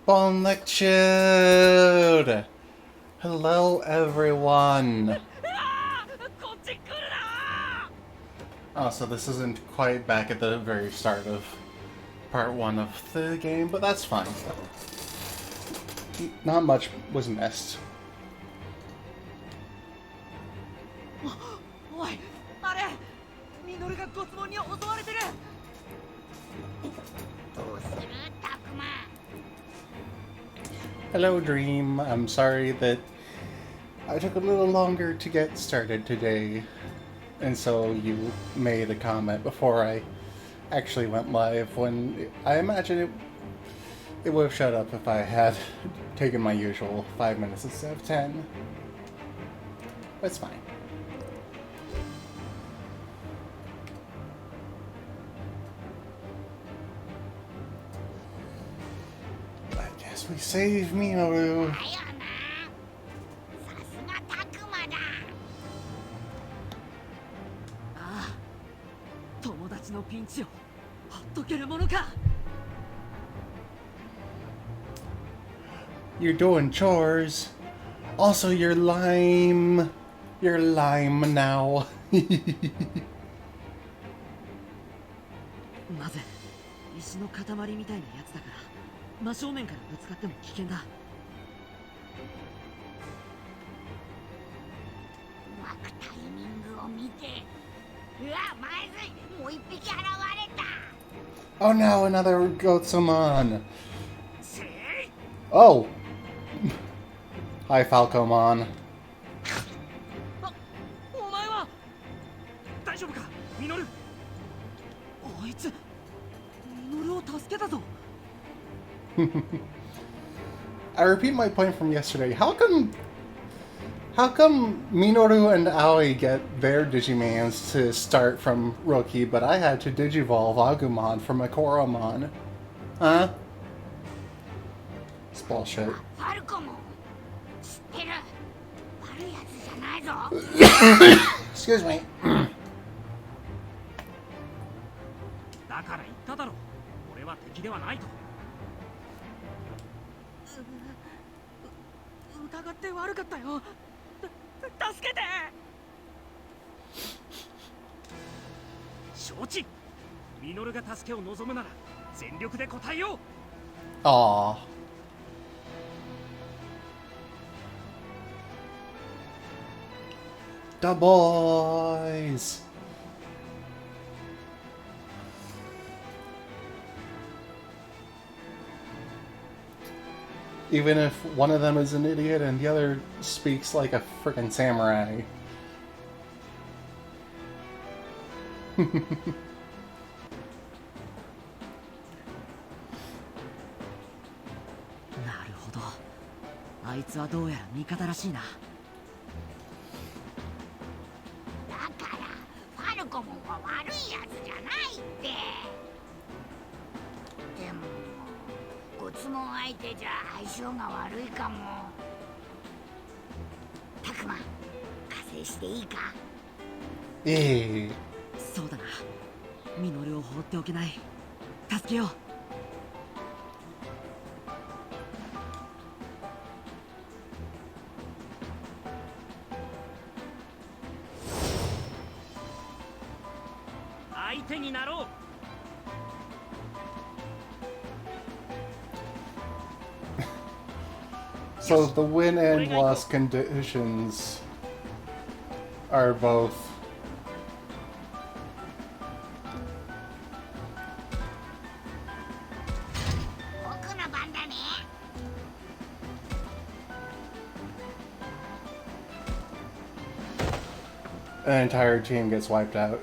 Bon lectured! Hello, everyone! Oh, so this isn't quite back at the very start of part 1 of the game, but that's fine. Not much was missed. おい、あれ、ミノルがごつもんに襲われてる。どうする、タクマ。Hello, Dream. I'm sorry that I took a little longer to get started today, and so you made a comment before I actually went live when I imagine it would have shut up if I had taken my usual 5 minutes instead of 10. But it's fine. I guess we save Minoru. だよな。さすがタクマだ。ああ、友達のピンチをほっとけるものか。You're doing chores. Also, you're lime. You're lime now. なぜ石の塊みたいなやつだから真正面からぶつかっても危険だ。うまくタイミングを見て。うわ、まずい、もう一匹現れた。 Oh no, another Goatsamon. せい。 Oh! Hi, Falcomon. あ、お前は大丈夫か、ミノル。あいつミノルを助けたぞ。 I repeat my point from yesterday. How come Minoru and Aoi get their Digimans to start from Rookie, but I had to Digivolve Agumon from Akoromon? Huh? It's bullshit. ファルコも知ってる。悪いやつじゃないぞ。 Excuse me. だから言っただろ、俺は敵ではないと。疑って悪かったよ。助けて。承知。ミノルが助けを望むなら全力で答えよう。 Aww. The boys! Even if one of them is an idiot and the other speaks like a frickin' samurai. なるほど。あいつはどうやら味方らしいな。だからファルコモンは悪いやつじゃないって。でもごつもん相手じゃ相性が悪いかも。タクマ、加勢していいか。ええ。そうだな。ミノルを放っておけない。助けよう。相手になろう。 So the win and loss conditions are both an entire team gets wiped out.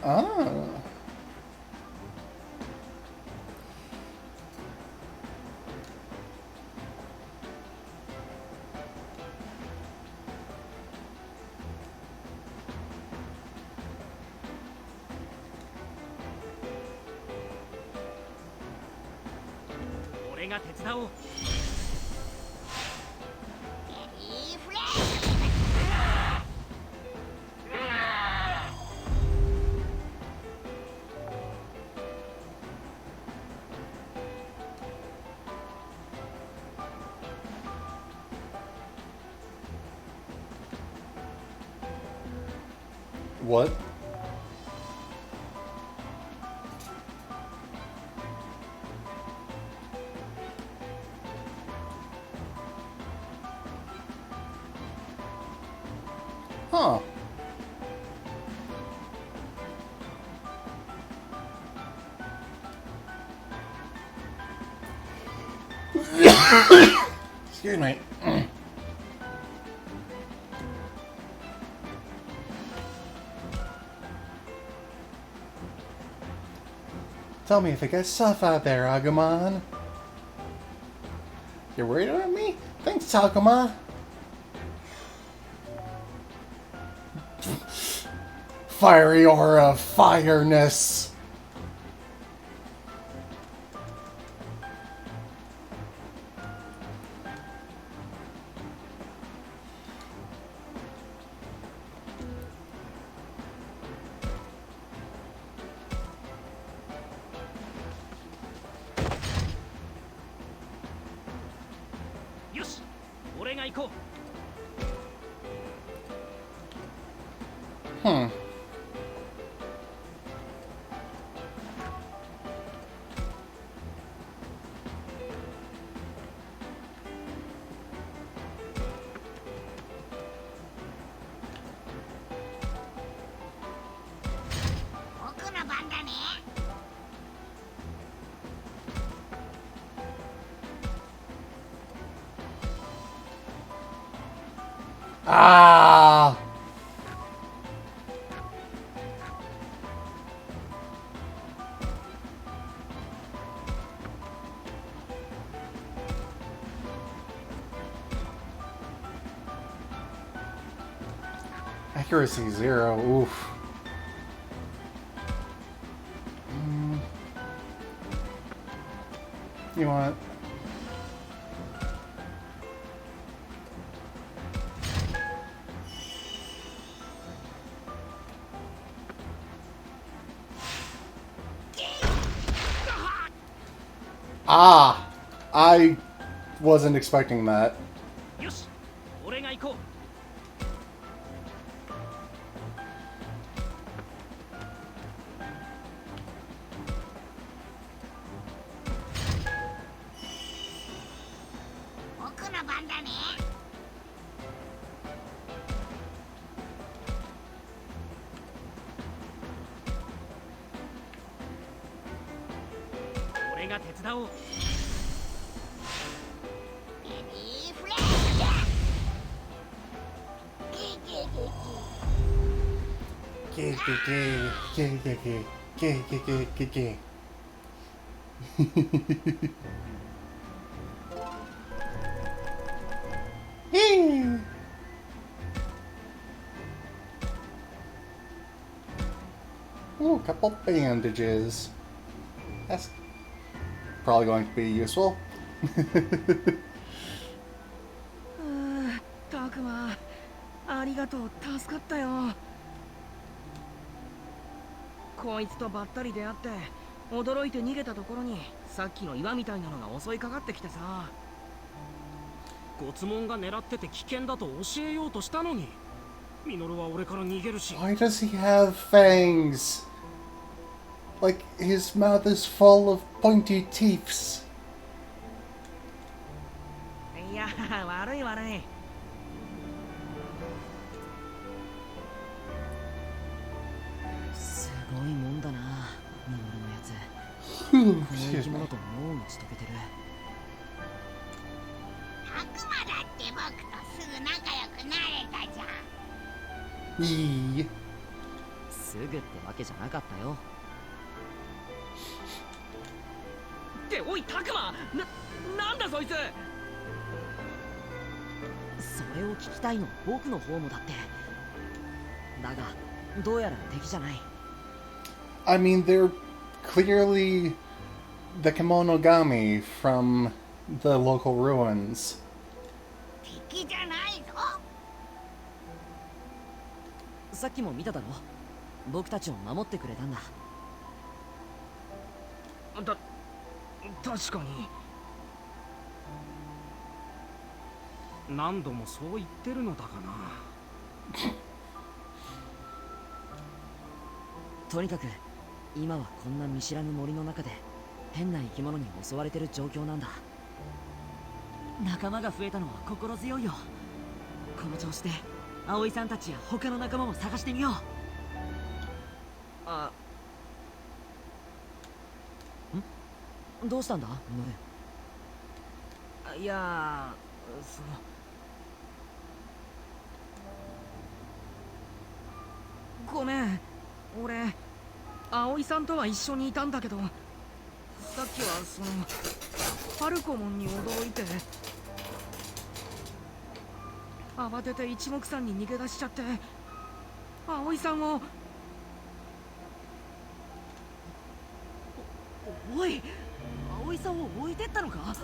Ah. が手伝おう。What? Huh. Excuse me. Tell me if it gets tough out there, Agumon. You're worried about me? Thanks, Takuma. Fiery aura of fireness. Hmm. Ah! Accuracy 0. Oof. You want? Ah! I wasn't expecting that. Ooh, a couple bandages. That's probably going to be useful. タクマ、ありがとう、助かったよ。こいつとばったり出会って驚いて逃げたところにさっきの岩みたいなのが襲いかかってきてさ、ゴツモンが狙ってて危険だと教えようとしたのに、ミノルは俺から逃げるし。 Why does he have fangs? Like his mouth is full of pointy teeth. いや、悪い悪い。すごいもんだな、ミノルのやつ。この生き物ともう打ち解けてる。タクマだって僕とすぐ仲良くなれたじゃん。いい。すぐってわけじゃなかったよ。っておいタクマ、なんだそいつ。それを聞きたいの僕の方もだって。だがどうやら敵じゃない。 I mean, they're clearly the Kemonogami from the local ruins. 敵じゃないぞ。さっきも見ただろ。僕たちを守ってくれたんだ。確かに。何度もそう言ってるのだがな。とにかく今はこんな見知らぬ森の中で変な生き物に襲われてる状況なんだ。仲間が増えたのは心強いよ。この調子で葵さんたちや他の仲間も探してみよう。どうしたんだ、ミノル。いやごめん、俺葵さんとは一緒にいたんだけど、さっきはファルコモンに驚いて慌てて一目散に逃げ出しちゃって、葵さんを。おい、葵さんを置いてったのか。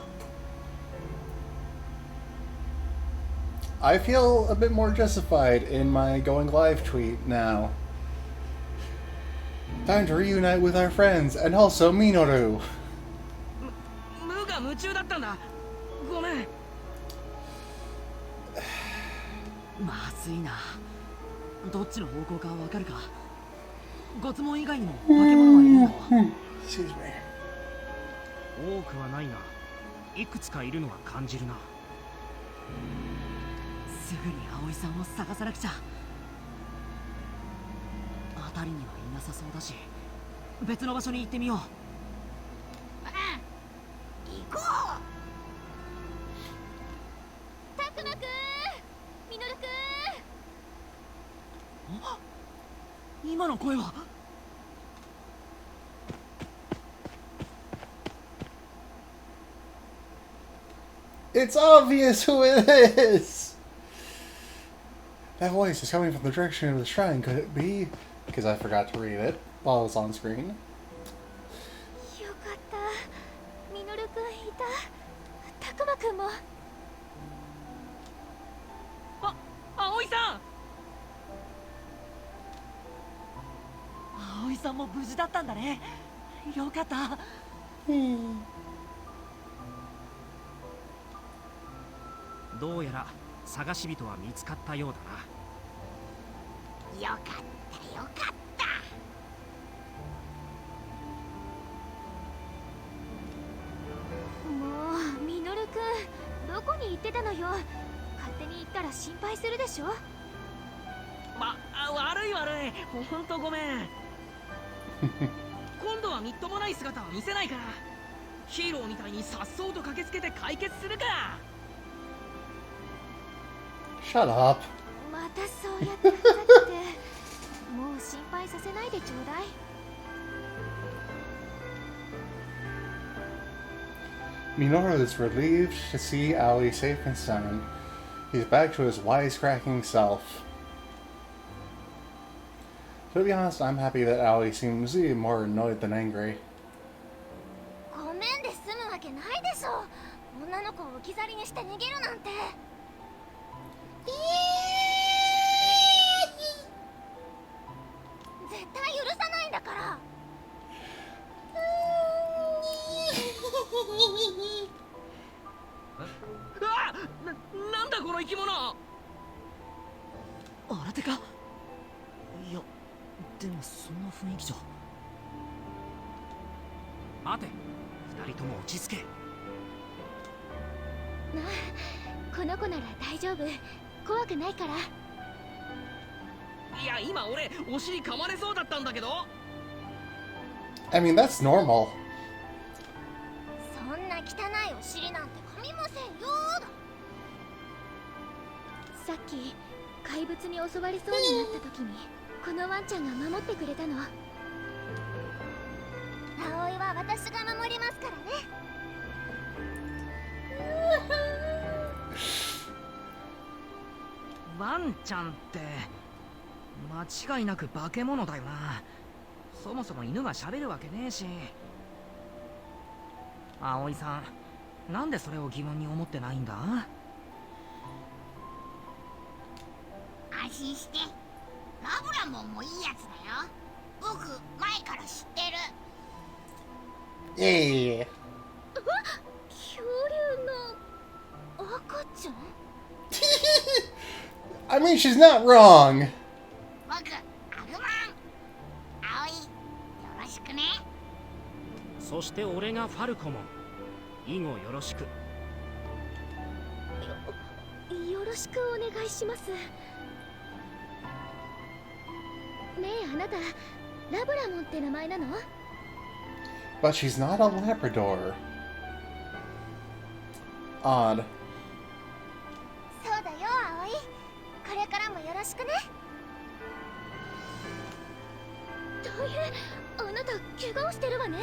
I feel a bit more justified in my going live tweet now. Time to reunite with our friends and also Minoru. 無我夢中だったんだ。ごめん。まずいな。どっちの方向かわかるか。ゴツモン以外にも化け物はいるんだろ。 Excuse me. 多くはないが、いくつかいるのは感じるな。すぐに葵さんを探さなくちゃ。辺りにはいなさそうだし、別の場所に行ってみよう。行こう。たくまくん、みのるくん。今の声は。It's obvious who it is! That voice is coming from the direction of the shrine. Could it be? Because I forgot to read it while it was on screen. よかった。みのるくんいた。たくまくんも。葵さん。葵さんも無事だったんだね。よかった。どうやら探し人は見つかったようだな。よかったよかった。もうみのるくんどこに行ってたのよ。勝手に行ったら心配するでしょ。悪いほんとごめん。今度はみっともない姿は見せないから。ヒーローみたいにさっそうと駆けつけて解決するから。Shut up. またそうやってふざけてもう心配させないでちょうだい。Minoru is relieved to see Ali safe and sound. He's back to his wisecracking self. To be honest, I'm happy that Ali seems even more annoyed than angry. ごめんで済むわけないでしょ。女の子を置き去りにして逃げるなんて。絶対許さないんだから。なんだこの生き物。新手か。いや、でもそんな雰囲気じゃ。待て、二人とも落ち着け。この子なら大丈夫。怖くないから。いや今俺お尻噛まれそうだったんだけど。 I mean, that's normal. そんな汚いお尻なんて噛みませんよ。さっき怪物に襲われそうになった時にこのワンちゃんが守ってくれたの。葵は私が守りますからね。ワンちゃんって間違いなく化け物だよな。そもそも犬が喋るわけねえし。葵さん、なんでそれを疑問に思ってないんだ？安心して。ラブラモンもいいやつだよ。僕前から知ってる。Yeah. 恐竜の赤ちゃん。I mean, she's not wrong. 僕アグマン。葵、よろしくね。そして俺がファルコモン。以後よろしく。よろしくお願いします。ねえ、あなたラブラモンって名前なの？ But she's not a Labrador. Odd. そうだよ、葵。これからもよろしくね。大変、あなた怪我をしてるわね。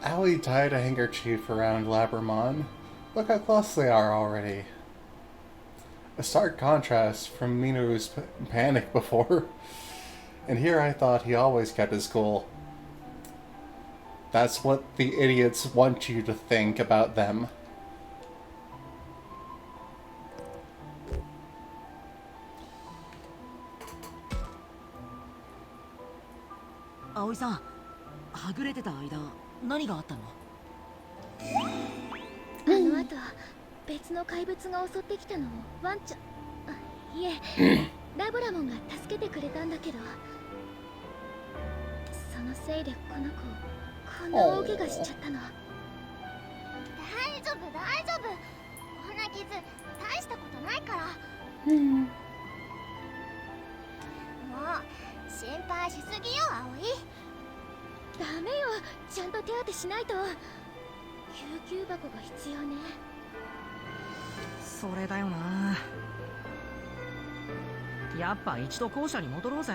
Allie tied a handkerchief around Labramon. Look how close they are already. A stark contrast from Minoru's panic before. And here I thought he always kept his cool. That's what the idiots want you to think about them. Aoiさん、はぐれてた間何があったの？あの後、別の怪物が襲ってきたのをワンちゃん、いえ、ラブラモンが助けてくれたんだけど、そのせいでこの子こんな大怪我しちゃったの。大丈夫大丈夫。こんな傷大したことないから。もう心配しすぎよ、葵。ダメよ、ちゃんと手当てしないと。救急箱が必要ね。それだよな。やっぱ一度校舎に戻ろうぜ。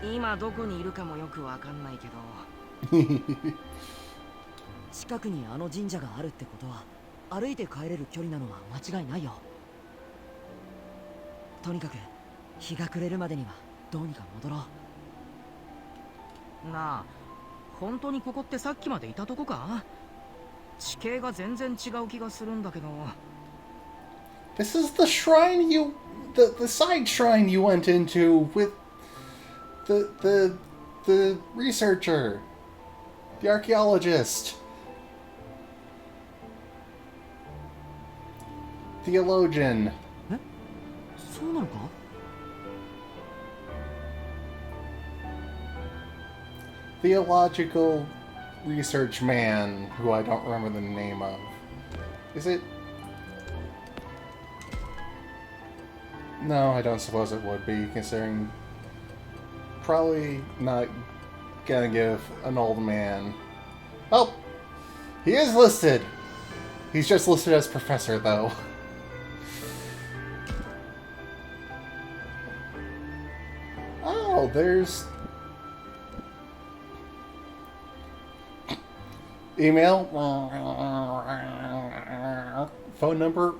今どこにいるかもよくわかんないけど。近くにあの神社があるってことは歩いて帰れる距離なのは間違いないよ。とにかく日が暮れるまでにはどうにか戻ろう。なあ、本当にここってさっきまでいたとこか？地形が全然違う気がするんだけど。This is the shrine the side shrine you went into with the researcher, the archaeologist, theologian. え、そうなのか？Theological research man, who I don't remember the name of. Is it? No, I don't suppose it would be, considering probably not gonna give an old man. Oh, he is listed. He's just listed as professor, though. Oh, there's email, phone number.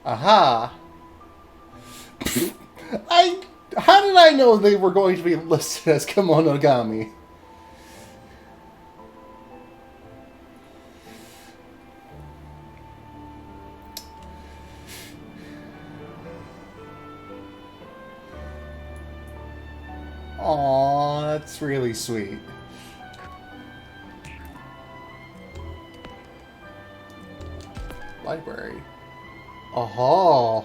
Aha! How did I know they were going to be listed as Kemonogami? Aw, that's really sweet. Library. Aha!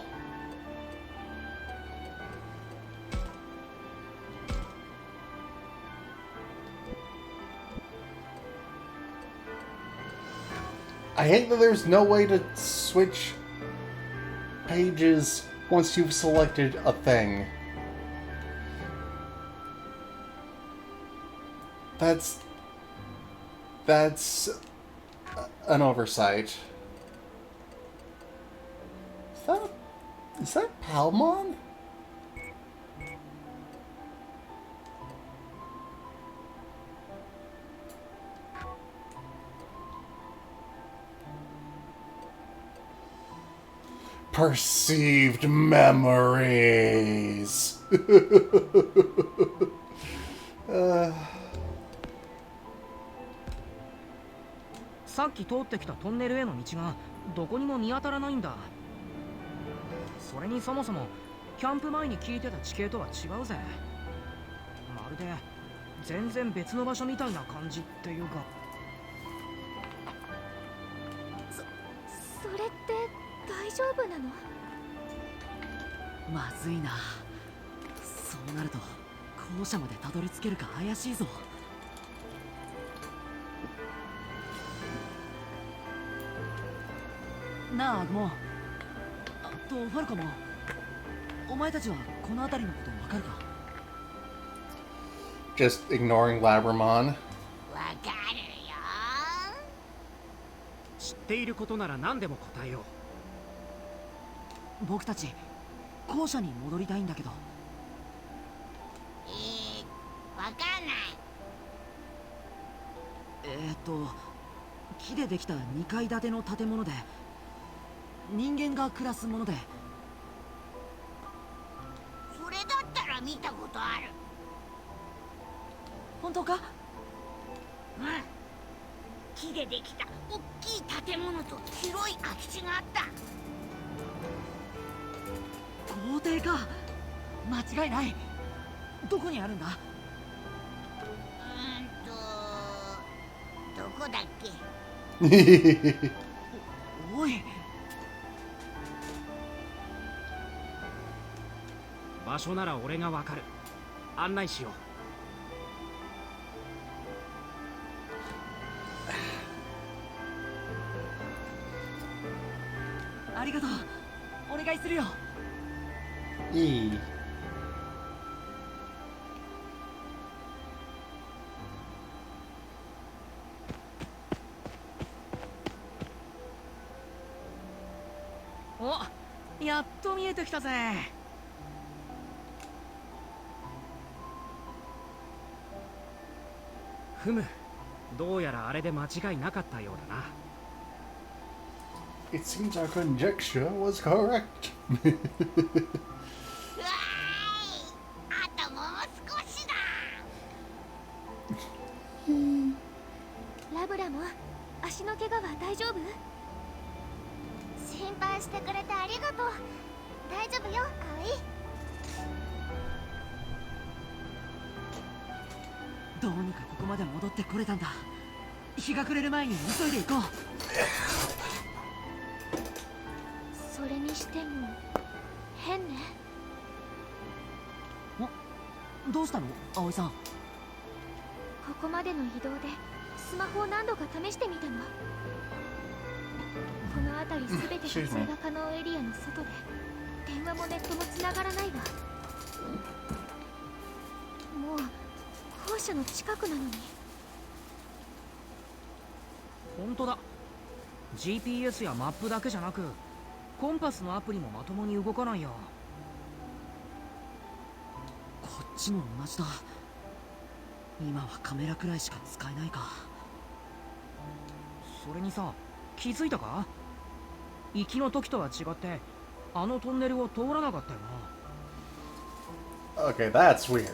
I hate that there's no way to switch pages once you've selected a thing. That's an oversight. Is that Palmon? perceived memories. さっき通ってきたトンネルへの道がどこにも見当たらないんだ。それにそもそもキャンプ前に聞いてた地形とは違うぜ。まるで全然別の場所みたいな感じっていうか。それって大丈夫なの？まずいな。そうなると校舎までたどり着けるか怪しいぞ。なあアグモ、あとファルコも、お前たちはこの辺りのことわかるか？ Just ignoring Labramon. わかるよ。知っていることなら何でも答えよう。僕たち校舎に戻りたいんだけど。わかんない。木でできた2階建ての建物で人間が暮らすもので。それだったら見たことある。本当か？うん。木でできた大きい建物と広い空き地があった。校庭か。間違いない。どこにあるんだ？どこだっけ？おい。場所なら俺がわかる。案内しよう。ありがとう。お願いするよ。いい。お、やっと見えてきたぜ。ふむ、どうやらあれで間違いなかったようだな。It seems our conjecture was correct. うわーい、あともう少しだ。ラブラも足の怪我は大丈夫？心配してくれてありがとう。大丈夫よ、葵。どうにかここまで戻ってこれたんだ。日が暮れる前に急いで行こう。それにしても変ね。どうしたの葵さん？ここまでの移動でスマホを何度か試してみたの。この辺りすべてが通話可能エリアの外で電話もネットも繋がらないわ。もう校舎の近くなのに。本当だ。 GPS やマップだけじゃなくコンパスのアプリもまともに動かないよ。こっちも同じだ。今はカメラくらいしか使えないか。それにさ、気づいたか？行きの時とは違ってあのトンネルを通らなかったよな。 Okay, that's weird. そ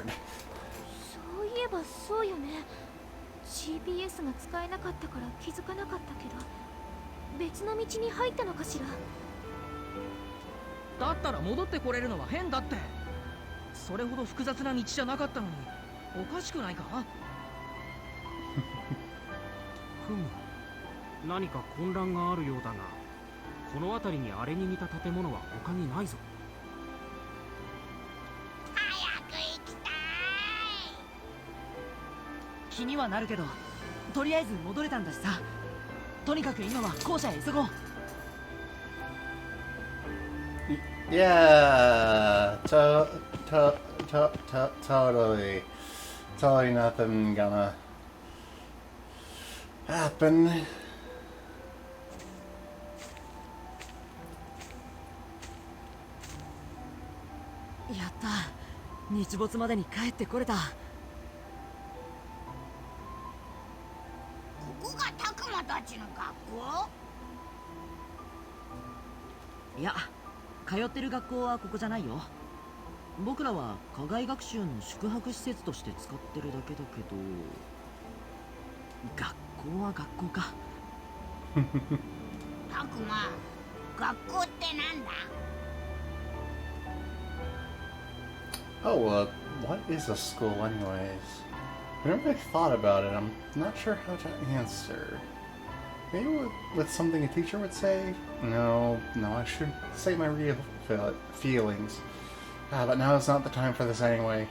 ういえばそうよね。 GPS が使えなかったから気づかなかったけど、別の道に入ったのかしら。だったら戻ってこれるのは変だって。それほど複雑な道じゃなかったのにおかしくないか？ふむ、何か混乱があるようだが、この辺りにあれに似た建物は他にないぞ。早く行きたい。気にはなるけど、とりあえず戻れたんだしさ。とにかく今は校舎へ急ごう。Yeah, totally nothing gonna happen. やった。日没までに帰ってこれた。ここがタクマたちの学校？いや、通ってる学校はここじゃないよ。僕らは課外学習の宿泊施設として使ってるだけだけど、学校は学校か。たくま、学校ってなんだ？ Oh, what is a school, anyways? Whenever I thought about it, I'm not sure how to answer. Maybe with something a teacher would say? No, I should say my real feelings. But now is not the time for this anyway.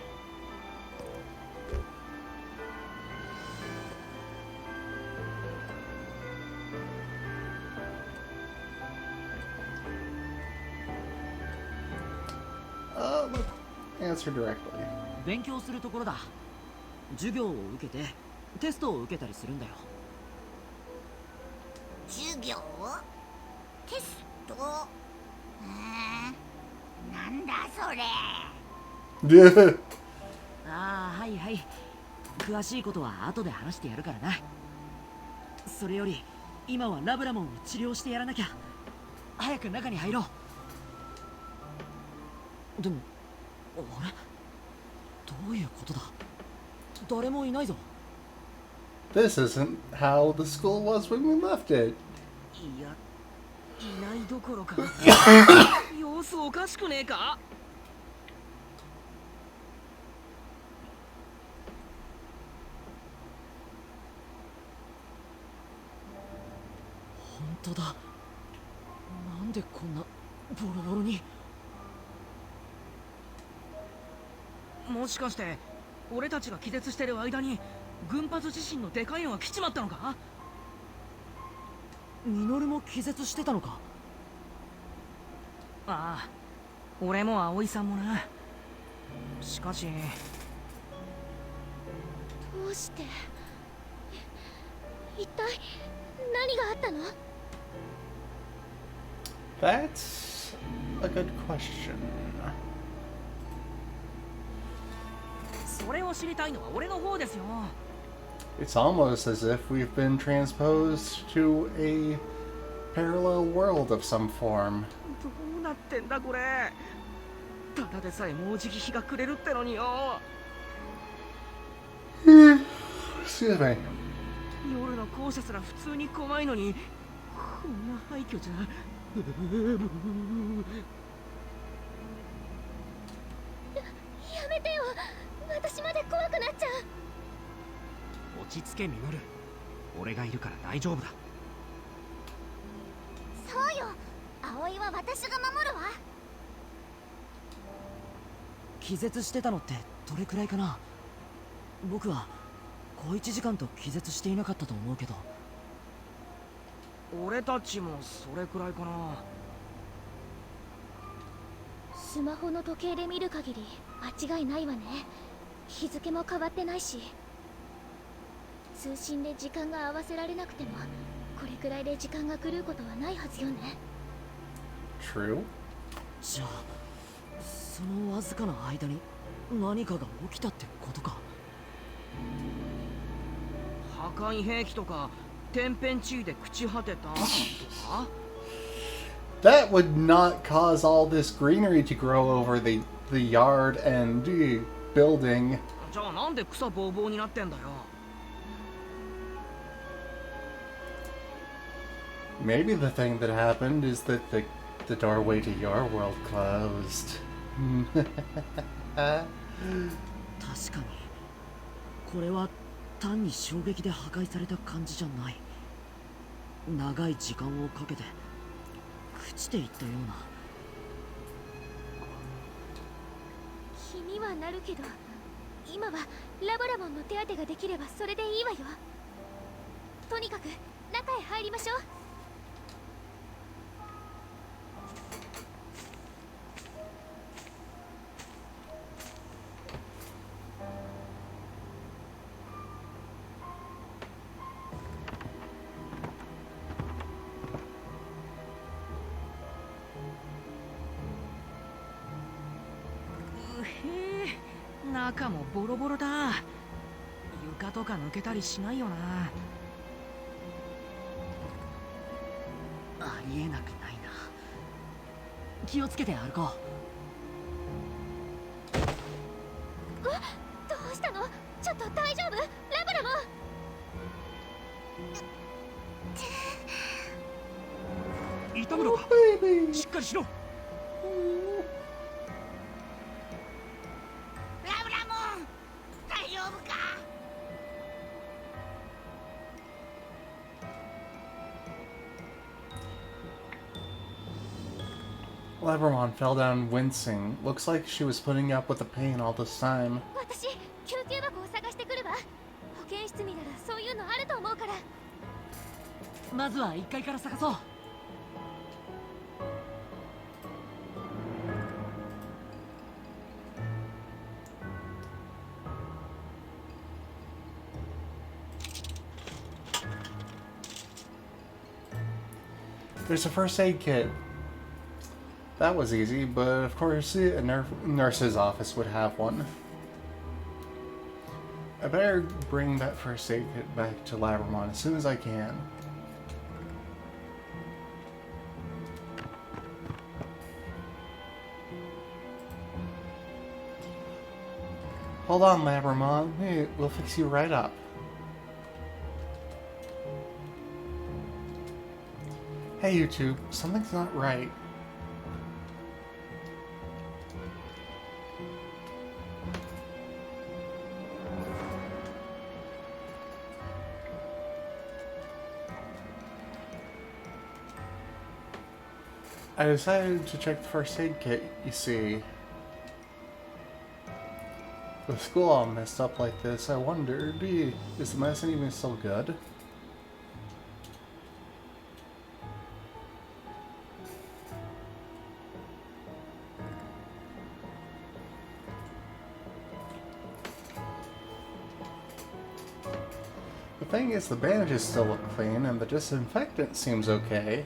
Let's answer directly. 勉強するところだ。授業を受けてテストを受けたりするんだよ。授業？テスト？なんだそれ。ああ、はいはい。詳しいことは後で話してやるからな。それより今はラブラモンを治療してやらなきゃ。早く中に入ろう。でもあれ、どういうことだ？誰もいないぞ。 This isn't how the school was when we left it. いや、いないどころか様子おかしくねえか？本当だ。なんでこんなボロボロに。もしかして俺たちが気絶してる間に群発地震のでかいのが来ちまったのか？ミノルも気絶してたのか？ああ、俺も葵さんもな。しかしどうして？一体何があったの？ That's a good question. それを知りたいのは俺の方ですよ。It's almost as if we've been transposed to a parallel world of some form. どうなってんだこれ。ただでさえもうじき日が暮れるってのによ。Excuse me. 夜の校舎すら普通に怖いのに、こんな廃墟じゃ。やめてよ、私まで怖くなっちゃう。落ち着けミノル、俺がいるから大丈夫だ。そうよ、葵は私が守るわ。気絶してたのってどれくらいかな？僕は小1時間と気絶していなかったと思うけど。俺たちもそれくらいかな。スマホの時計で見る限り間違いないわね。日付も変わってないし、通信で時間が合わせられなくてもこれくらいで時間が狂うことはないはずよね。 True? じゃあそのわずかな間に何かが起きたってことか。破壊兵器とか天変地異で朽ち果てたとか。 That would not cause all this greenery to grow over the yard and the building. じゃあなんで草ぼうぼうになってんだよ。 Maybe the thing that happened is that the doorway to your world closed. 確かにこれは単に衝撃で破壊された感じじゃない。長い時間をかけて朽ちていったような。気にはなるけど、今はラブラモンの手当てができればそれでいいわよ。とにかく中へ入りましょう。中もボロボロだ。床とか抜けたりしないよな。ありえなくない気をつけて歩こう。どうしたの？ちょっと大丈夫？ラブラモン。痛むのか？しっかりしろ。ラブラモン、大丈夫かLabramon fell down wincing. Looks like she was putting up with the pain all this time. 私、救急箱を探してくるわ。保健室にならそういうのあると思うから。まずは1階から探そう。There's a first aid kit. That was easy, but of course a nurse's office would have one. I better bring that first aid kit back to Labramon as soon as I can. Hold on, Labramon. Hey, we'll fix you right up. Hey, YouTube. Something's not right. I decided to check the first aid kit, you see. With school all messed up like this, I wondered, is the medicine even still good? The thing is, the bandages still look clean, and the disinfectant seems okay.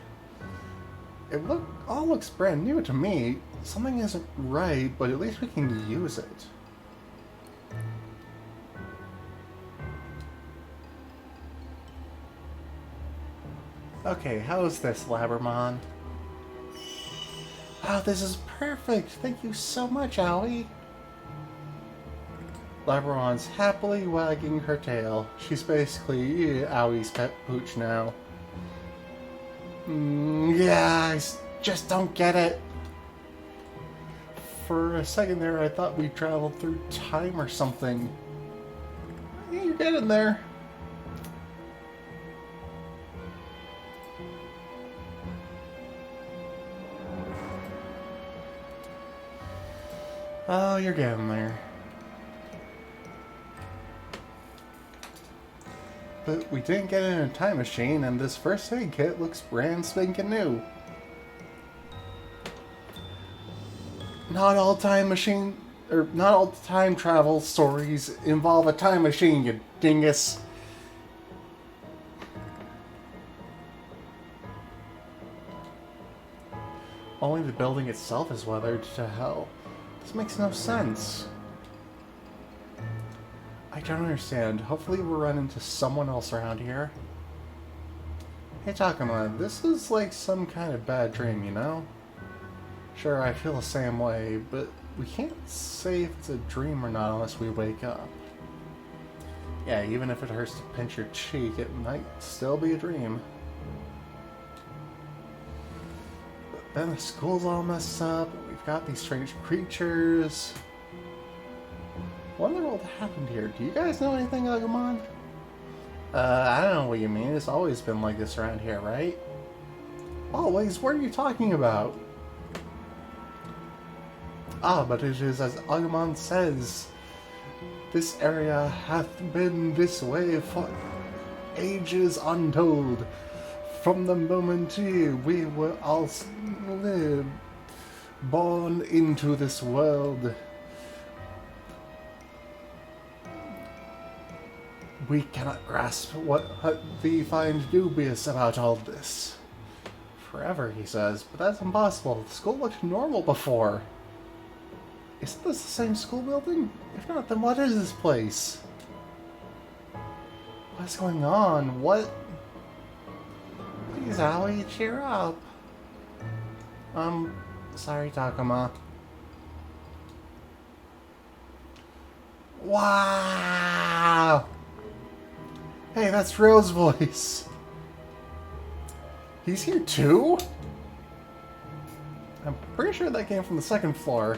All looks brand new to me. Something isn't right, but at least we can use it. Okay, how is this, Labramon? Oh, this is perfect! Thank you so much, Owie! Labramon's happily wagging her tail. She's basically Owie's pet pooch now. Yeah, I just don't get it. For a second there, I thought we traveled through time or something. Yeah, you're getting there. Oh, you're getting there. But we didn't get in a time machine, and this first aid kit looks brand spanking new. Not all time travel stories involve a time machine, you dingus. Only the building itself is weathered to hell. This makes no sense. I don't understand. Hopefully we'll run into someone else around here. Hey Takuma, this is like some kind of bad dream, you know? Sure, I feel the same way, but we can't say if it's a dream or not unless we wake up. Yeah, even if it hurts to pinch your cheek, it might still be a dream. But then the school's all messed up, and we've got these strange creatures. Wonder what happened here. Do you guys know anything, Agumon? I don't know what you mean. It's always been like this around here, right? Always? What are you talking about? Ah, but it is as Agumon says. This area hath been this way for ages untold. From the moment we were all born into this world. We cannot grasp what we find dubious about all this. Forever, he says, but that's impossible. The school looked normal before. Isn't this the same school building? If not, then what is this place? What's going on? What? Please, Owie, cheer up. Sorry, Takuma. Wow! Hey, that's Ryo's voice. He's here too? I'm pretty sure that came from the second floor.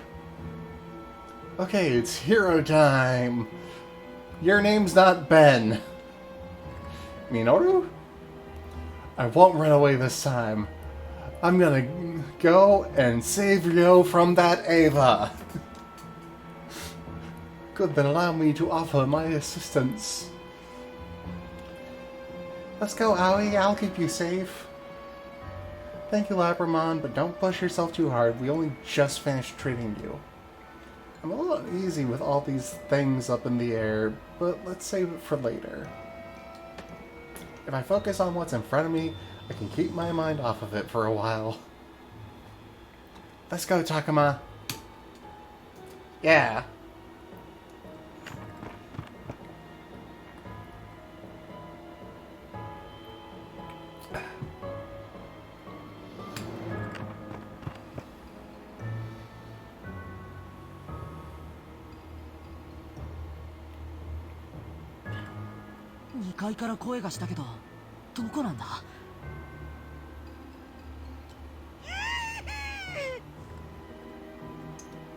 Okay, it's hero time. Your name's not Ben. Minoru? I won't run away this time. I'm gonna go and save Ryo from that Ava. Good, then allow me to offer my assistance. Let's go, Aoi. I'll keep you safe. Thank you, Labramon, but don't push yourself too hard. We only just finished treating you. I'm a little uneasy with all these things up in the air, but let's save it for later. If I focus on what's in front of me, I can keep my mind off of it for a while. Let's go, Takuma. Yeah.2階から声がしたけど、どこなんだ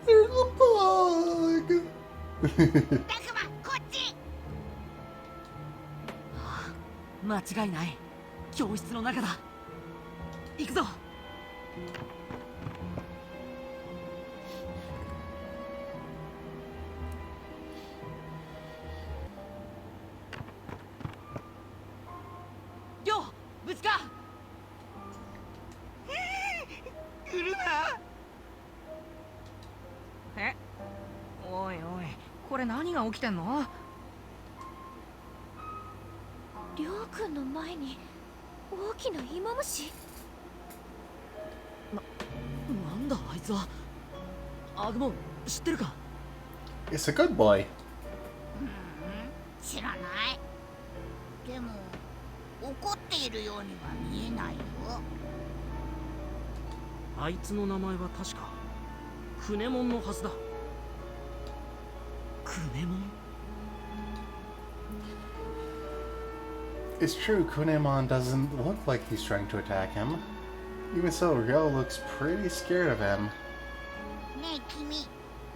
？There's a bug! タクマ、こっち。間違いない。教室の中だ。行くぞ。よう、ぶつか。来るな。え、おいおい、これ何が起きてんの？りょうくんの前に大きな芋虫。なんだあいつは。アグモン知ってるか？ It's a good boy. 知らない。でも怒っているようには見えないよ。あいつの名前は確かクネモンのはずだ。クネモン。It's true, Kunemon doesn't look like he's trying to attack him. Even so, Ryo looks pretty scared of him. ねえ君、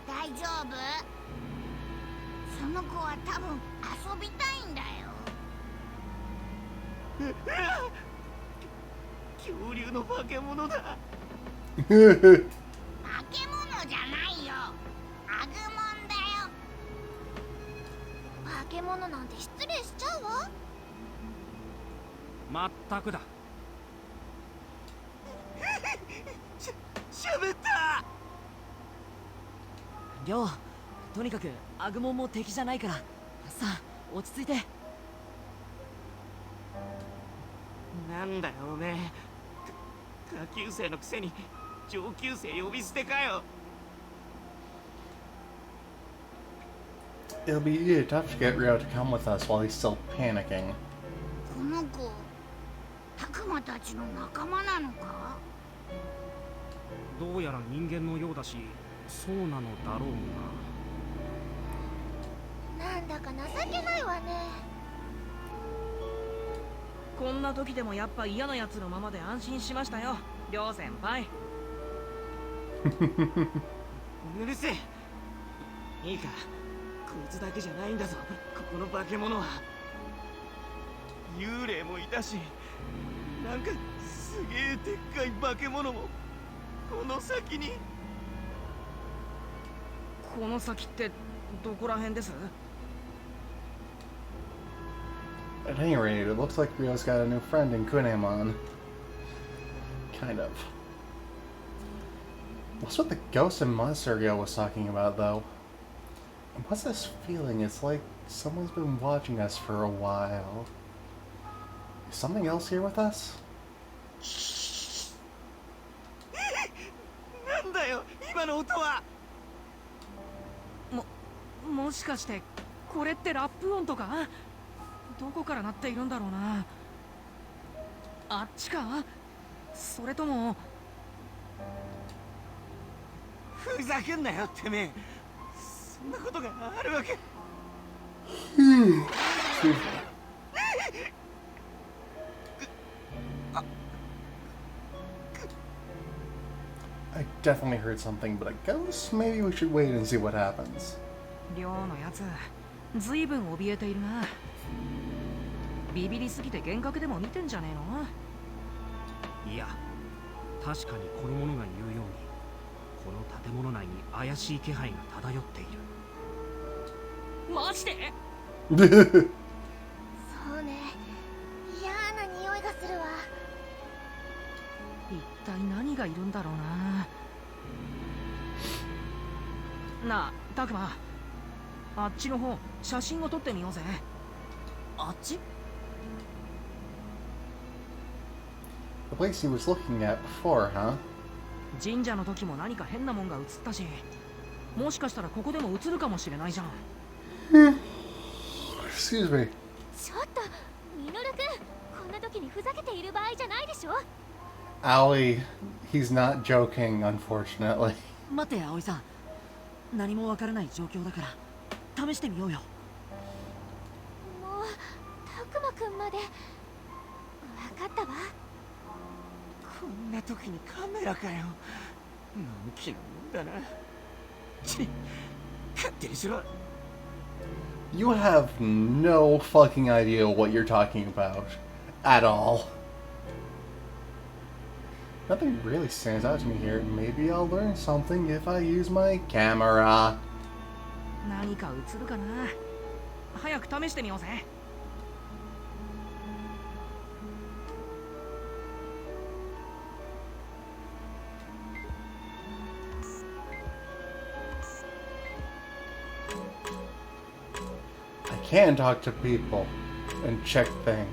大丈夫？その子は多分遊びたいんだよ。恐竜の化け物だ。化け物じゃないよ。アグモンだよ。化け物なんて失礼しちゃうわ。まったくだ。しゃべった。りょう、とにかくアグモンも敵じゃないから、さあ落ち着いて。なんだよおめえ、下級生のくせに上級生呼び捨てかよ。It'll be really tough to get Ryo to come with us while he's still panicking. この子、タクマたちの仲間なのか？どうやら人間のようだし、そうなのだろうな。なんだか情けないわね。こんな時でもやっぱ嫌なやつのままで安心しましたよ、両先輩。うるせえ。いいか、こいつだけじゃないんだぞ、ここの化け物は。幽霊もいたし、なんかすげえでっかい化け物もこの先に。この先ってどこら辺です？ At any rate, it looks like Ryo's got a new friend in Kunemon. Kind of. What's with the ghost and monster Ryo was talking about, though? And what's this feeling? It's like someone's been watching us for a while. Is something else here with us? なんだよ今の音は。もしかしてこれってラップ音とか？どこから鳴っているんだろうな。あっちか？それともふざけんなよてめえ。そんなことがあるわけ。I definitely heard something, but I guess maybe we should wait and see what happens. 寮のやつ、ずいぶん怯えているな。ビビりすぎて幻覚でも見てんじゃねえの？いや、確かにこの者が言うように、この建物内に怪しい気配が漂っている。マジで？そうね、嫌な匂いがするわ。一体何がいるんだろうな。なあ、タクマ、あっちの方、写真を撮ってみようぜ。あっち？ The place he was looking at before, huh? 神社の時も何か変なもんが映ったし、もしかしたらここでも映るかもしれないじゃん。Excuse me. ちょっとミノルくん、こんな時にふざけている場合じゃないでしょ。Allie, he's not joking, unfortunately. 待って葵さん、何もわからない状況だから試してみようよ。もうタクマくんまで。分かったわ。こんな時にカメラかよ。のんきなもんだな。ち、勝手にしろ。You have no fucking idea what you're talking about. At all. Nothing really stands out to me here. Maybe I'll learn something if I use my camera. 何か映るかな。早く試してみようぜ。I can talk to people and check things.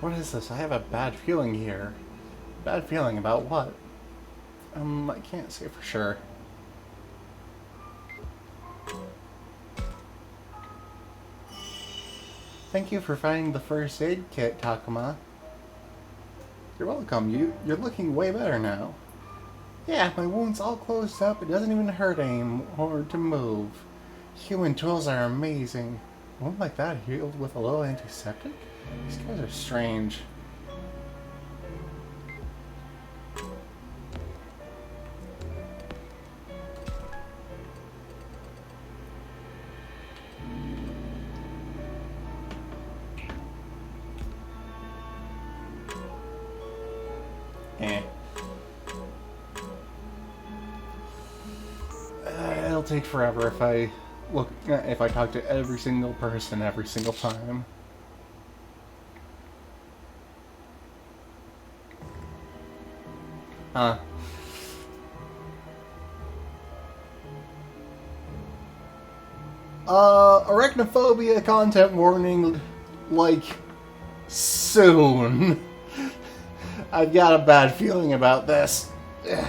What is this? I have a bad feeling here. Bad feeling about what? I can't say for sure. Thank you for finding the first aid kit, Takuma. You're welcome. You're looking way better now. Yeah, my wound's all closed up. It doesn't even hurt anymore to move. Human tools are amazing. A wound like that healed with a little antiseptic? These guys are strange. It'll take forever if I talk to every single person every single time. Arachnophobia content warning, like, soon. I've got a bad feeling about this. A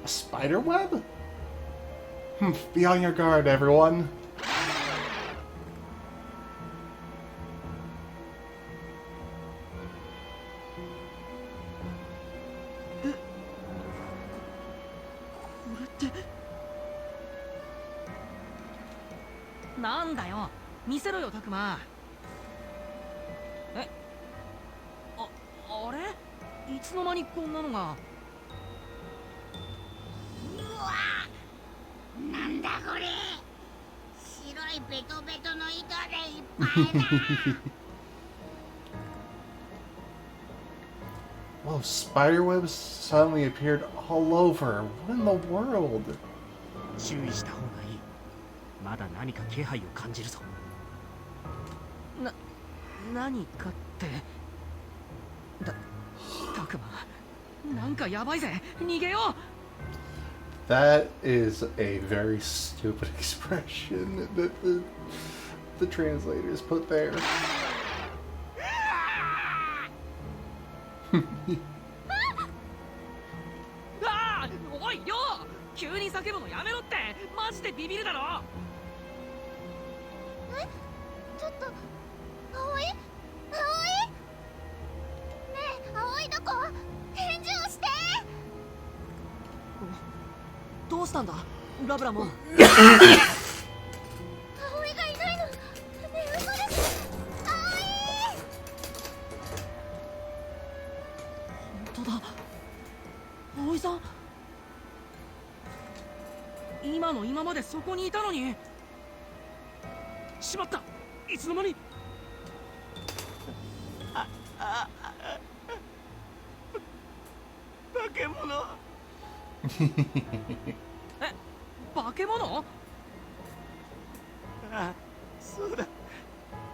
spider web? Be on your guard, everyone.なんだよ、見せろよタクマ。あれ？いつの間にこんなのが。うわ、なんだこれ。白いベトベトの糸でいっぱいだ。Whoa, spider webs suddenly appeared all over. What in the world? 注意した方がいい。まだ何か気配を感じるぞ。何かって。タクマ、なんかやばいぜ。逃げよう。 That is a very stupid expression that the translators put there. ああ、おいよう、急に叫ぶのやめろって。マジでビビるだろ。え、ちょっと葵、ねえ葵どこ？返事をして。どうしたんだラブラモン。葵がいないの。ねえ嘘です。本当だ、葵さん。今の今までそこにいたのに。しまった、いつの間に。化け物。え、化け物？ああ、そうだ。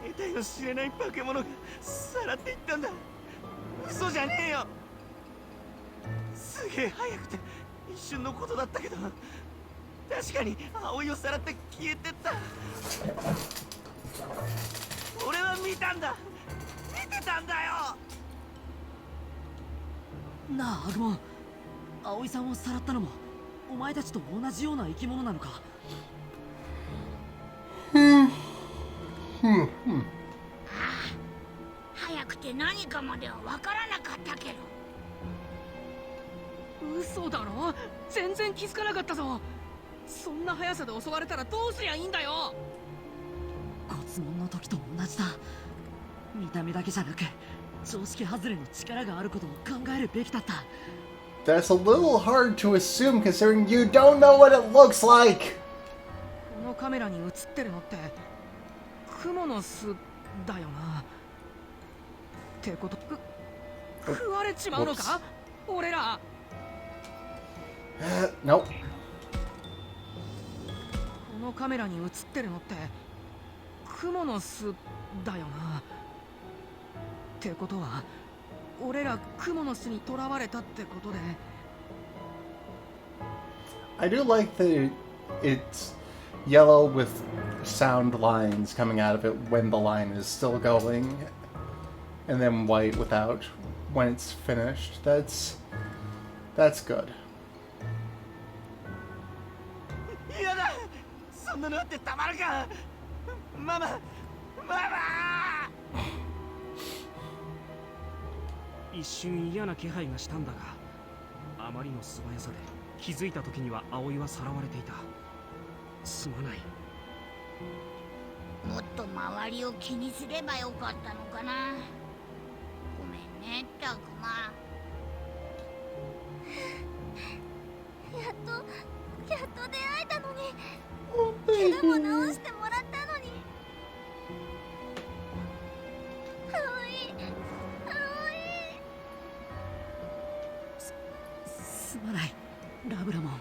得体の知れない化け物がさらっていったんだ。嘘じゃねえよ。すげえ早くて一瞬のことだったけど、確かに葵をさらって消えてった。俺は見たんだ、見てたんだよ。なあアグモン、葵さんをさらったのもお前たちと同じような生き物なのか？早くて何かまでは分からなかったけど。嘘だろ、全然気づかなかったぞ。そんな速さで襲われたらどうすりゃいいんだよ。ごつもんの時と同じだ。見た目だけじゃなく常識外れの力があることを考えるべきだった。 That's a little hard to assume considering you don't know what it looks like! このカメラに映ってるのってクモの巣だよな。ってこと食われちまうのか俺ら。Nope. このカメラに映ってるのってクモの巣だよな。ってことは俺らクモの巣に囚われたってことで。 I do like that it's yellow with sound lines coming out of it when the line is still going, and then white without when it's finished. That's good. 嫌だ、そんなのあってたまるか。ママ、一瞬嫌な気配がしたんだが、あまりの素早さで気づいた時には葵はさらわれていた。すまない。もっと周りを気にすればよかったのかな。ごめんねタクマ。やっと出会えたのに。怪我も治してもらったのに。葵。すまないラブラモン。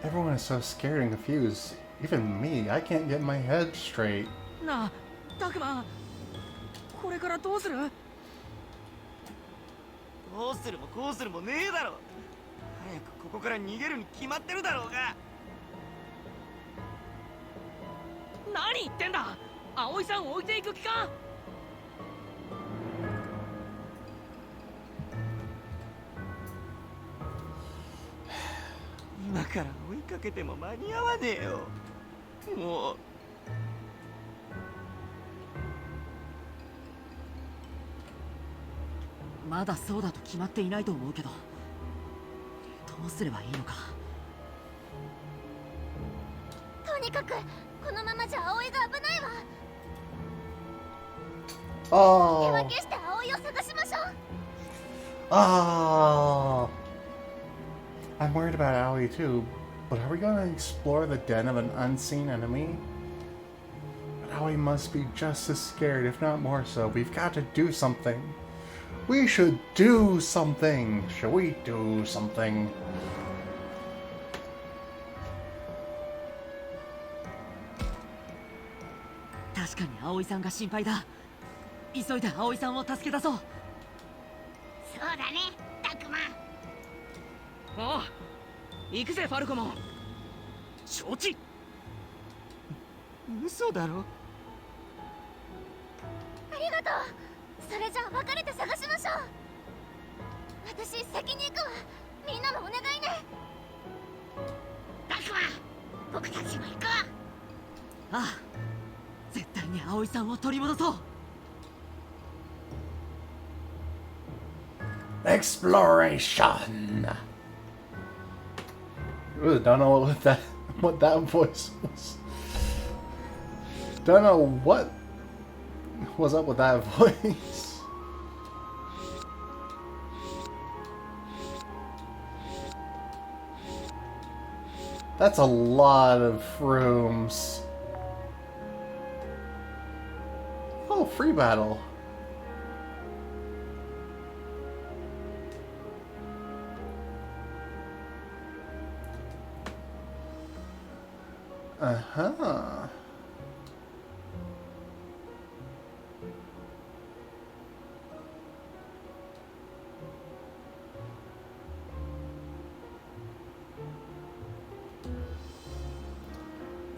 Everyone is so scared and confused. Even me, I can't get my head straight. なあタクマ、これからどうする？どうするもこうするもねえだろ。早くここから逃げるに決まってるだろうが。何言ってんだ。葵さん置いていく気か？今から追いかけても間に合わねえよ。もうまだそうだと決まっていないと思うけど、どうすればいいのか。とにかくこのままじゃ葵が危ないわ。手 Oh. 分けして葵を探しましょう。 Oh. I'm worried about Aoi too, but are we going to explore the den of an unseen enemy? But Aoi must be just as scared, if not more so. We've got to do something. We should do something. Shall we do something? 確かに葵さんが心配だ。急いで葵さんを助け出そう。そうだねタクマ。おう、行くぜファルコモン。承知。嘘だろ。ありがとう。それじゃあ別れて探しましょう。私先に行くわ。みんなのお願いね。ダクは僕たちも行こう。ああ、絶対に葵さんを取り戻そう。Exploration. Really don't know what that voice was. Don't know what was up with that voice. That's a lot of rooms. Oh, free battle. Uh-huh.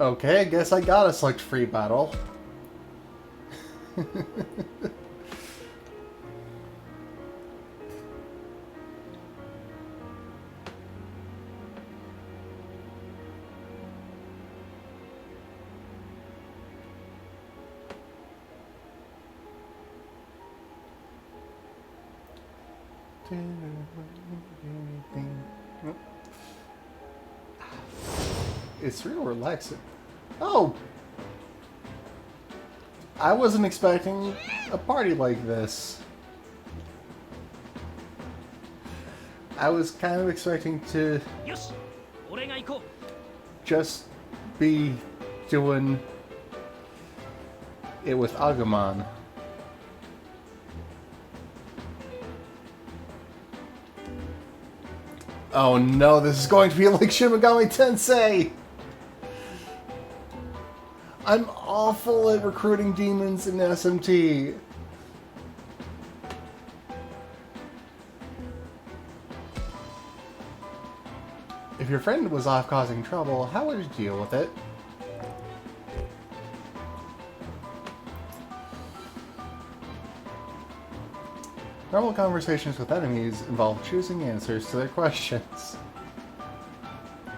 Okay, I guess I gotta select free battle. It's real relaxing. Oh! I wasn't expecting a party like this. I was kind of expecting to よし、俺が行こう。 just be doing it with Agumon. Oh no, this is going to be like Shin Megami Tensei! I'm awful at recruiting demons in SMT. If your friend was off causing trouble, how would you deal with it? Normal conversations with enemies involve choosing answers to their questions.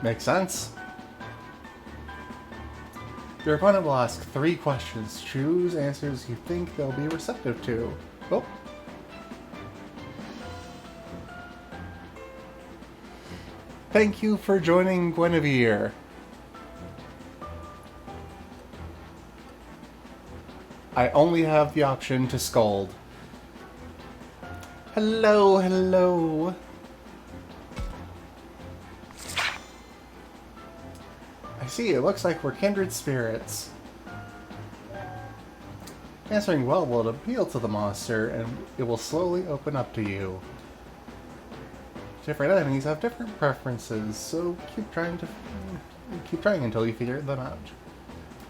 Makes sense. Your opponent will ask 3 questions. Choose answers you think they'll be receptive to. Oh. Thank you for joining Guinevere. I only have the option to scold. Hello, hello. I see, it looks like we're kindred spirits. Answering well will appeal to the monster, and it will slowly open up to you. Different enemies have different preferences, so keep trying until you figure them out.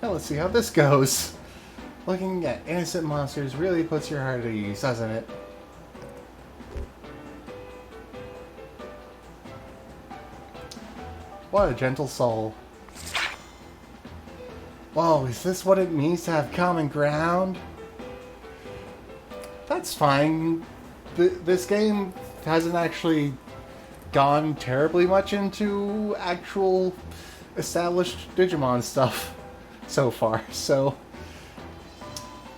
Now let's see how this goes. Looking at innocent monsters really puts your heart at ease, doesn't it? What a gentle soul. Whoa, is this what it means to have common ground? That's fine. This game hasn't actually gone terribly much into actual established Digimon stuff so far, so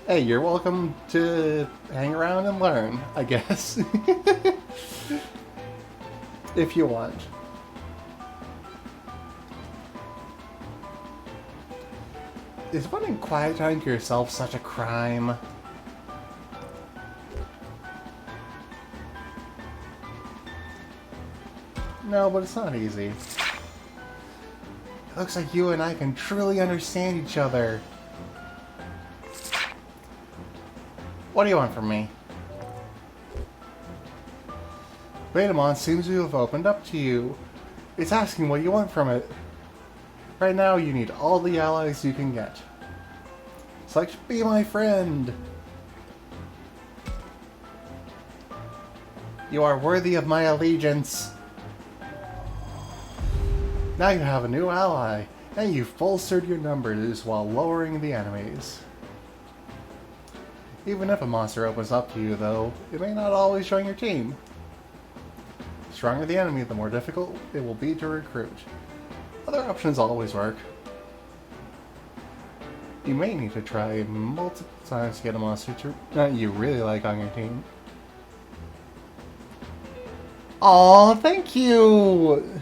hey, you're welcome to hang around and learn, I guess. If you want. Is running quiet time to yourself such a crime? No, but it's not easy. It looks like you and I can truly understand each other. What do you want from me? Betamon seems to have opened up to you. It's asking what you want from it. Right now, you need all the allies you can get. Select Be My Friend! You are worthy of my allegiance! Now you have a new ally, and you've bolstered your numbers while lowering the enemies. Even if a monster opens up to you, though, it may not always join your team. stronger the enemy, the more difficult it will be to recruit. Other options always work. You may need to try multiple times to get a monster you really like on your team. Oh, thank you!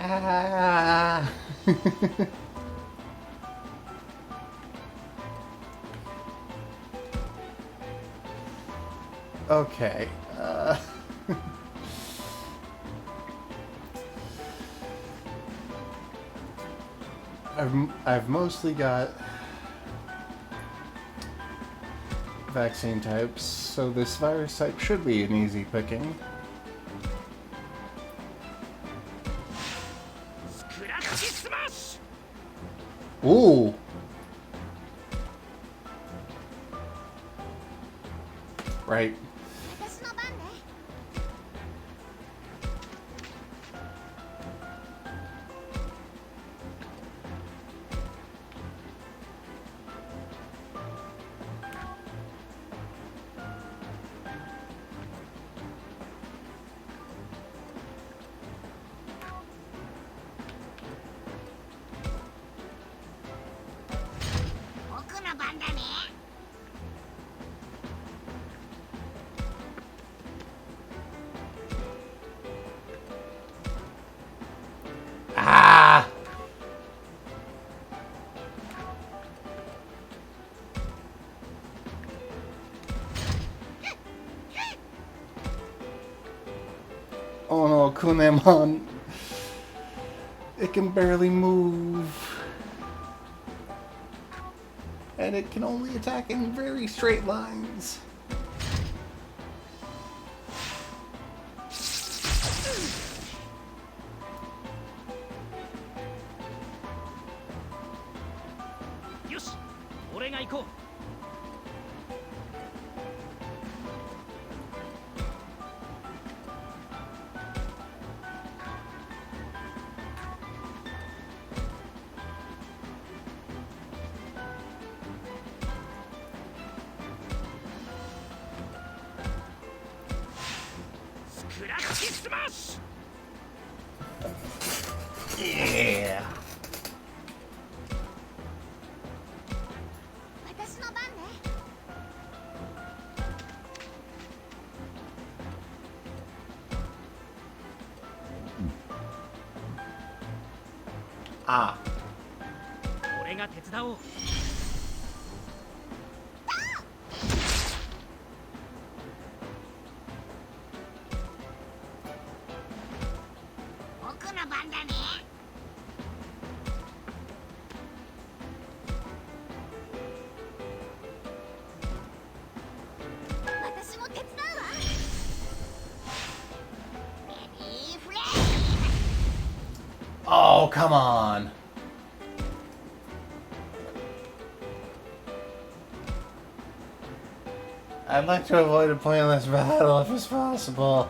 Ah. Okay. I've mostly got vaccine types, so this virus type should be an easy picking. Ooh! Right. 私の番ね。僕の番だね。Ah! Oh no, Kunemon. It can barely move. And it can only attack in very straight lines. Yoshi, 俺が行こう。スクラッチスマッシュ。 Yeah. 私の番ね。 Ah. 俺が手伝おう。僕の番だね。私も手伝うわ。レディーフレー。 Oh, come on. I'd like to avoid a pointless battle if it's possible.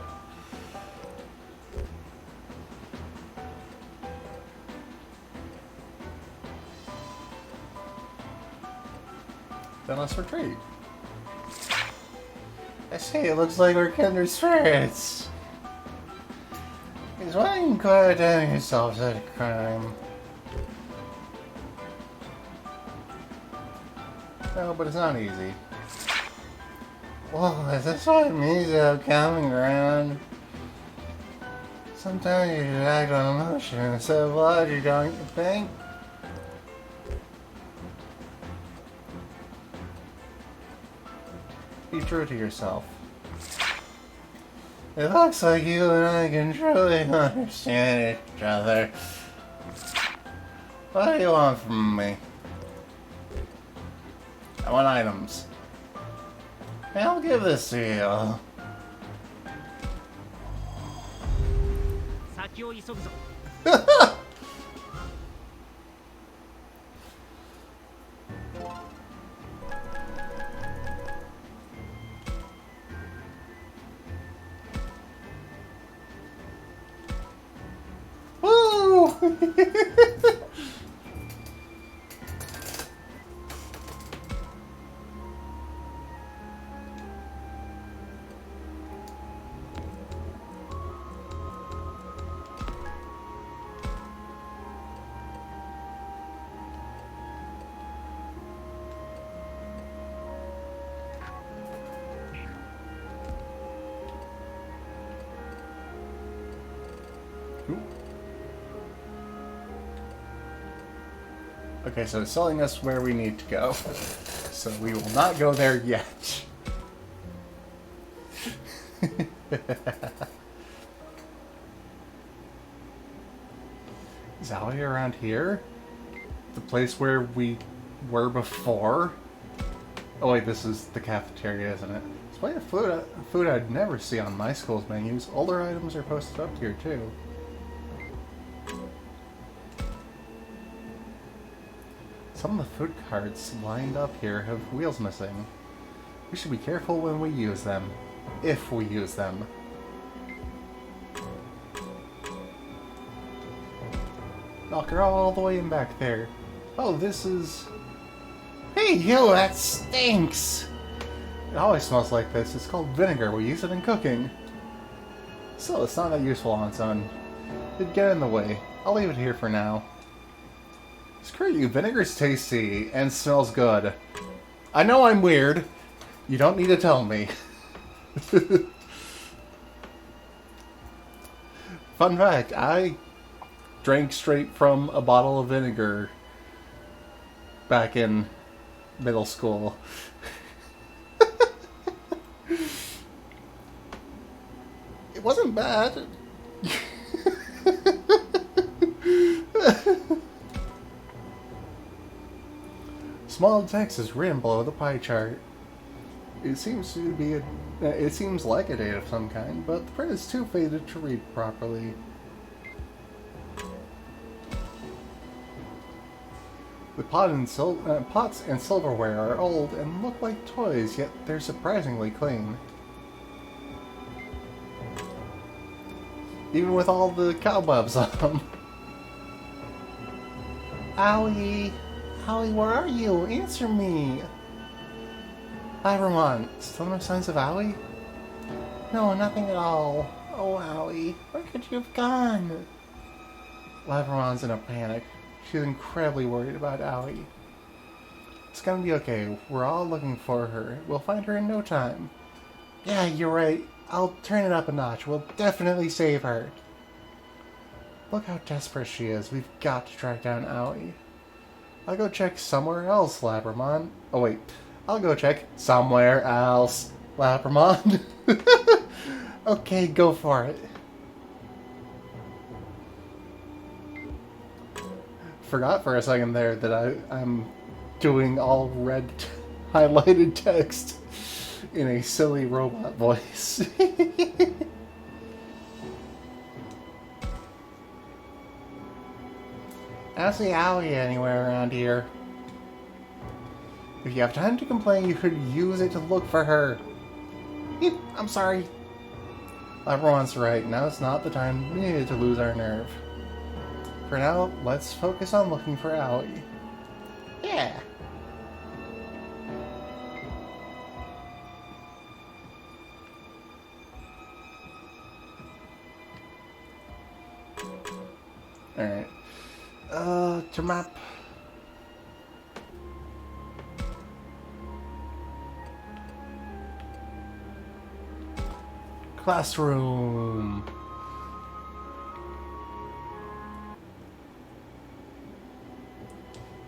Then let's retreat. I say, it looks like we're kindred spirits. Because why you quiet down yourself such a crime? No, but it's not easy. Whoa, is this what it means to have coming around? Sometimes you should act on emotion instead of logic, don't you think? Be true to yourself. It looks like you and I can truly understand each other. What do you want from me? I want items. I'll give this to you. 先を急ぐぞ。 Woo! Okay, so it's telling us where we need to go. So we will not go there yet. Is Zowie around here? The place where we were before? Oh wait, this is the cafeteria, isn't it? It's plenty of food I'd never see on my school's menus. Older items are posted up here too. Some of the food carts lined up here have wheels missing. We should be careful when we use them. If we use them. Knocker all the way in back there. Oh, this is... Hey, you, that stinks! It always smells like this. It's called vinegar. We use it in cooking. Still, it's not that useful on its own. It'd get in the way. I'll leave it here for now. Screw you, vinegar's tasty and smells good. I know I'm weird. You don't need to tell me. Fun fact, I drank straight from a bottle of vinegar back in middle school. It wasn't bad. Small text is written below the pie chart. It seems to be it seems like a date of some kind, but the print is too faded to read properly. The pots and silverware are old and look like toys, yet they're surprisingly clean. Even with all the cobwebs on them. Owie! Owie, where are you? Answer me! Labramon, still no signs of Owie? No, nothing at all. Oh, Owie, where could you have gone? Labramon's in a panic. She's incredibly worried about Owie. It's gonna be okay. We're all looking for her. We'll find her in no time. Yeah, you're right. I'll turn it up a notch. We'll definitely save her. Look how desperate she is. We've got to track down Owie. I'll go check somewhere else, Labramon. Oh, wait. I'll go check somewhere else, Labramon. Okay, go for it. Forgot for a second there that I'm doing all red highlighted text in a silly robot voice. I don't see Owie anywhere around here. If you have time to complain, you could use it to look for her. I'm sorry. Everyone's right. Now it's not the time we needed to lose our nerve. For now, let's focus on looking for Owie. Yeah. Alright. To map. Classroom.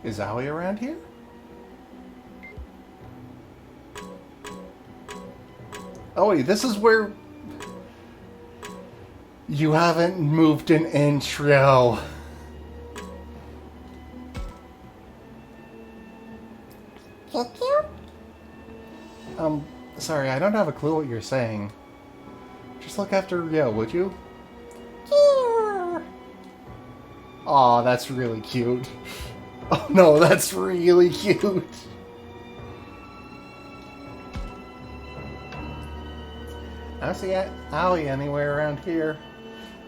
Is Owie around here? Oh wait, this is where... You haven't moved an intro. Sorry, I don't have a clue what you're saying. Just look after Rio, would you? Yeah. Aw, that's really cute. Oh no, that's really cute. I don't see Owie anywhere around here.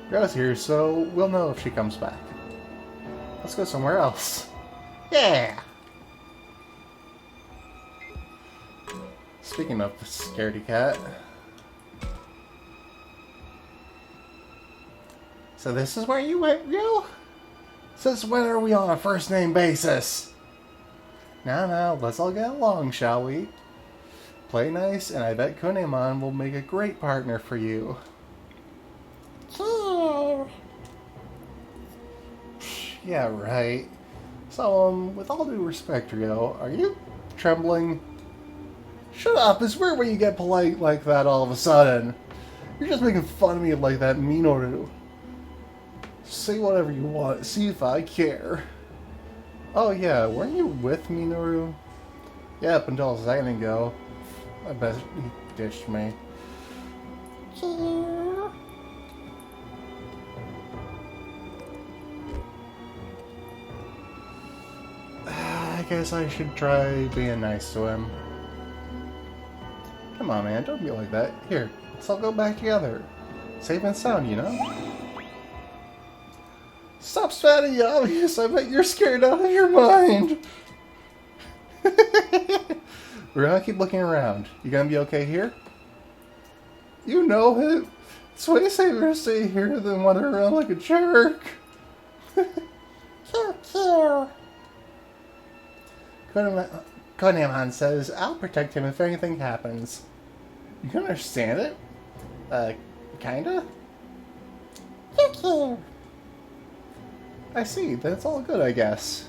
Rio's here, so we'll know if she comes back. Let's go somewhere else. Yeah! Speaking of the scaredy cat. So this is where you went, Ryo? Since when are we on a first name basis? Now, let's all get along, shall we? Play nice, and I bet Kunemon will make a great partner for you. Yeah, right. So, with all due respect, Ryo, are you trembling? Shut up, it's weird when you get polite like that all of a sudden. You're just making fun of me like that, Minoru. Say whatever you want, see if I care. Oh yeah, weren't you with Minoru? Yeah, up until a second ago. I bet he ditched me. I guess I should try being nice to him. Come on, man, don't be like that. Here, let's all go back together. Safe and sound, you know? Stop spouting the obvious, I bet you're scared out of your mind! We're gonna keep looking around. You gonna be okay here? You know it! It's way safer to stay here than wander around like a jerk! Konamon says, I'll protect him if anything happens. You can understand it? Kinda? I see, that's all good, I guess.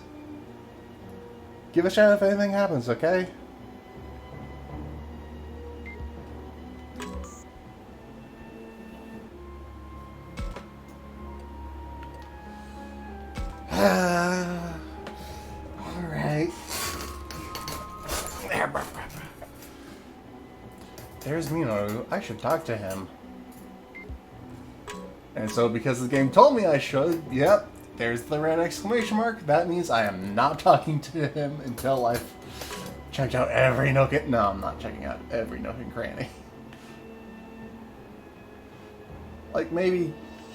Give a shout if anything happens, okay? Alright. There's Minoru. I should talk to him. And so because the game told me I should, yep, there's the red exclamation mark. That means I am not talking to him until I've checked out every nook and... No, I'm not checking out every nook and cranny. Like maybe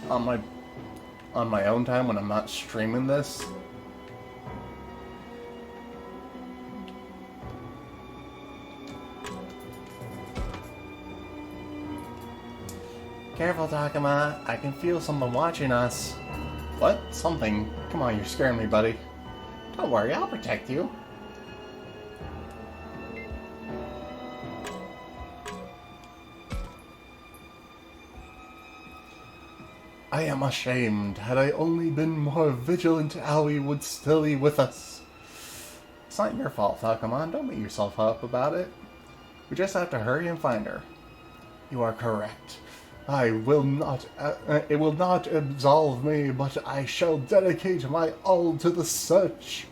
on my own time when I'm not streaming this. Careful, Takuma. I can feel someone watching us. What? Something? Come on, you're scaring me, buddy. Don't worry, I'll protect you. I am ashamed. Had I only been more vigilant, Aoi would still be with us. It's not your fault, Takuma. Don't beat yourself up about it. We just have to hurry and find her. You are correct. I will not, it will not absolve me, but I shall dedicate my all to the search.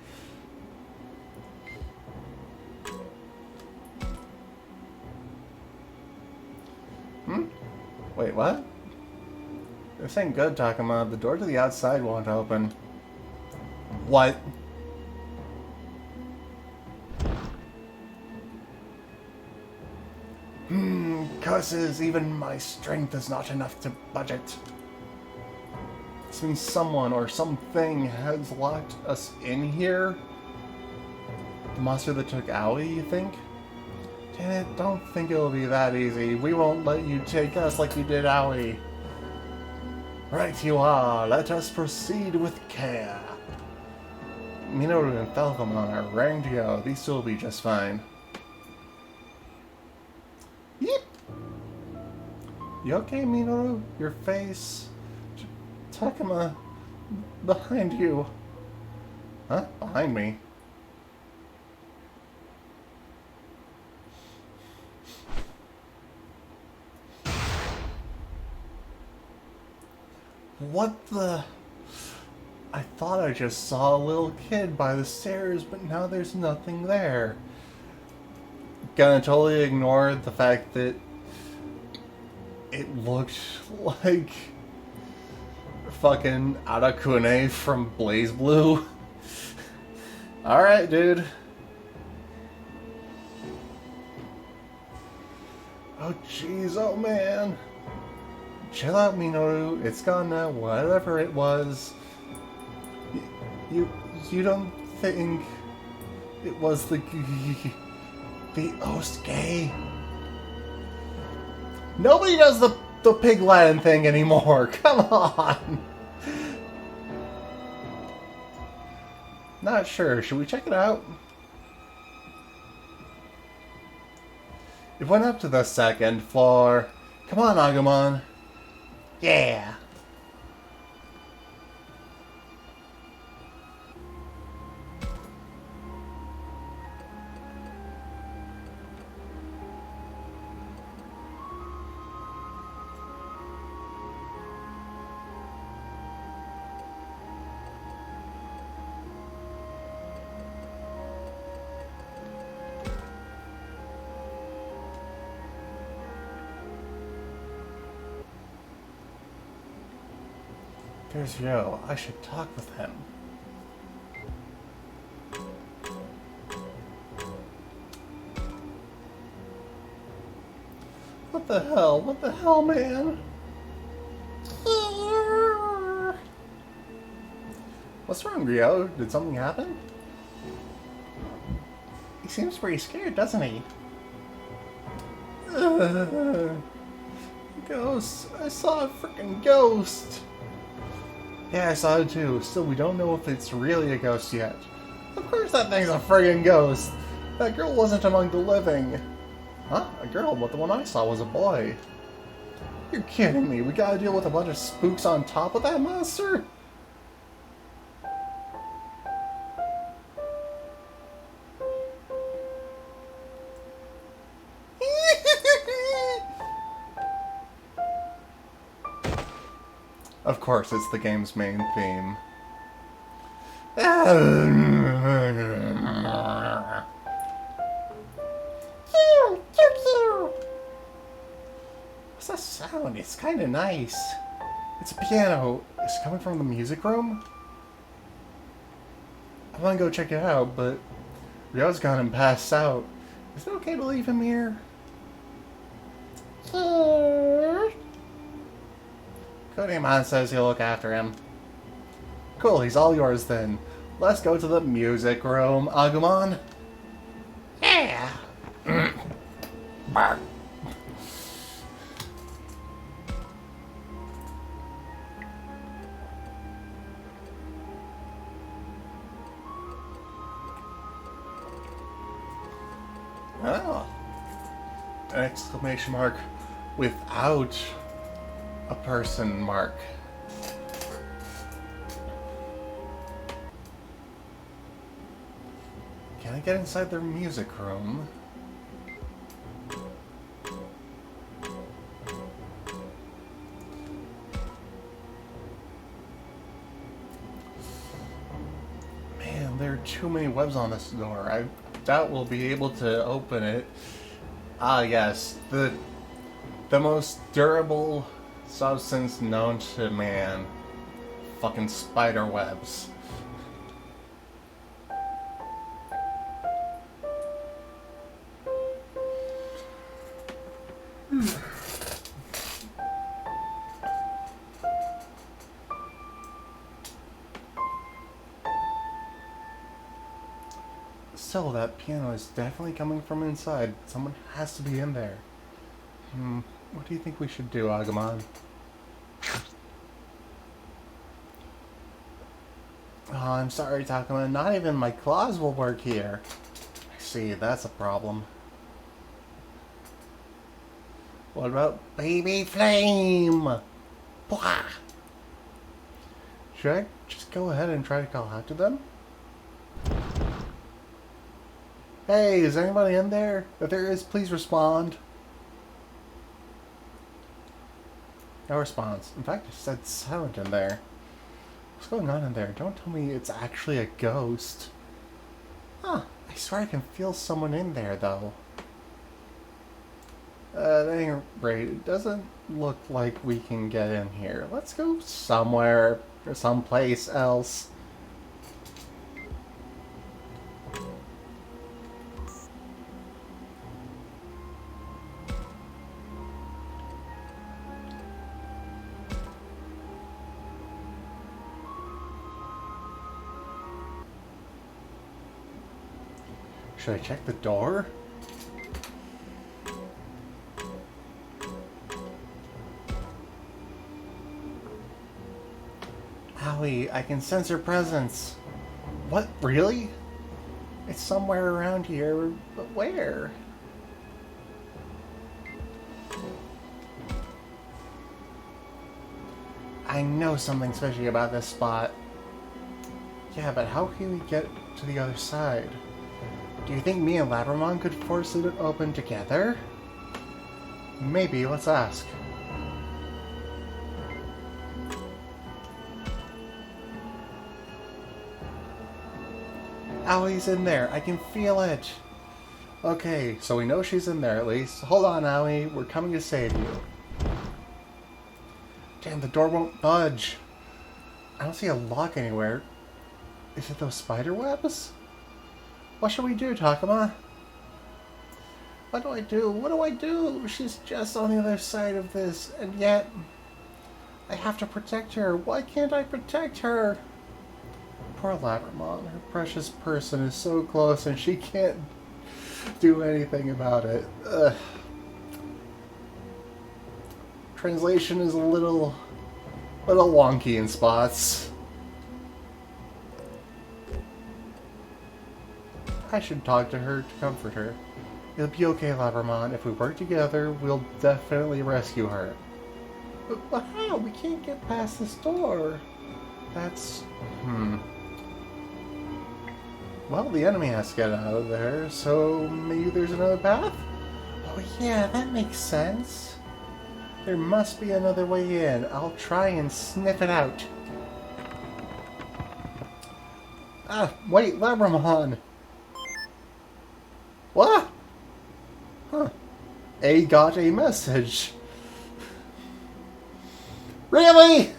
Wait, what? This ain't good, Takuma. The door to the outside won't open. What? Curses, even my strength is not enough to budget. This means someone or something has locked us in here? The monster that took Aoi, you think? Damn it, don't think it'll be that easy. We won't let you take us like you did Aoi. Right you are, let us proceed with care. Minoru and Falcomon are raring to go. These two will be just fine. Yep. You okay, Minoru? Your face... Takuma... behind you. Huh? Behind me? What the... I thought I just saw a little kid by the stairs, but now there's nothing there. Gonna totally ignore the fact that it looked like fucking Arakune from Blaze Blue. Alright, dude. Oh jeez, oh man. Chill out, Minoru. It's gone now, whatever it was. You don't think it was the Osuke? Nobody does the pigland thing anymore. Come on. Not sure. Should we check it out? It went up to the second floor. Come on, Agumon. Yeah. There's Yo. I should talk with him. What the hell? What the hell, man? What's wrong, Ryo? Did something happen? He seems pretty scared, doesn't he? Ghost. I saw a freaking ghost. Yeah, I saw it too. Still, we don't know if it's really a ghost yet. Of course that thing's a friggin' ghost! That girl wasn't among the living. Huh? A girl? But the one I saw was a boy. You're kidding me. We gotta deal with a bunch of spooks on top of that monster? Of course, it's the game's main theme. What's that sound? It's kind of nice. It's a piano. Is it coming from the music room? I want to go check it out, but Ryo's gone and passed out. Is it okay to leave him here? Kodamon says he'll look after him. Cool, he's all yours then. Let's go to the music room, Agumon. Yeah! Bark. Oh. An exclamation mark without a person mark. Can I get inside their music room? Man, there are too many webs on this door. I doubt we'll be able to open it. Ah, yes, the most durable substance known to man. Fucking spider webs. So that piano is definitely coming from inside. Someone has to be in there. What do you think we should do, Agumon? Oh, I'm sorry, Takuma. Not even my claws will work here. I see, that's a problem. What about Baby Flame? Blah. Should I just go ahead and try to call out to them? Hey, is anybody in there? If there is, please respond. No response. In fact, it said silent in there. What's going on in there? Don't tell me it's actually a ghost. Huh. I swear I can feel someone in there, though. At any rate, it doesn't look like we can get in here. Let's go somewhere or someplace else. Should I check the door? Owie, I can sense her presence. What? Really? It's somewhere around here, but where? I know something's fishy about this spot. Yeah, but how can we get to the other side? Do you think me and Labramon could force it open together? Maybe, let's ask. Owie's in there, I can feel it! Okay, so we know she's in there at least. Hold on, Owie, we're coming to save you. Damn, the door won't budge. I don't see a lock anywhere. Is it those spider webs? What should we do, Takuma? What do I do? What do I do? She's just on the other side of this, and yet I have to protect her. Why can't I protect her? Poor Labramon. Her precious person is so close, and she can't do anything about it. Ugh. Translation is a little wonky in spots. I should talk to her to comfort her. It'll be okay, Labramon. If we work together, we'll definitely rescue her. But how? We can't get past this door. That's... Well, the enemy has to get out of there, so maybe there's another path? Oh yeah, that makes sense. There must be another way in. I'll try and sniff it out. Ah, wait, Labramon! What? Huh. A got a message. Really?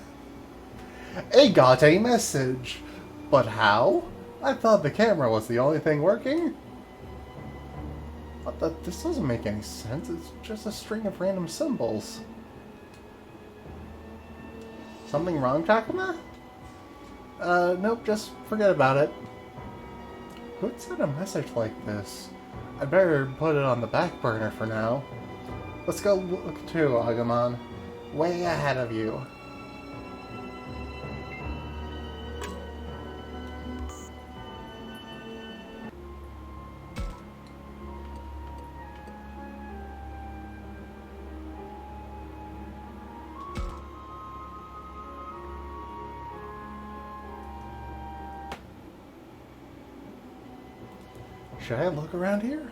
A got a message. But how? I thought the camera was the only thing working. What this doesn't make any sense. It's just a string of random symbols. Something wrong, Takuma? Nope, just forget about it. Who'd send a message like this? I'd better put it on the back burner for now. Let's go look too, Agumon. Way ahead of you. Should I look around here?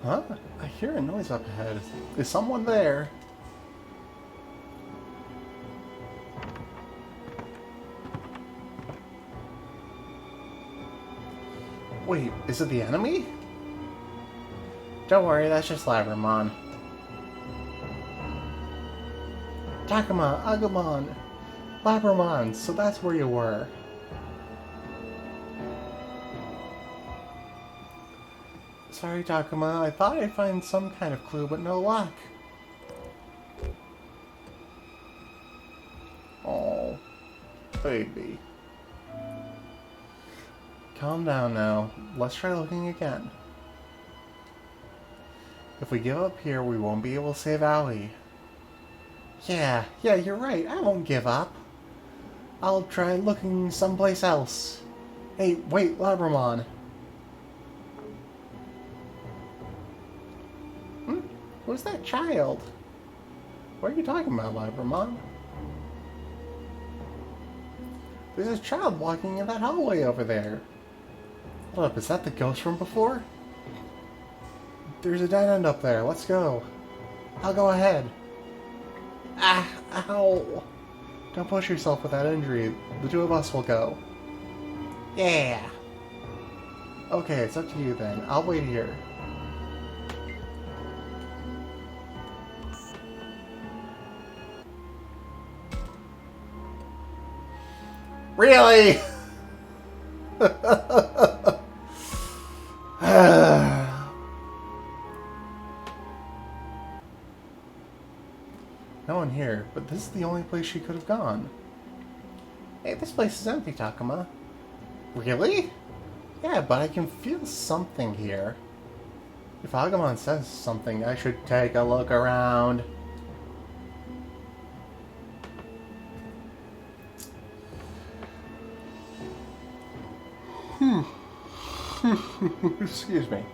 Huh? I hear a noise up ahead. Is someone there? Wait, is it the enemy? Don't worry, that's just Labramon. Takuma, Agumon, Labramon, so that's where you were. Sorry, Takuma, I thought I'd find some kind of clue, but no luck. Oh, baby. Calm down now. Let's try looking again. If we give up here, we won't be able to save Aoi. Yeah, you're right. I won't give up. I'll try looking someplace else. Hey, wait, Labramon. Who's that child? What are you talking about, Labramon? There's a child walking in that hallway over there. Hold up, is that the ghost from before? There's a dead end up there. Let's go. I'll go ahead. Ah, ow. Don't push yourself with that injury. The two of us will go. Yeah. Okay, it's up to you then. I'll wait here. Really? No one here, but this is the only place she could have gone. Hey, this place is empty, Takuma. Really? Yeah, but I can feel something here. If Agumon says something, I should take a look around. Excuse me.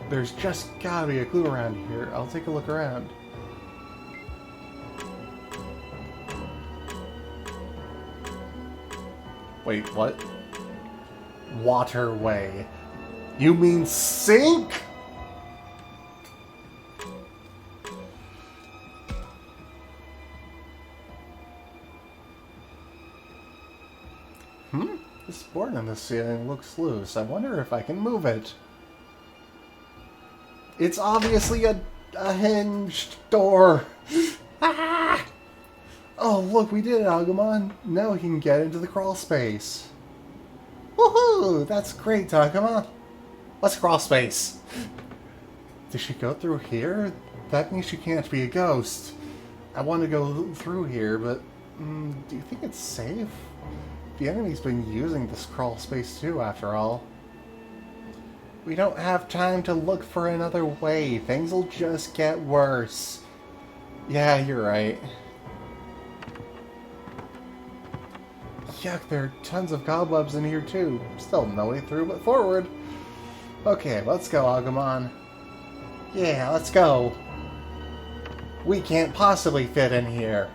There's just gotta be a clue around here. I'll take a look around. Wait, what? Waterway. You mean sink? This board on the ceiling looks loose. I wonder if I can move it. It's obviously a hinged door. Ah! Oh, look, we did it, Agumon. Now we can get into the crawl space. Woohoo! That's great, Takuma. What's crawl space? Did she go through here? That means she can't be a ghost. I want to go through here, but do you think it's safe? The enemy's been using this crawl space too, after all. We don't have time to look for another way. Things will just get worse. Yeah, you're right. Yuck, there are tons of cobwebs in here too. Still no way through but forward. Okay, let's go, Agumon. Yeah, let's go. We can't possibly fit in here.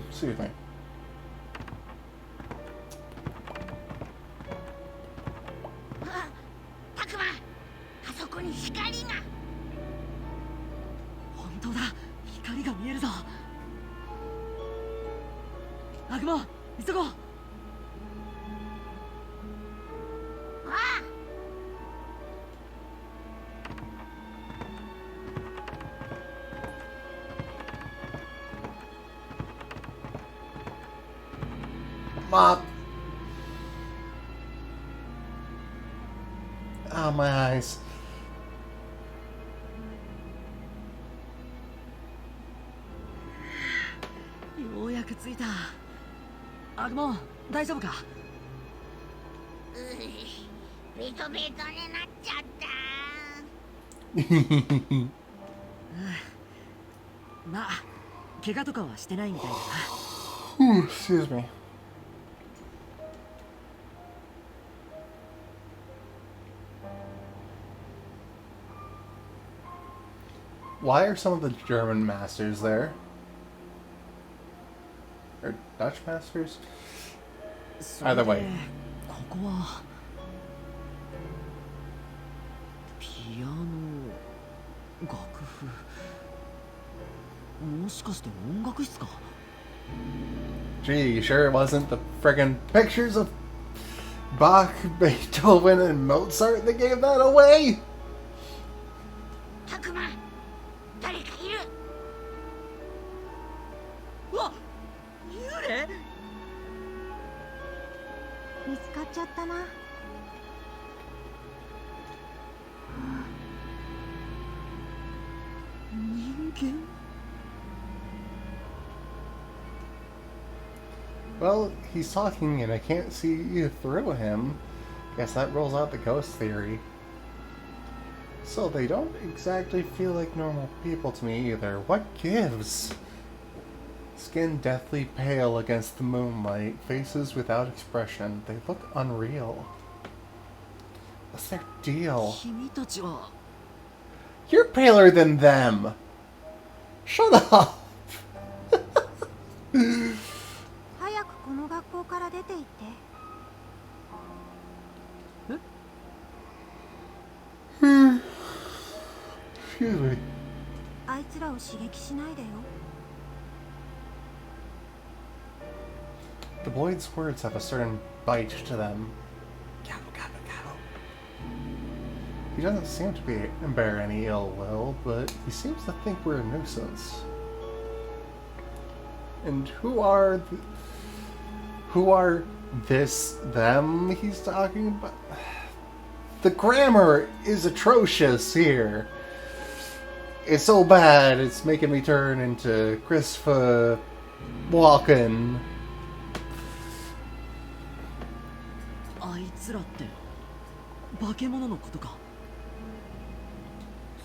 Excuse me. Takuma! あそこに光が! 本当だ、光が見えるぞ。アグモ、急ごう。Mop. Oh, my eyes. ようやく着いた。アグモ、大丈夫か？ベトベトになっちゃった。まあ、怪我とかはしてないみたいだな。Excuse me. Why are some of the German masters there? Or Dutch masters? Either way. ここはピアノ楽譜、もしかして音楽室か？ Gee, you sure it wasn't the friggin' pictures of Bach, Beethoven, and Mozart that gave that away? タクマ、誰かいる。うわ、幽霊？見つかっちゃったな。人間？ Well, he's talking and I can't see through him. Guess that rolls out the ghost theory. So they don't exactly feel like normal people to me either. What gives? Skin deathly pale against the moonlight, faces without expression. They look unreal. What's their deal? 君たちは You're paler than them! Shut up! 早くこの学校から出て行って。Excuse me. あいつらを刺激しないでよ。 The boy's words have a certain bite to them. He doesn't seem to bear any ill will, but he seems to think we're a nuisance. And who are this them he's talking about? The grammar is atrocious here. It's so bad, it's making me turn into Christopher Walken. あいつらって化け物のことか。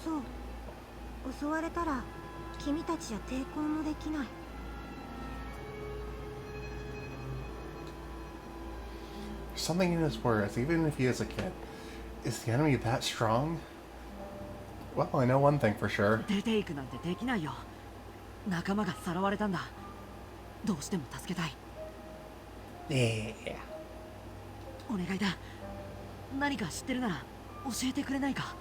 そう、襲われたら君たちじゃ抵抗もできない。 Something in his words, even if he is a kid. Is the enemy that strong? Well, I know one thing for sure. 出ていくなんてできないよ。仲間がさらわれたんだ。どうしても助けたい。Yeah. お願いだ。何か知ってるなら教えてくれないか。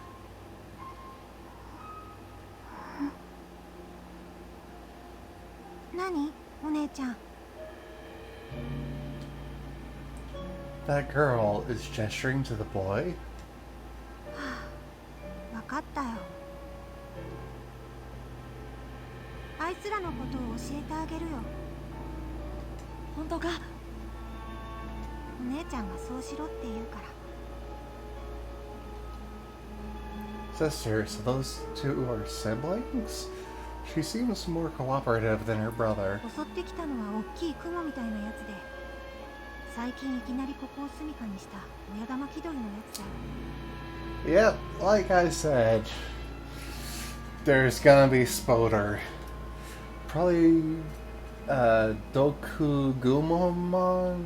何？お姉ちゃん。 That girl is gesturing to the boy? わかったよ。あいつらのことを教えてあげるよ。本当か？お姉ちゃんがそうしろって言うから。 Sister, so those two are siblings? She seems more cooperative than her brother. 襲ってきたのは大きい雲みたいなやつで、最近いきなりここを住処にした親玉気取りのやつだよ。 Yep, like I said, there's gonna be Spoder. Probably Dokugumon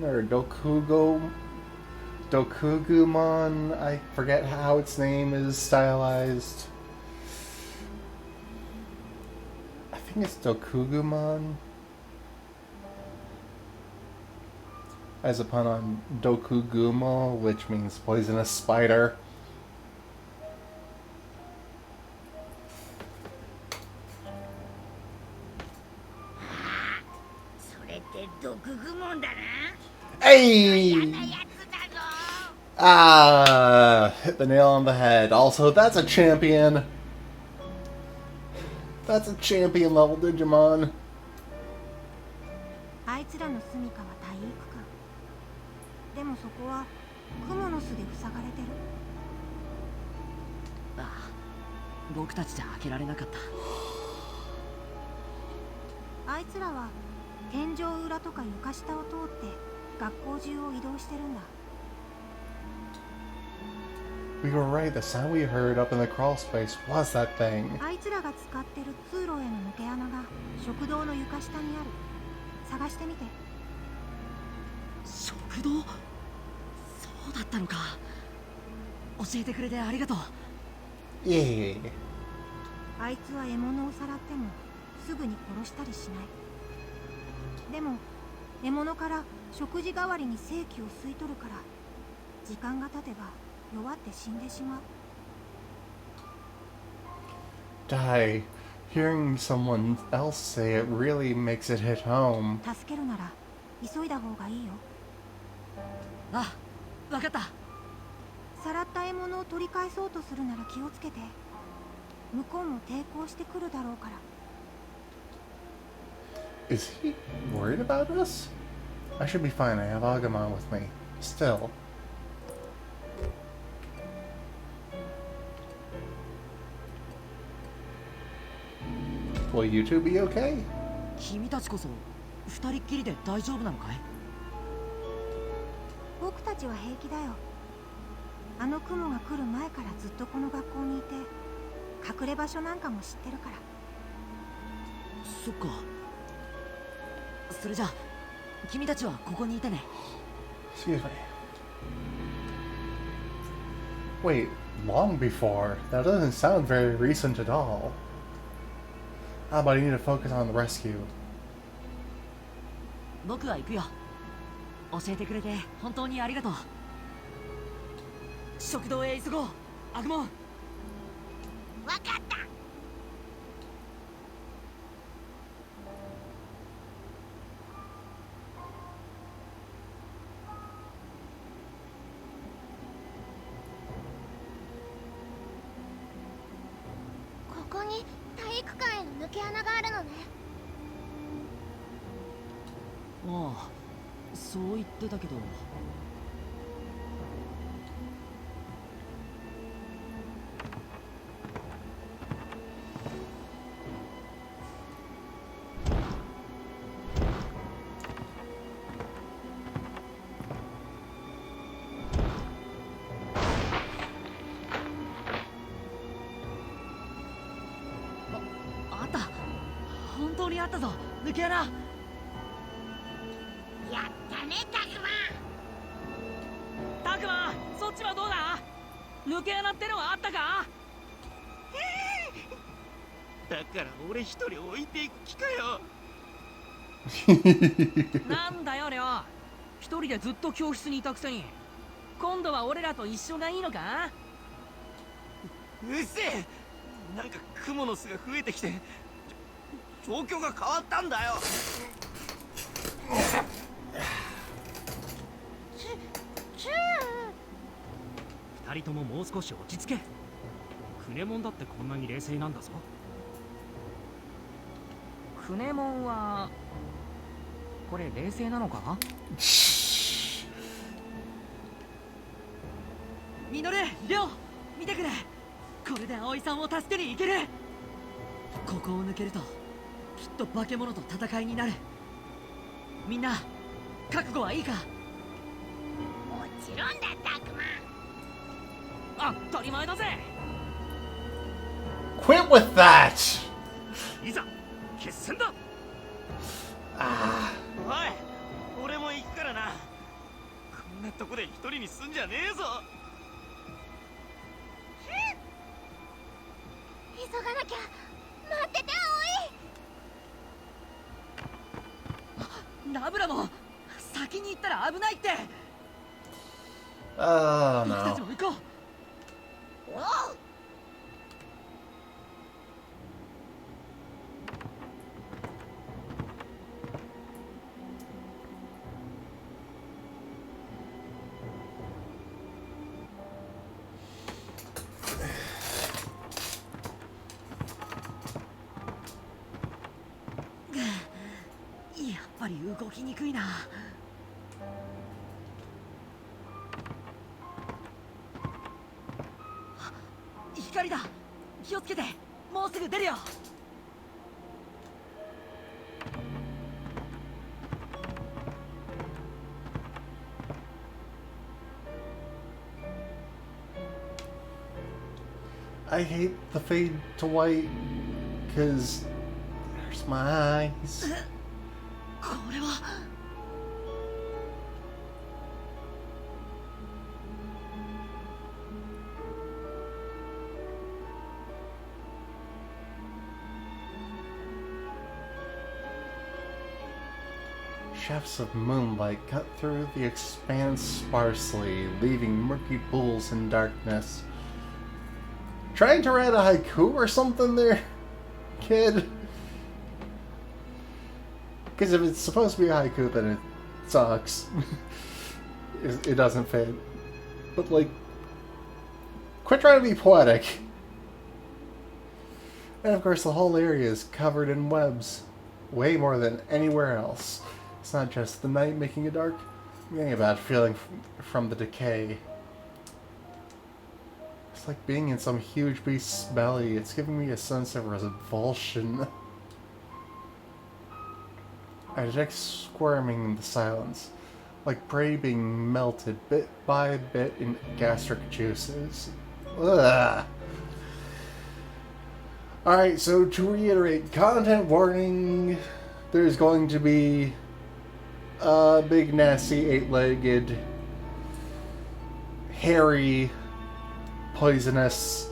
or Dokugumon. I forget how its name is stylized. I think it's Dokugumon. As a pun on Dokugumo, which means poisonous spider. それって毒グモンだな。 Hey! 嫌なやつだぞ。 Ah, hit the nail on the head. Also, that's a champion. That's a champion level Digimon. あいつらの住処は体育館。でもそこはクモの巣で塞がれてる。ああ、僕たちじゃ開けられなかった。あいつらは天井裏とか床下を通って学校中を移動してるんだ。 We were right, the sound we heard up in the crawl space was that thing. あいつらが使ってる通路への抜け穴が食堂の床下にある。探してみて。食堂？そうだったのか。教えてくれてありがとう。Yeah. あいつは獲物をさらってもすぐに殺したりしない。でも獲物から食事代わりに精気を吸い取るから、時間が経てば弱って死んでしまう。 Die. Hearing someone else say it really makes it hit home. 助けるなら急いだ方がいいよ。あ、わかった。さらった獲物を取り返そうとするなら気をつけて。向こうも抵抗してくるだろうから。 Is he worried about us? I should be fine, I have Agumon with me. Still. Will you two be okay? 君たちこそ二人っきりで大丈夫なのかい？僕たちは平気だよ。あの雲が来る前からずっとこの学校にいて、隠れ場所なんかも知ってるから。そっか。それじゃあ君たちはここにいてね。 Excuse me. Wait, long before? That doesn't sound very recent at all. How about I need to focus on the rescue? 僕は行くよ。教えてくれて本当にありがとう。食堂へ急ごう、アグモン。わかった。こに体育館への抜け穴があるのね。ああ、そう言ってたけど。あった。本当にあったぞ、抜け穴。やったねタグマ。タクマ、そっちはどうだ？抜け穴ってのはあったか？だから俺一人置いていく気かよ。なんだよレオ、一人でずっと教室にいたくせに。今度は俺らと一緒がいいのか？うっせえ。なんかクモの巣が増えてきて状況が変わったんだよ。二人とももう少し落ち着け。クネモンだってこんなに冷静なんだぞ。クネモンはこれ冷静なのか？ミノル、リョウ、見てくれ。これで葵さんを助けに行ける。ここを抜けるときっと化け物と戦いになる。みんな覚悟はいいか？もちろんだタグマ。当たり前だぜ。 Quit with that! いざ決戦だ。おい、俺も行くからな。こんなとこで一人にすんじゃねえぞ。急がなきゃ。待ってて葵。ナブラも先に行ったら危ないって。 Oh 僕たち no. も行こう。おう。やっぱり動きにくいな。光だ、気をつけて。もうすぐ出るよ。I hate the fade to white because there's my eyes. これは。Shafts of moonlight cut through the expanse sparsely, leaving murky pools in darkness. Trying to write a haiku or something there, kid? Because if it's supposed to be a haiku, then it sucks. It doesn't fit. But, like, quit trying to be poetic. And of course, the whole area is covered in webs. Way more than anywhere else. It's not just the night making it dark. I'm getting a bad feeling from the decay. It's like being in some huge beast's belly. It's giving me a sense of revulsion. I detect squirming in the silence, like prey being melted bit by bit in gastric juices. Ugh. Alright, so to reiterate, content warning, there's going to be a big nasty 8-legged, hairy, poisonous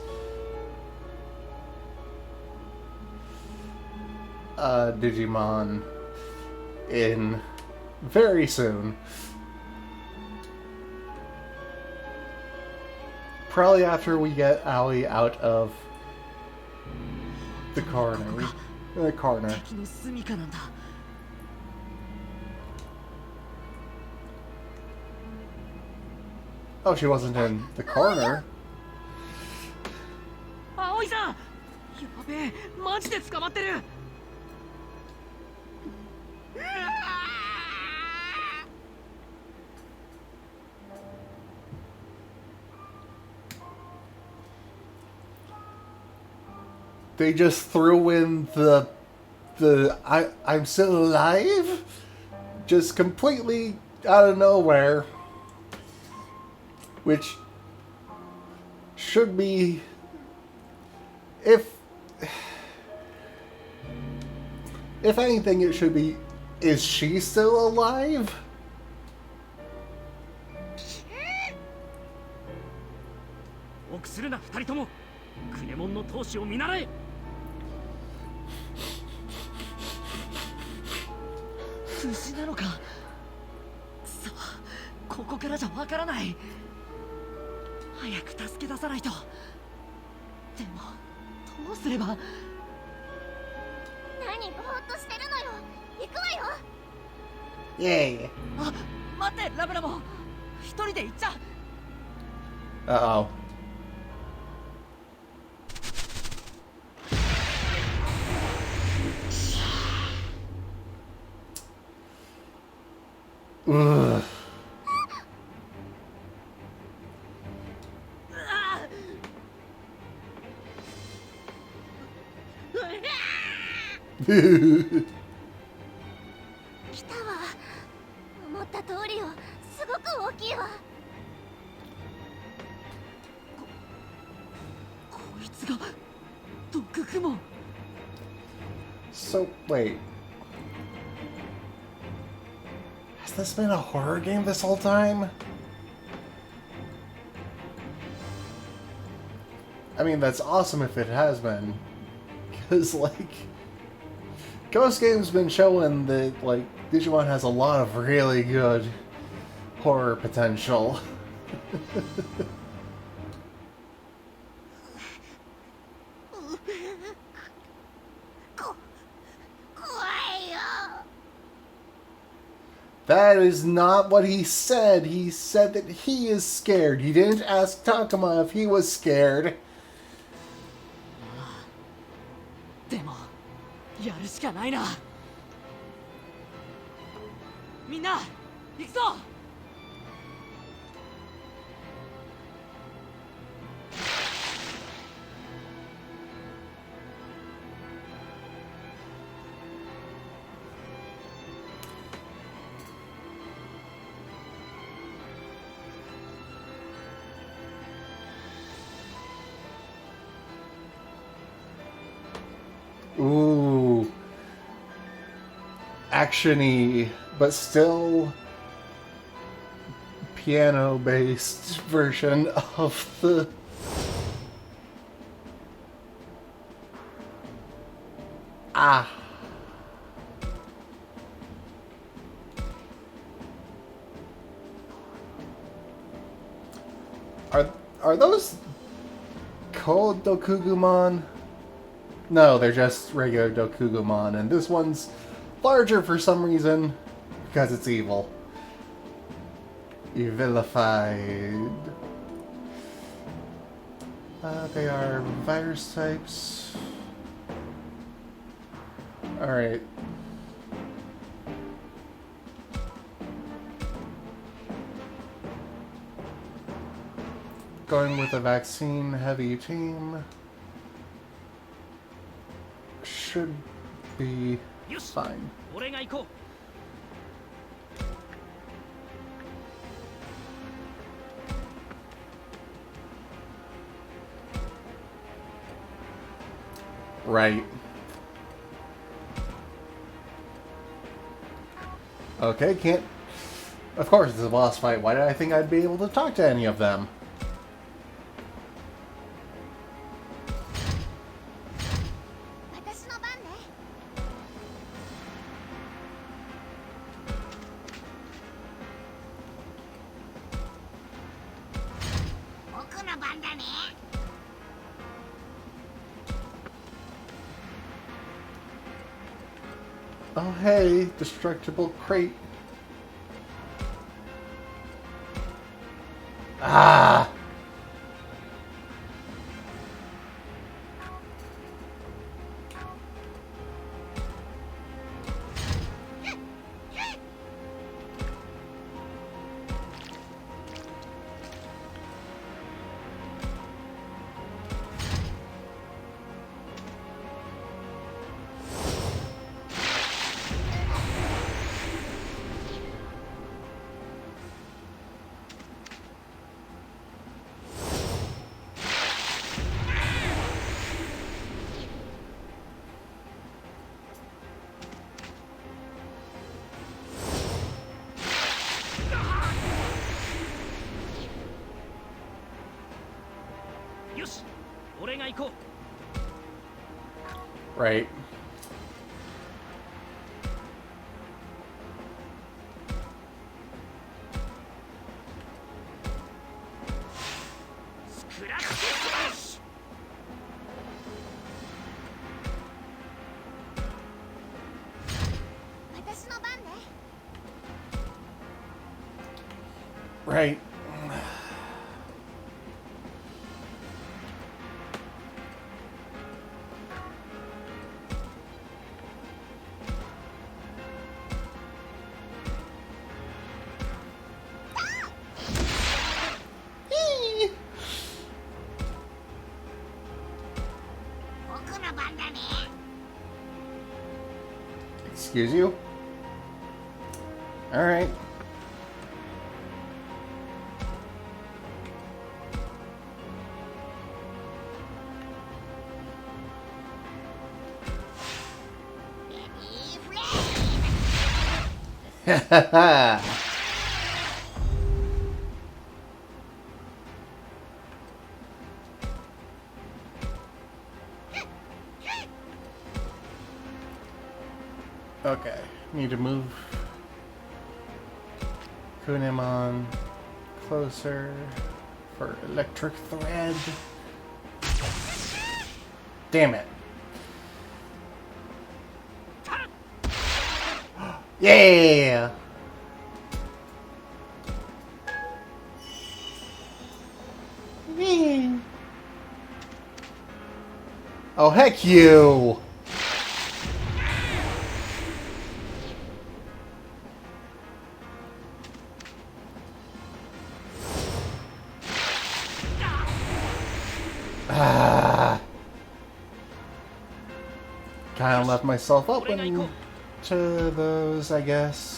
Digimon in very soon. Probably after we get Aoi out of the corner. The corner. 敵の住処なんだ。Oh, she wasn't in the corner. 葵さん、べえ、マジで捕まってる。 They just threw in I'm still alive, just completely out of nowhere, which should be, if anything, it should be, is she still alive? 臆するな、二人とも。クネモンの闘志を見習え。虫なのか。くそ、ここからじゃわからない。早く助け出さないと。でもどうすれば。何ぼーっとしてるのよ。行くわよ。イェイ。あ、待って、ラブラも一人で行っちゃ。Uh-oh. Ugh. 来たわ。思った通りよ。すごく大きいわ。こいつが毒蜘蛛。 So, wait. Has this been a horror game this whole time? I mean, that's awesome if it has been. Because, like, Ghost Game's been showing that, like, Digimon has a lot of really good horror potential. 怖いよ。 That is not what he said. He said that he is scared. He didn't ask Takuma if he was scared. でもやるしかないな。みんな行くぞ。Ooh. Action-y, but still piano-based version of the... Ah. Are those called Dokugumon? No, they're just regular Dokugumon, and this one's larger for some reason, because it's evil. Evilified. They are virus types. Alright. Going with a vaccine-heavy team. Should be fine. 俺が行こう。 Right. Okay, can't... Of course, it's a boss fight. Why did I think I'd be able to talk to any of them? 私の番ね。僕の番だね。 Oh, hey, destructible crate. Ah! 俺が行こう。 Right. Right. Excuse you? Alright. Ha ha ha! Okay, need to move Kunemon closer for electric thread. Damn it. Yeah! Oh, heck you! Kind of left myself open to those, I guess.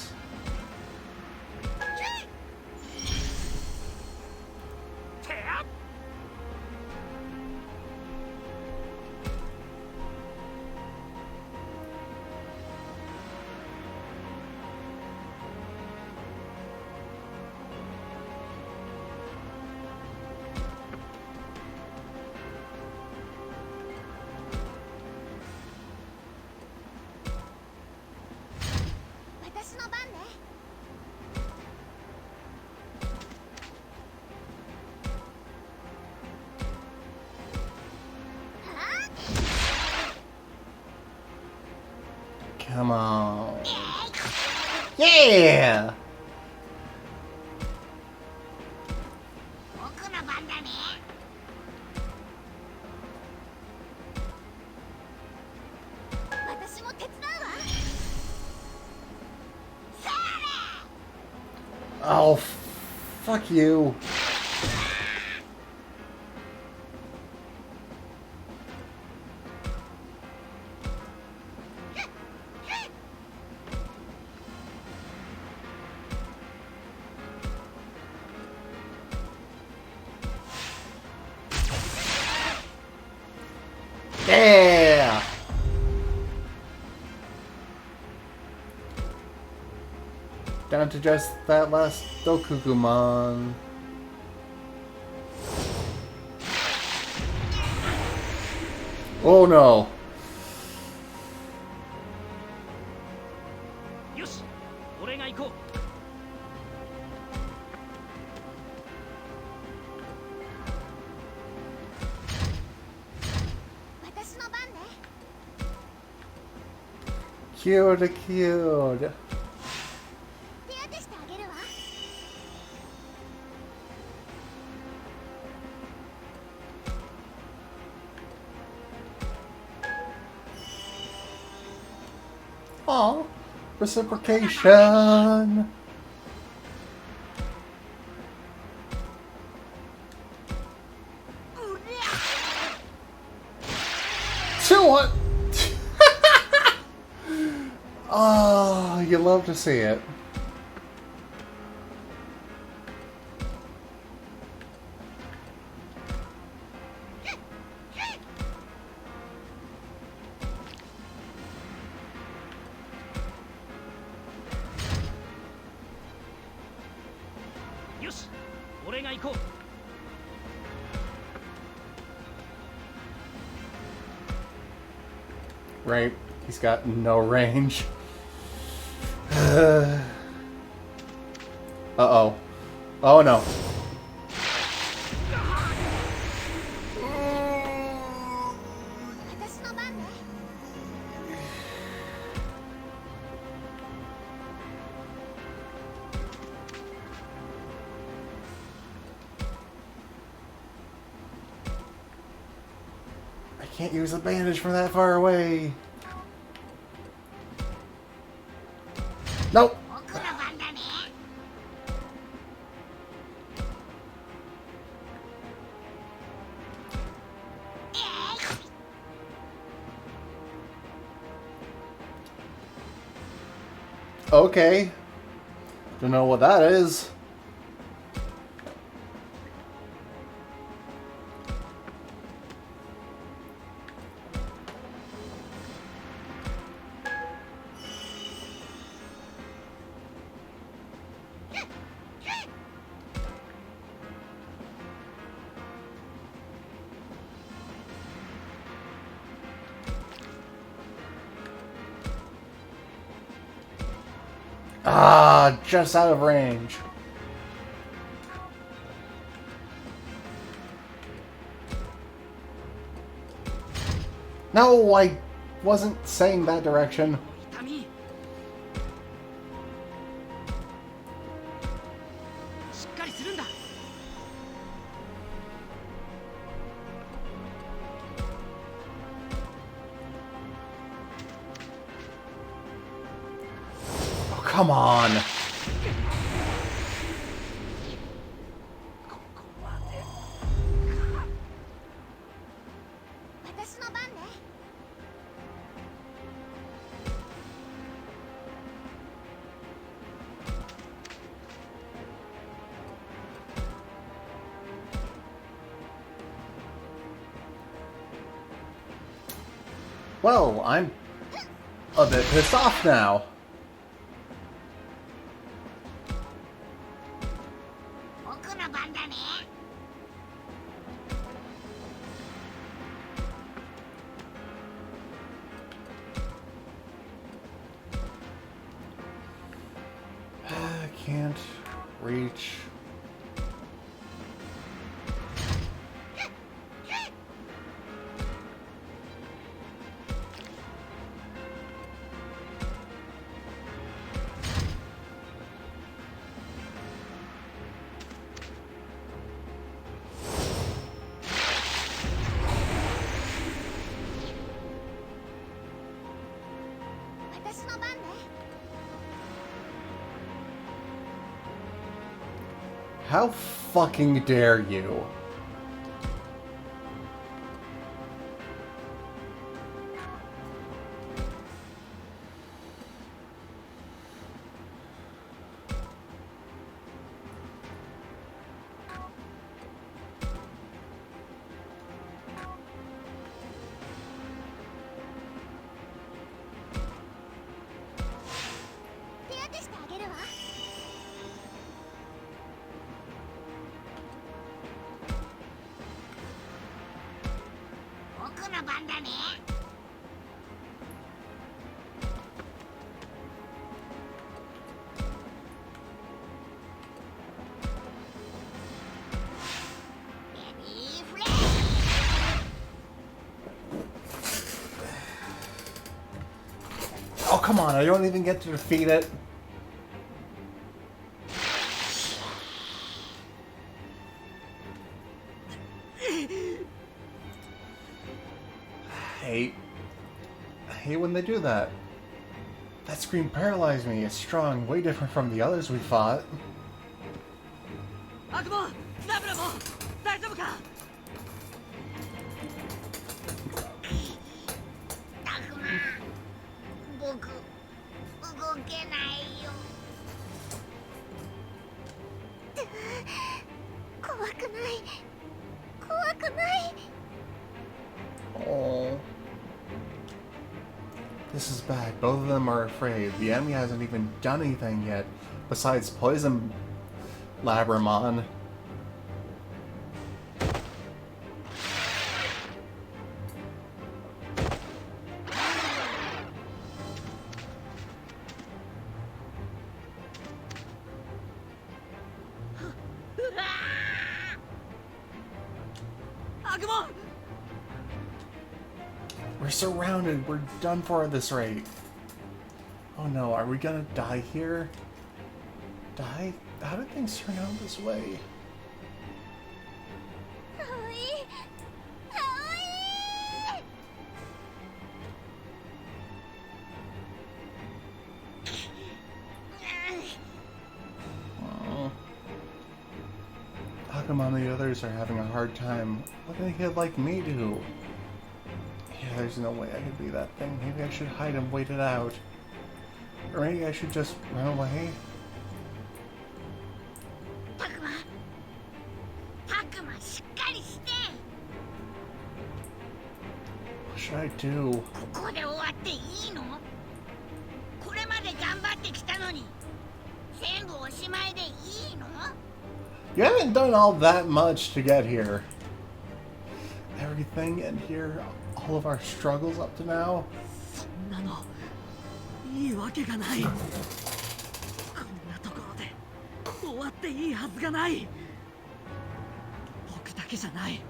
Come on. Yeah! Oh, fuck you. Yeah! Down to just that last Dokugumon. Oh no. Cute, cute. Aw, reciprocation. So what? Oh, you love to see it. right? He's got no range. Uh-oh. Oh no. I can't use a bandage from that far away. Nope. 僕の番だね。 Okay. Don't know what that is. Ah, just out of range. No, I wasn't saying that direction. 痛みしっかりするんだ Oh, come on. 私の番ね。 Well, I'm a bit pissed off now. 僕の番だね。 I can't reach. How fucking dare you? Oh, come on, I don't even get to defeat it. I hate when they do that. That scream paralyzed me. It's strong, way different from the others we fought. アクモン、ナブラモン、大丈夫か？たくま、僕動けないよ。怖くない。怖くない。 Oh. This is bad. Both of them are afraid. The enemy hasn't even done anything yet, besides poison Labramon. We're surrounded. We're done for at this rate. Oh no, are we gonna die here? Die? How did things turn out this way? How come on the others are having a hard time? What did a kid like me do? Yeah, there's no way I could be that thing. Maybe I should hide and wait it out. Or maybe I should just run away. What should I do? ここで終わっていいの？これまで頑張ってきたのに全部おしまいでいいの？ You haven't done all that much to get here. Everything in here, all of our struggles up to now. そんなのいいわけがない。こんなところで終わっていいはずがない。僕だけじゃない。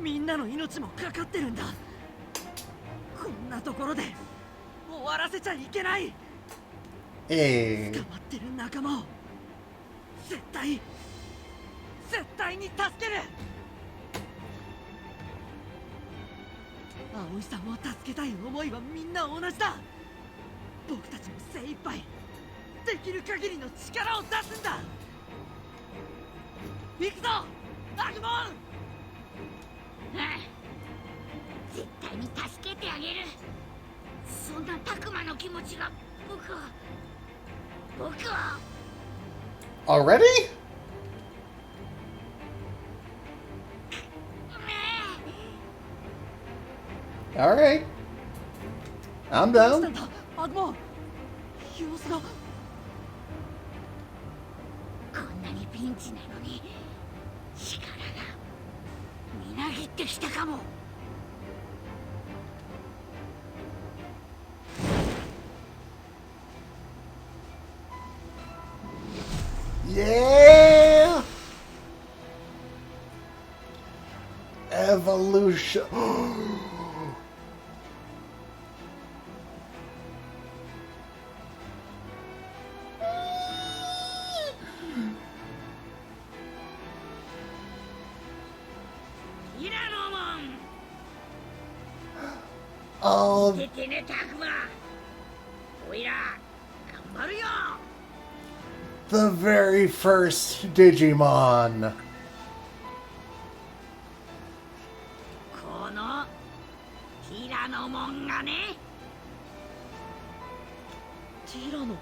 みんなの命もかかってるんだ。こんなところで終わらせちゃいけない。捕まってる仲間を絶対に助ける。葵さんを助けたい思いはみんな同じだ。僕たちも精一杯できる限りの力を出すんだ。行くぞアグモン。絶対に助けてあげる。そんなタクマの気持ちが僕は Already? Alright. I'm どうした down. んだアグモン。様子が。こんなにピンチなのに力がみなぎってきたかも。Yeah! Evolution. Oh, 出てねタクマ。おいら頑張るよ。 the very first Digimon. このティラノモンがね。ティラノモン。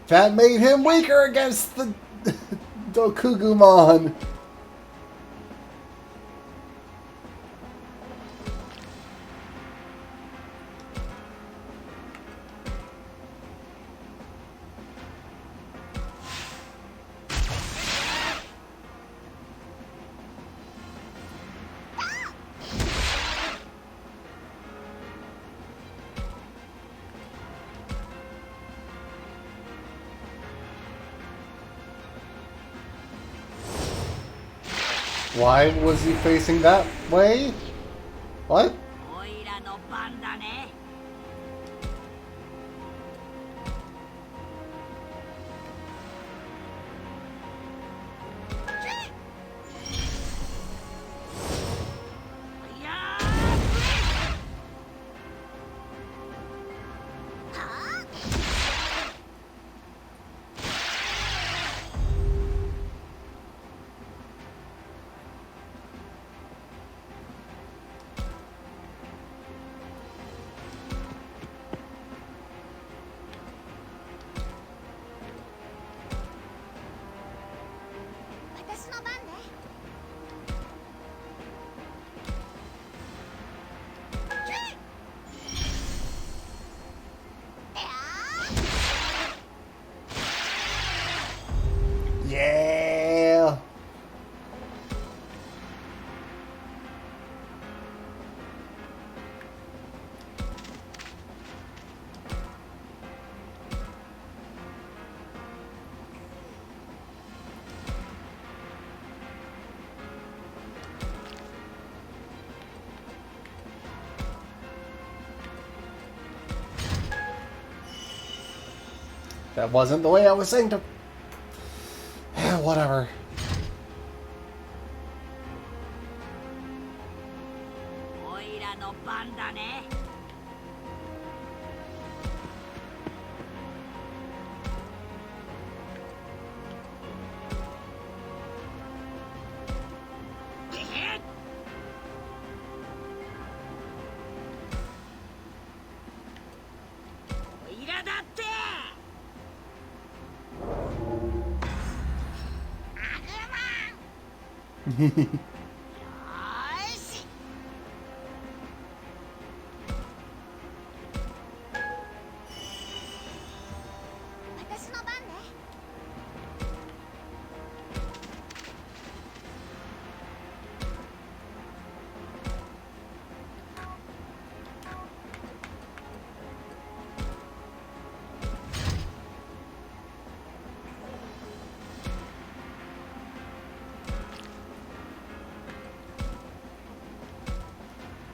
That made him weaker against the Dokugumon. Why was he facing that way? What? おいらの番だね。いや That wasn't the way I was saying to... Whatever.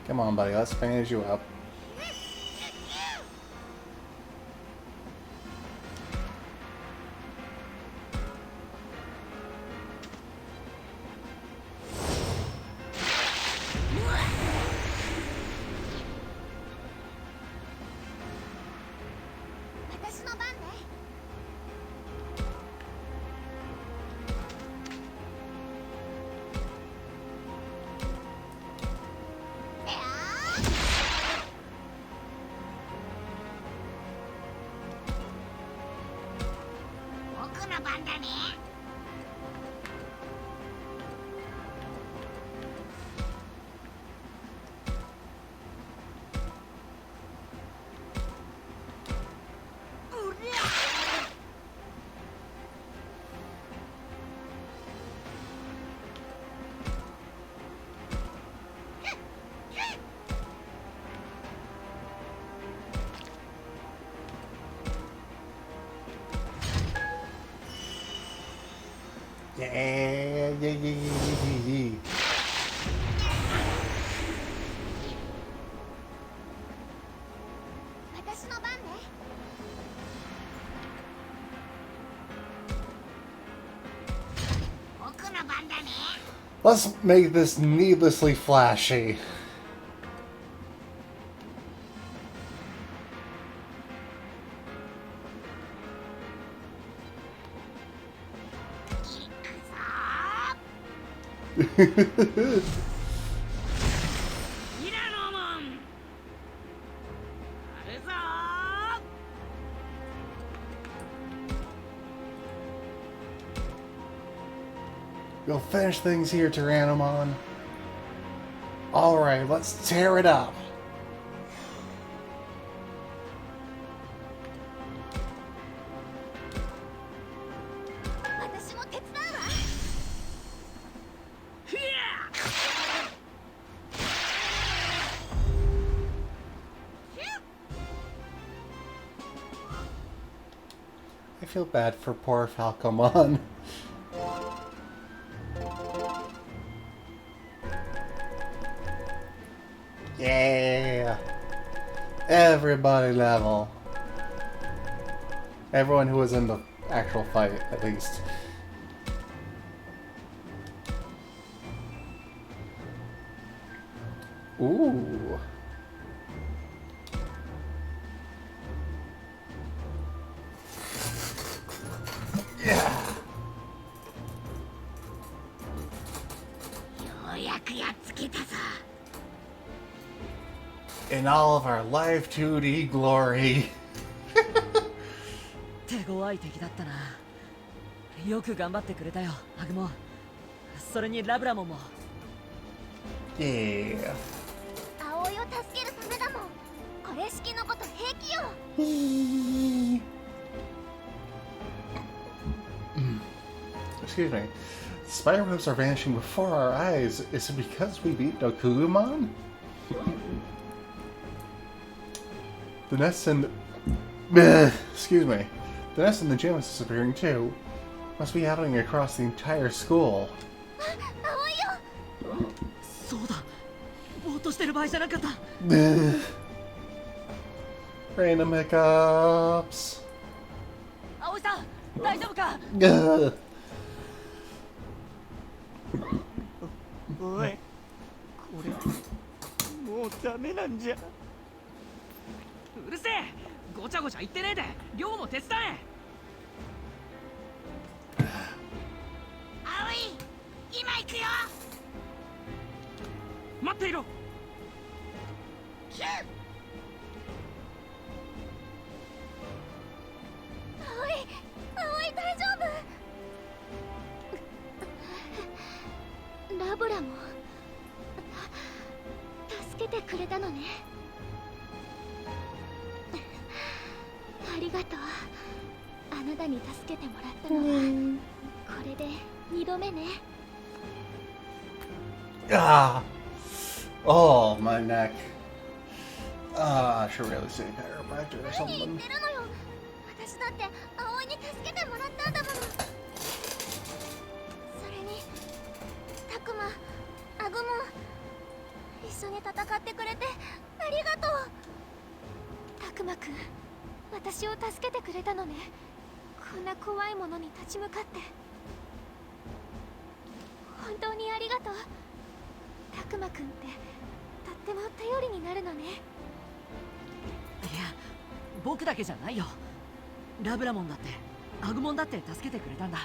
Come on, buddy, let's bandage you up. Yeah. Let's make this needlessly flashy. We'll finish things here, Tyrannomon. Alright, let's tear it up. I feel bad for poor Falcomon. Yeah! Everybody level. Everyone who was in the actual fight, at least. Ooh. Yeah. In all of our live 2D glory. 手強い敵だったな。よく頑張ってくれたよ、アグモ。それにラブラモンも。Yeah. 葵を助けるためだもん。これ式のこと平気よ。Excuse me. Spider webs are vanishing before our eyes. Is it because we beat Dokugumon? The nest and... Excuse me. The nest in the gym is disappearing too. Must be happening across the entire school. そうだ。ぼーっとしてる場合じゃなかった。Random 。 hiccups. よ Random hiccups. うやくやっつけたぞ。 葵を助けるためだもん。これ式のこと平気よ。 Excuse me. 大丈夫か？ Ugh. おい、これもうダメなんじゃ。うるせえ、ごちゃごちゃ言ってねえで寮も手伝え。葵、今行くよ。待っていろ。キュッ。葵大丈夫？ラブラも助けてくれたのね。ありがとう。あなたに助けてもらったのはこれで2度目ね。 Ah. Oh, my neck. Ah, I should really see a chiropractor or 何言 something. ってるのよ。私だって葵に助けてもらったんだもの。それにタクマ、アグモン、一緒に戦ってくれてありがとう。タクマくん、私を助けてくれたのね。こんな怖いものに立ち向かって本当にありがとう。タクマくんってとっても頼りになるのね。いや、僕だけじゃないよ。ラブラモンだってアグモンだって助けてくれたんだ。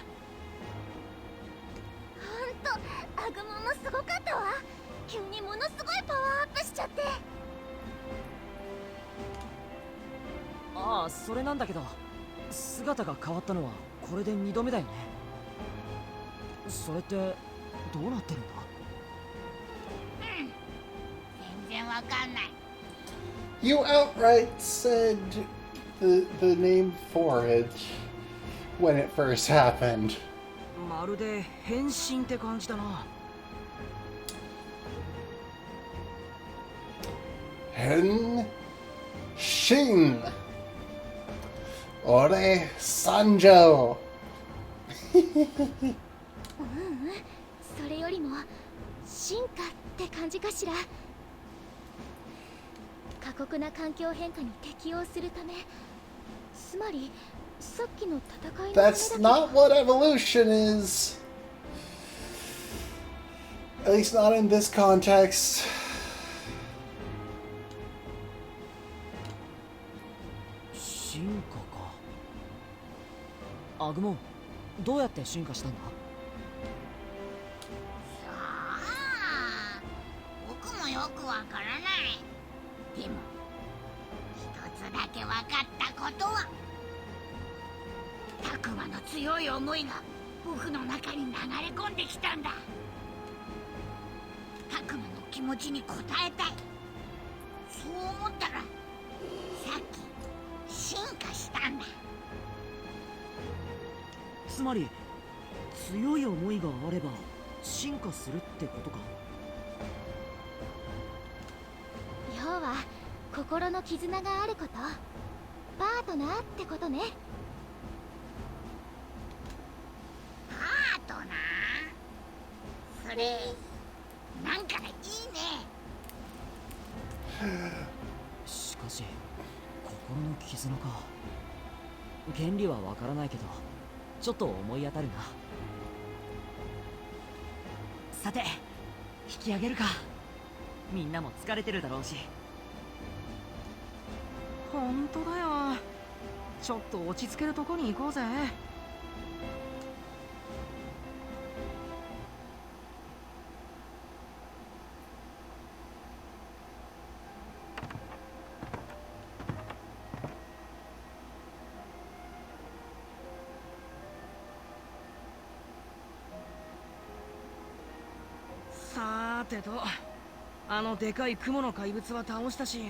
ほんと、アグモンもすごかったわ。急にものすごいパワーアップしちゃって。ああ、それなんだけど、姿が変わったのはこれで2度目だよね。それってどうなってるんだ？全然わかんない。 You outright said the name Forage when it first happened. まるで変身って感じだな。Henshin. Ore Sanjo. それよりも進化って感じかしら。過酷な環境変化に適応するため、つまりさっきの戦いのためだ That's け not what evolution is. At least not in this context. 進化か。アグモン、どうやって進化したんだ？さあ、僕もよくわからない。でも一つだけわかったことは、タクマの強い思いが僕の中に流れ込んできたんだ。タクマの気持ちに応えたい。そう思ったらさっき進化したんだ。つまり強い思いがあれば進化するってことか。要は心の絆があること、パートナーってことね。パートナー、それなんかいいね。しかし心の絆か。原理はわからないけどちょっと思い当たるな。さて引き上げるか。みんなも疲れてるだろうし。ほんとだよ。ちょっと落ち着けるとこに行こうぜ。さーてと、あのでかい雲の怪物は倒したし、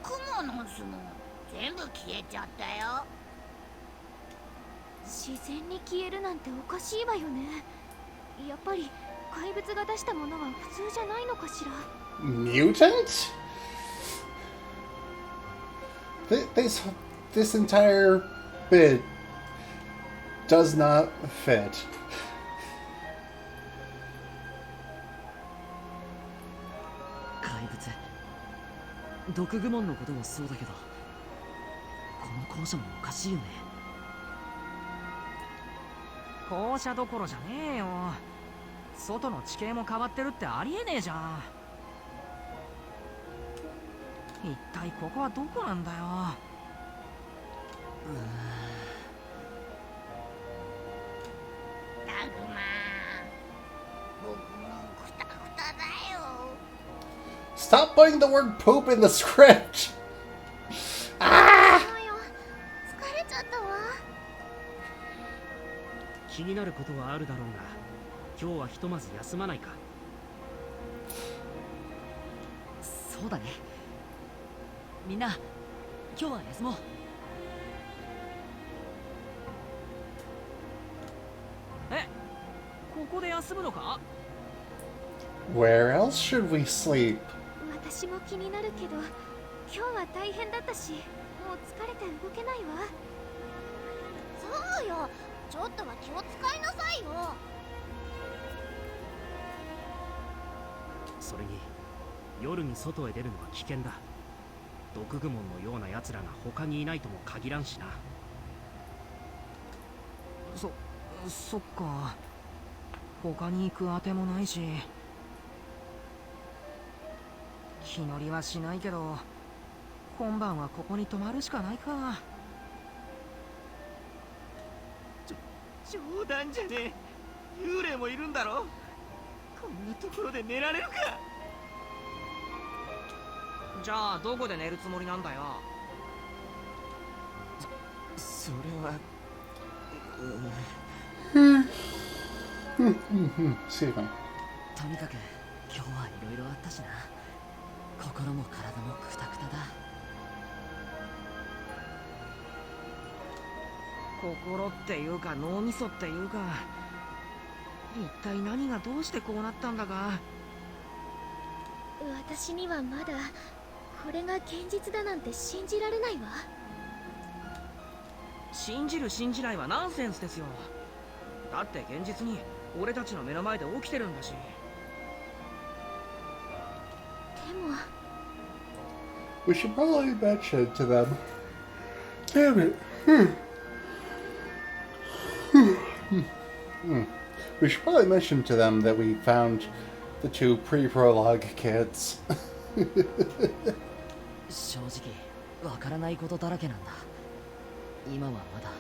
雲の巣も全部消えちゃったよ。自然に消えるなんておかしいわよね。やっぱり怪物が出したものは普通じゃないのかしら。 Mutant? This entire bit does not fit. 怪物、毒グモンのこともそうだけど、この校舎もおかしいよね。校舎どころじゃねえよ。外の地形も変わってるってありえねえじゃん。一体ここはどこなんだよ。タグマ、僕もクタクタだよ。 Stop putting the word poop in the script! あそうよ、疲れちゃったわ。気になることはあるだろうが、今日はひとまず休まないか。そうだね。みんな今日は休もう。え、ここで休むのか？ Where else should we sleep? 私も気になるけど、今日は大変だったし、もう疲れて動けないわ。そうよ、ちょっとは気を使いなさいよ。それに夜に外へ出るのは危険だ。毒グモンのような奴らが他にいないとも限らんしな。そっか。他に行くあてもないし、気乗りはしないけど、今晩はここに泊まるしかないか。冗談じゃねえ。幽霊もいるんだろ。こんなところで寝られるか。じゃあどこで寝るつもりなんだよ。それはExcuse me. とにかく今日はいろいろあったしな。心も体もクタクタだ。心っていうか脳みそっていうか、一体何がどうしてこうなったんだか。私にはまだこれが現実だなんて信じられないわ。信じる信じないはナンセンスですよ。だって現実に俺たちの目の前で起きてるんだし。でも We should probably mention to them. Damn it. We should probably mention to them that we found the two pre-prologue kids. 正直わからないことだらけなんだ。今はまだ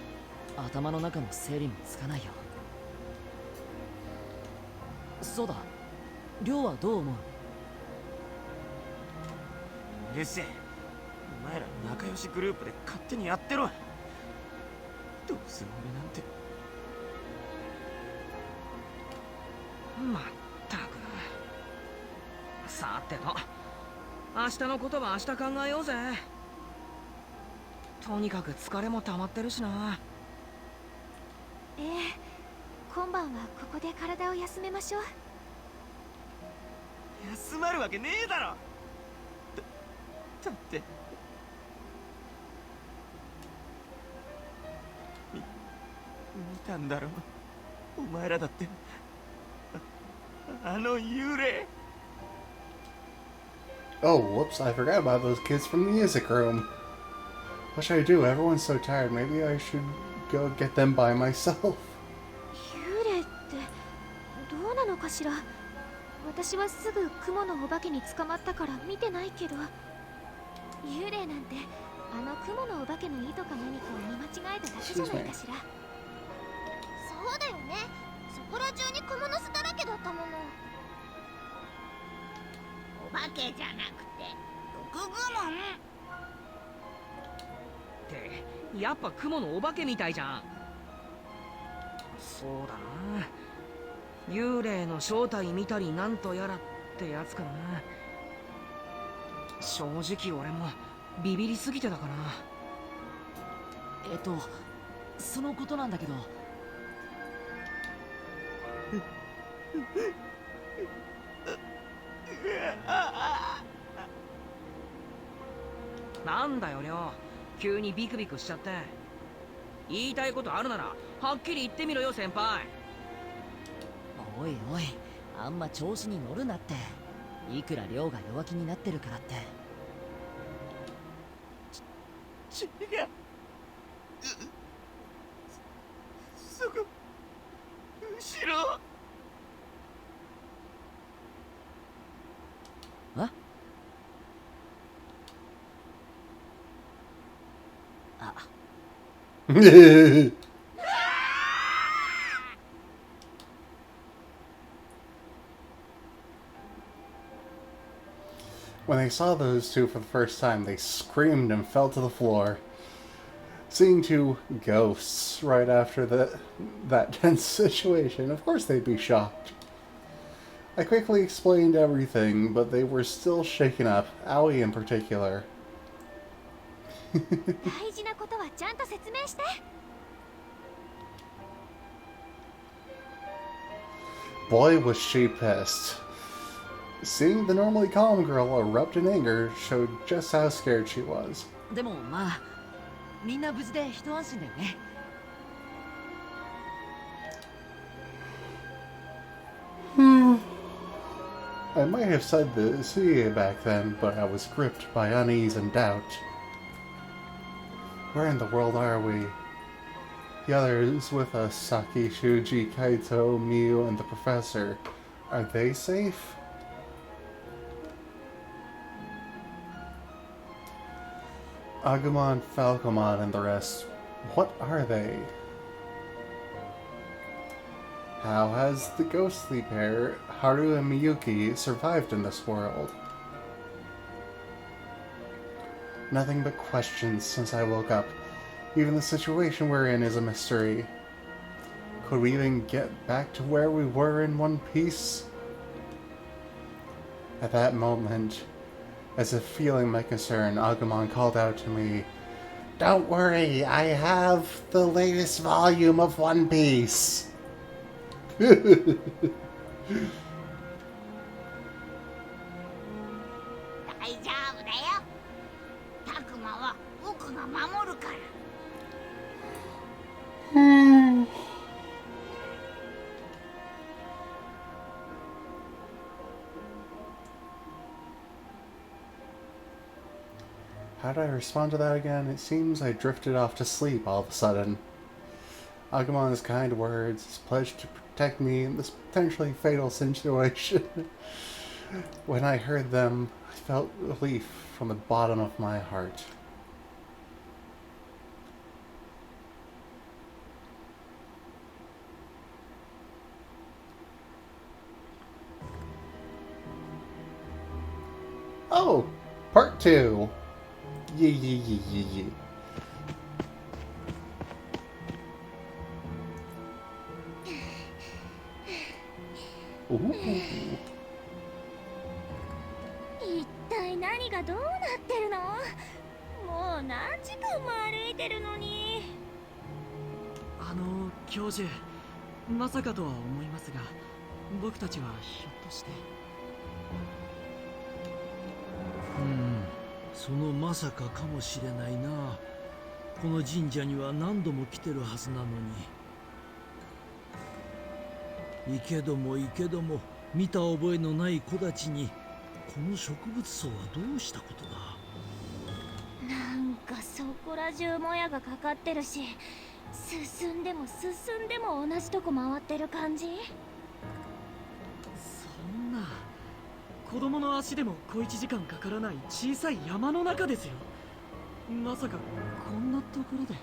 頭の中の整理もつかないよ。そうだ、亮はどう思う？うるせえ。お前ら仲良しグループで勝手にやってろ。どうせ俺なんて。まったく。さてと、明日のことは明日考えようぜ。とにかく疲れも溜まってるしな。ええ、今晩はここで体を休めましょう。休まるわけねえだろ。だって見たんだろ。お前らだってあの幽霊。 Oh, whoops, I forgot about those kids from the music room. What should I do? Everyone's so tired. Maybe I should go get them by myself. 幽霊ってどうなのかしら。私はすぐ雲のお化けに捕まったから見てないけど、幽霊なんてあの雲のお化けの意図か何かを見間違えただけじゃないかしら。そうだよね、そこら中にクモの巣だらけだったもの。お化けじゃなくて毒グモンってやっぱ雲のお化けみたいじゃん。そうだな、幽霊の正体見たりなんとやらってやつかな。正直俺もビビりすぎてたかな。そのことなんだけど。なんだよ亮、急にビクビクしちゃって。言いたいことあるならはっきり言ってみろよ先輩。おいおい、あんま調子に乗るなって。いくら亮が弱気になってるからって。違う。そこああ When they saw those two for the first time, they screamed and fell to the floor. Seeing two ghosts right after that tense situation, of course they'd be shocked. I quickly explained everything, but they were still shaken up, Aoi in particular. 大事なことはちゃんと説明して。 Boy, was she pissed. Seeing the normally calm girl erupt in anger showed just how scared she was. でもまあみんな無事で一安心だよね。 I might have said this back then, but I was gripped by unease and doubt. Where in the world are we? The others with us, Saki, Shuji, Kaito, Miu, and the professor. Are they safe? Agumon, Falcomon, and the rest. What are they? How has the ghostly pair, Haru and Miyuki, survived in this world? Nothing but questions since I woke up. Even the situation we're in is a mystery. Could we even get back to where we were in one piece? At that moment, as if feeling my concern, Agumon called out to me, "Don't worry, I have the latest volume of One Piece." 大丈夫だよ。タクマは僕が守るから。 How did I respond to that again? It seems I drifted off to sleep all of a sudden. Agumon's kind words, his pledge to protect me in this potentially fatal situation. When I heard them, I felt relief from the bottom of my heart. Oh, part 2. Yee. Ooh. 一体何がどうなってるの？もう何時間も歩いてるのに。教授、まさかとは思いますが、僕たちはひょっとして。そのまさかかもしれないな。この神社には何度も来てるはずなのに。行けども見た覚えのない子たちにこの植物層はどうしたことだ。なんかそこら中もやがかかってるし、進んでも同じとこ回ってる感じ。そんな、子供の足でも小1時間かからない小さい山の中ですよ。まさかこんなところで。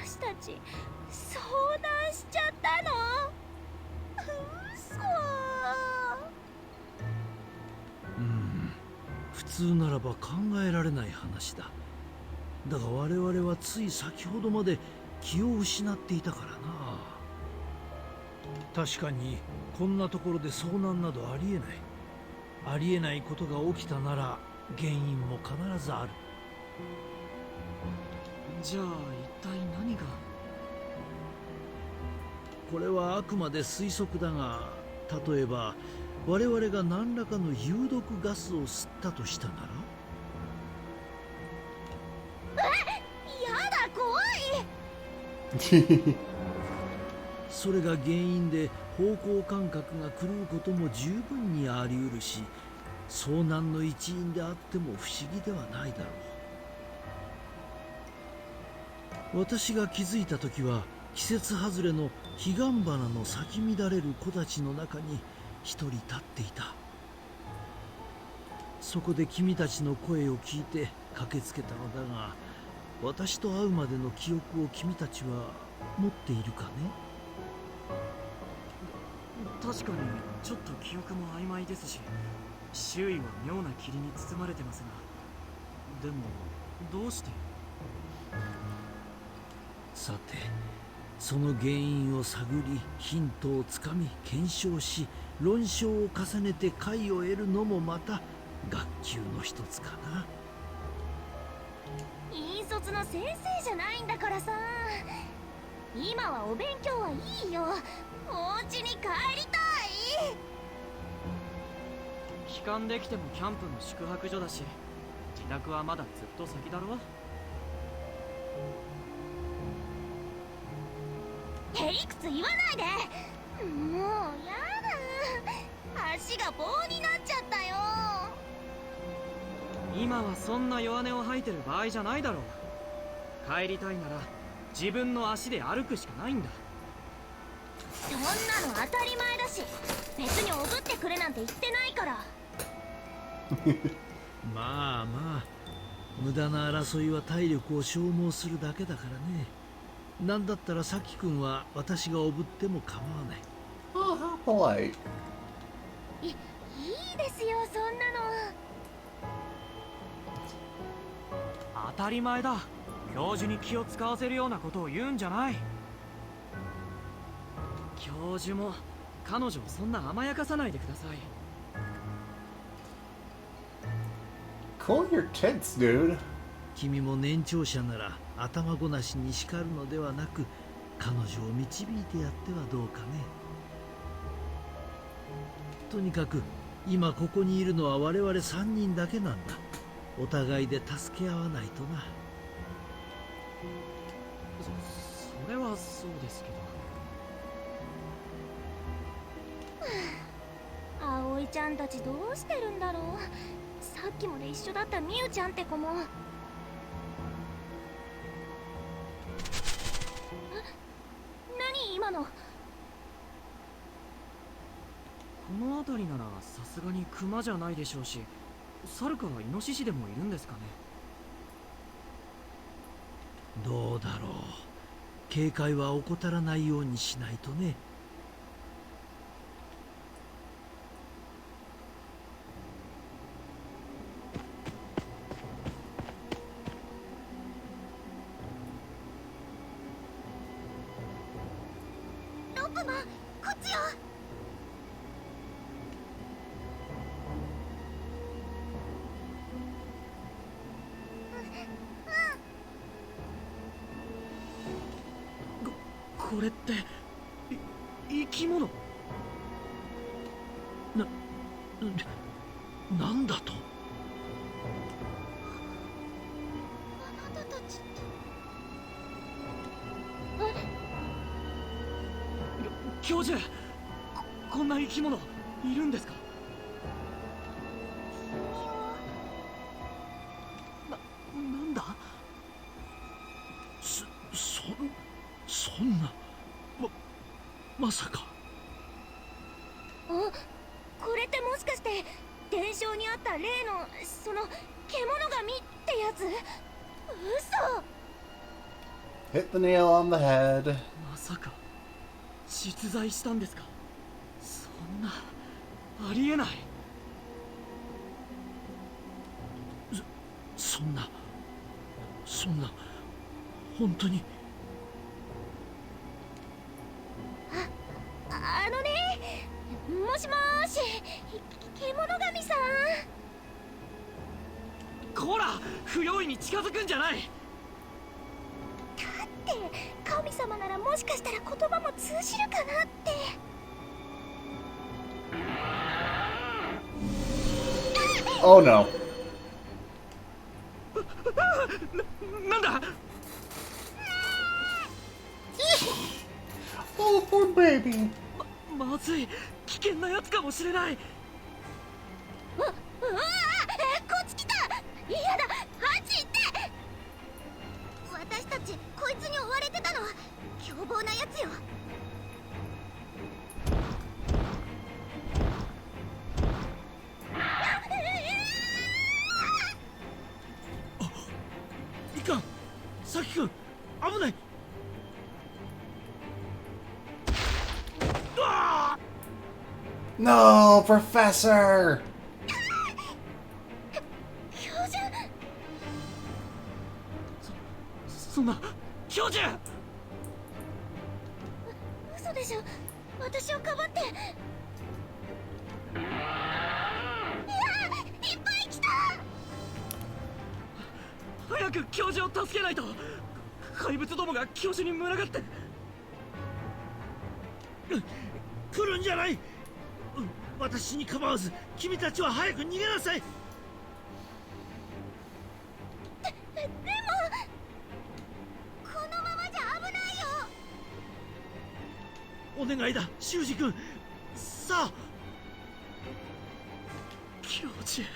私たち遭難しちゃったの？嘘。普通ならば考えられない話だ。だが我々はつい先ほどまで気を失っていたからな。確かにこんなところで遭難などありえないことが起きたなら原因も必ずある。じゃあ一体何が。これはあくまで推測だが、例えば我々が何らかの有毒ガスを吸ったとしたなら。やだ、怖い。それが原因で方向感覚が狂うことも十分にあり得るし、遭難の一因であっても不思議ではないだろう。私が気づいた時は季節外れの彼岸花の咲き乱れる子たちの中に一人立っていた。そこで君たちの声を聞いて駆けつけたのだが、私と会うまでの記憶を君たちは持っているかね？確かにちょっと記憶も曖昧ですし、周囲は妙な霧に包まれてますが、でもどうして？さて、その原因を探り、ヒントをつかみ検証し、論証を重ねて解を得るのもまた学級の一つかな。引率の先生じゃないんだからさ。今はお勉強はいいよ。お家に帰りたい。帰還できてもキャンプの宿泊所だし、自宅はまだずっと先だろ。へりくつ言わないで。もうやだ、足が棒になっちゃったよ。今はそんな弱音を吐いてる場合じゃないだろう。帰りたいなら自分の足で歩くしかないんだ。そんなの当たり前だし、別におぶってくれなんて言ってないから。まあまあ、無駄な争いは体力を消耗するだけだからね。なんだったらさき君は私がおぶっても構わない。Oh, how polite. いいですよ、そんなの。当たり前だ。教授に気を使わせるようなことを言うんじゃない。教授も彼女をそんな甘やかさないでください。Cool your tits, dude. 君も年長者なら頭ごなしに叱るのではなく、彼女を導いてやってはどうかね。とにかく今ここにいるのは我々3人だけなんだ。お互いで助け合わないとな。それはそうですけど。葵ちゃんたちどうしてるんだろう。さっきまで一緒だったみゆちゃんって子も。何今の。この辺りならさすがにクマじゃないでしょうし、猿かイノシシでもいるんですかね。どうだろう。警戒は怠らないようにしないとね。ロップマン、こっちよ。これって生き物。なんだと。あなたたちって。教授、こんな生き物いるんですか？なんだ？そんなまさか。これってもしかして伝承にあった例のその獣神ってやつ？嘘。 Hit the nail on the head. まさか実在したんですか？そんなありえない。そんな本当に。あのね、もしもーし、獣神さん。こら、不用意に近づくんじゃない。だって神様ならもしかしたら言葉も通じるかなって。Oh no. なんだ。Oh, poor baby. まずい、危険なやつかもしれない。うわこっち来た。嫌だ、あっち行って。私たちこいつに追われてたのは凶暴なやつよ。さきくん危ない。No, Professor! 教授。そんな教授。嘘でしょ。私をかばって。いっぱい来た。早く教授を助けないと。怪物どもが教授に群がって。来るんじゃない。私に構わず君たちは早く逃げなさい。でもこのままじゃ危ないよ。お願いだ修二君。さあ。教授。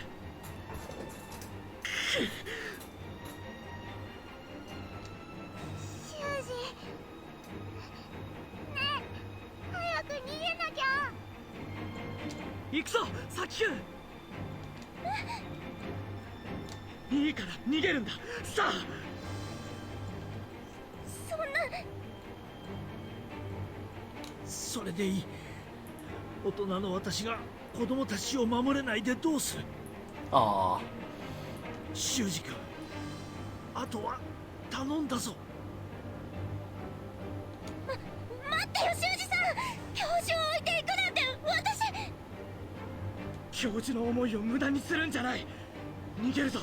修二。ねえ、早く逃げなきゃ。行くぞサキ君。いいから逃げるんだ。さあ。そんな。それでいい。大人の私が子供たちを守れないでどうする。Aw. 修二君、あとは頼んだぞ。待ってよ修二さん。教授を置いていくなんて私。教授の思いを無駄にするんじゃない。逃げるぞ。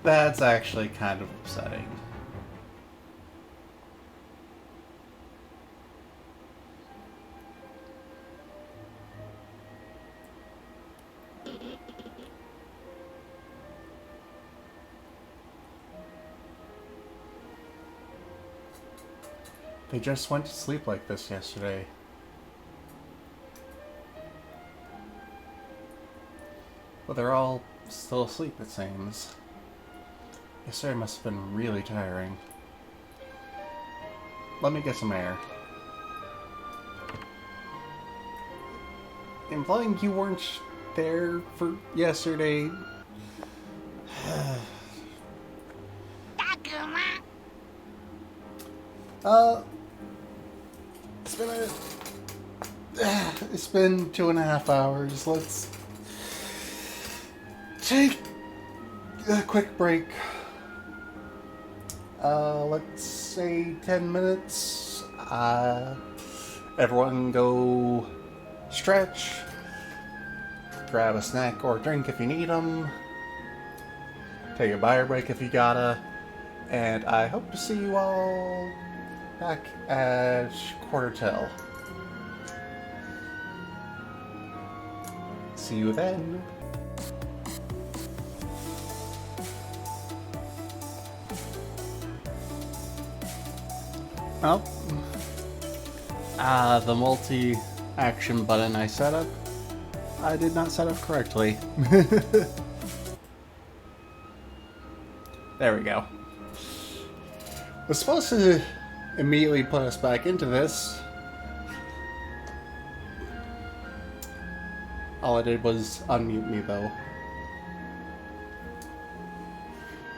That's actually kind of upsetting. They just went to sleep like this yesterday. But they're all still asleep, it seems. Yesterday must have been really tiring. Let me get some air. Implying you weren't there for yesterday. It's been it's been 2.5 hours. Let's take a quick break. Let's say 10 minutes. Everyone go stretch, grab a snack or drink if you need them, take a bio break if you gotta, and I hope to see you all back at quarter till. See you then. Oh. The multi-action button I set up, I did not set up correctly. There we go. Was supposed to immediately put us back into this. All I did was unmute me, though.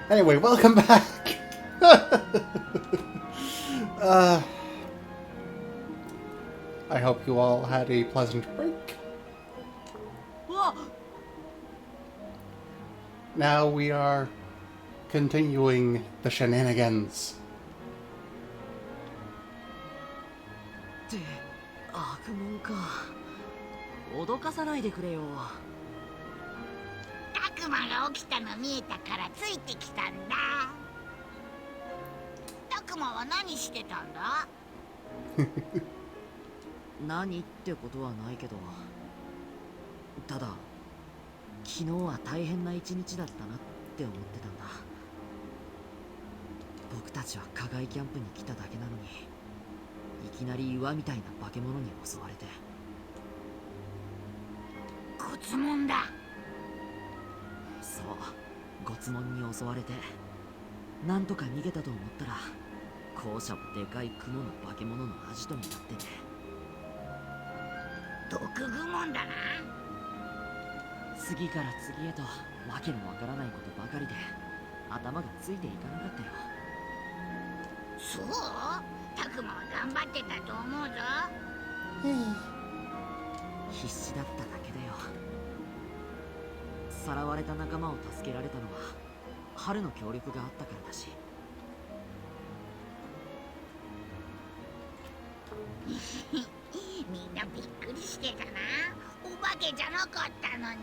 Anyway, welcome back! I hope you all had a pleasant break. Now we are continuing the shenanigans. って悪夢か。脅かさないでくれよ。悪魔が起きたの見えたからついてきたんだ。悪魔は何してたんだ？何ってことはないけど、ただ昨日は大変な一日だったなって思ってたんだ。僕たちは課外キャンプに来ただけなのに、いきなり岩みたいな化け物に襲われて。ごつもんだ。そう、ごつもんに襲われて、なんとか逃げたと思ったら、校舎もでかい雲の化け物のアジトになってて。毒蜘蛛だな。次から次へとわけのわからないことばかりで頭がついていかなかったよ。そうタクマは頑張ってたと思うぞ。必死だっただけだよ。さらわれた仲間を助けられたのは春の協力があったからだし。みんなびっくりしてたな。お化けじゃなかったのに。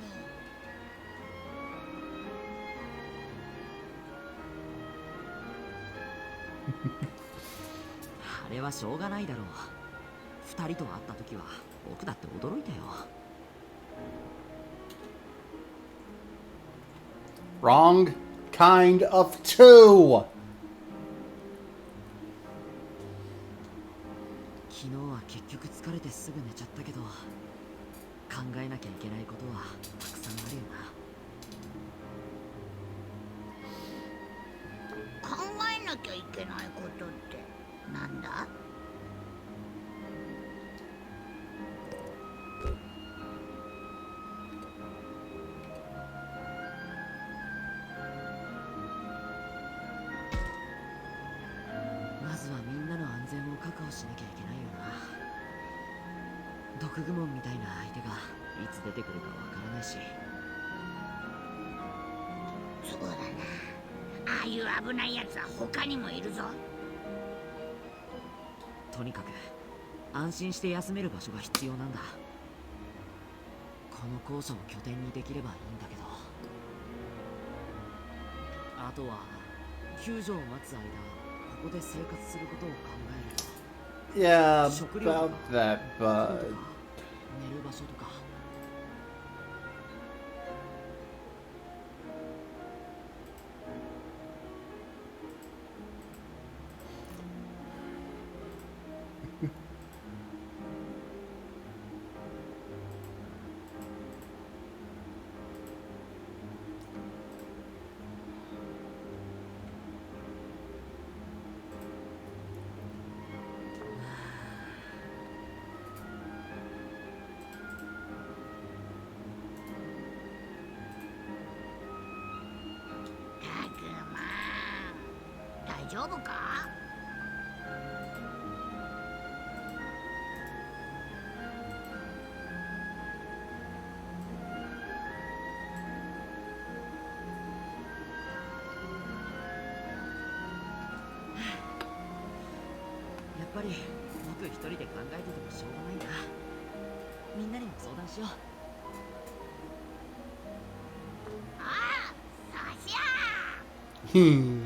あれはしょうがないだろう。二人と会った時は僕だって驚いたよ。Wrong kind of two. 昨日は結局疲れてすぐ寝ちゃったけど、考えなきゃいけないことはたくさんあるよな。考えなきゃいけないことってなんだ？まずはみんなの安全を確保しなきゃいけないよな。毒グモンみたいな相手がいつ出てくるかわからないし。そうだな。ああいう危ないやつは他にもいるぞ。とにかく安心して休める場所が必要なんだ。この校舎を拠点にできればいいんだけど、あとは救助を待つ間ここで生活することを考えると、 Yeah, Shokuriyo. about that, 寝 but る場所とか。タクマ大丈夫か？やっぱり僕一人で考えててもしょうがないな。みんなにも相談しよう。ああ、そうしよう。hmm.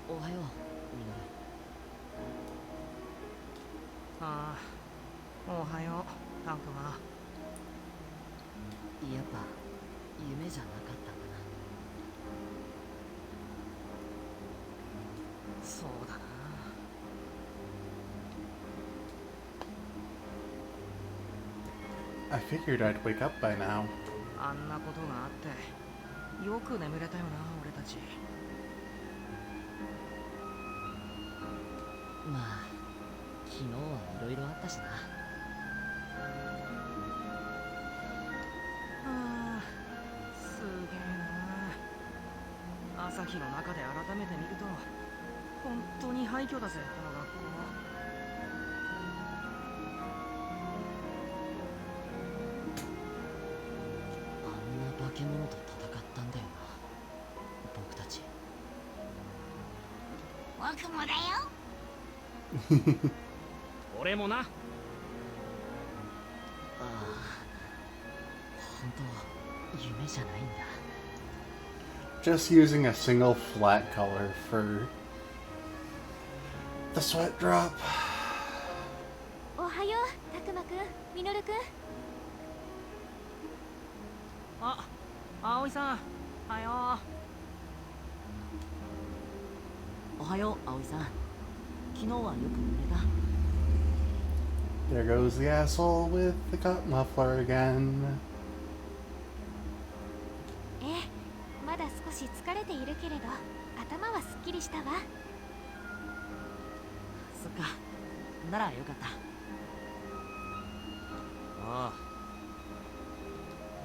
おはよう、みのる。ああ、おはようタクマ。やっぱ夢じゃなかったんだな。そうだな。I figured I'd wake up by now. あんなことがあってよく眠れたよな俺たち。まあ昨日はいろいろあったしな。ああ、すげえな。朝日の中で改めて見ると本当に廃墟だぜ、この学校。あんな化け物と戦ったんだよな、僕たち。僕もだよ。俺もな。ああ、本当夢じゃないんだ。 Just using a single flat color for the sweat drop. おはようたくまくん、みのるくん。あ、葵さん、はよおはよう、葵さん。昨日はよく寝た？ There goes the asshole with the cut muffler again. し疲れているけれど頭はすっきりしたわ。そっか、ならよかった。あ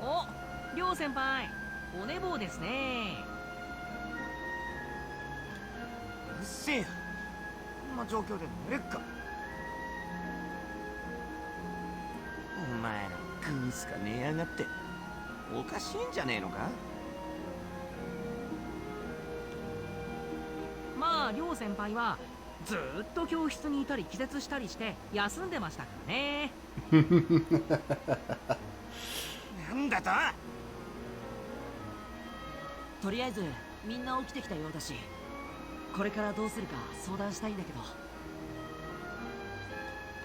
お、りょう先輩、お寝坊ですね。あ、うっせえよ。こんな状況で寝れっか。お前らグースか寝やがって。おかしいんじゃねえのか。まありょう先輩はずーっと教室にいたり気絶したりして休んでましたからね。なんだと。とりあえずみんな起きてきたようだし、これからどうするか相談したいんだけど。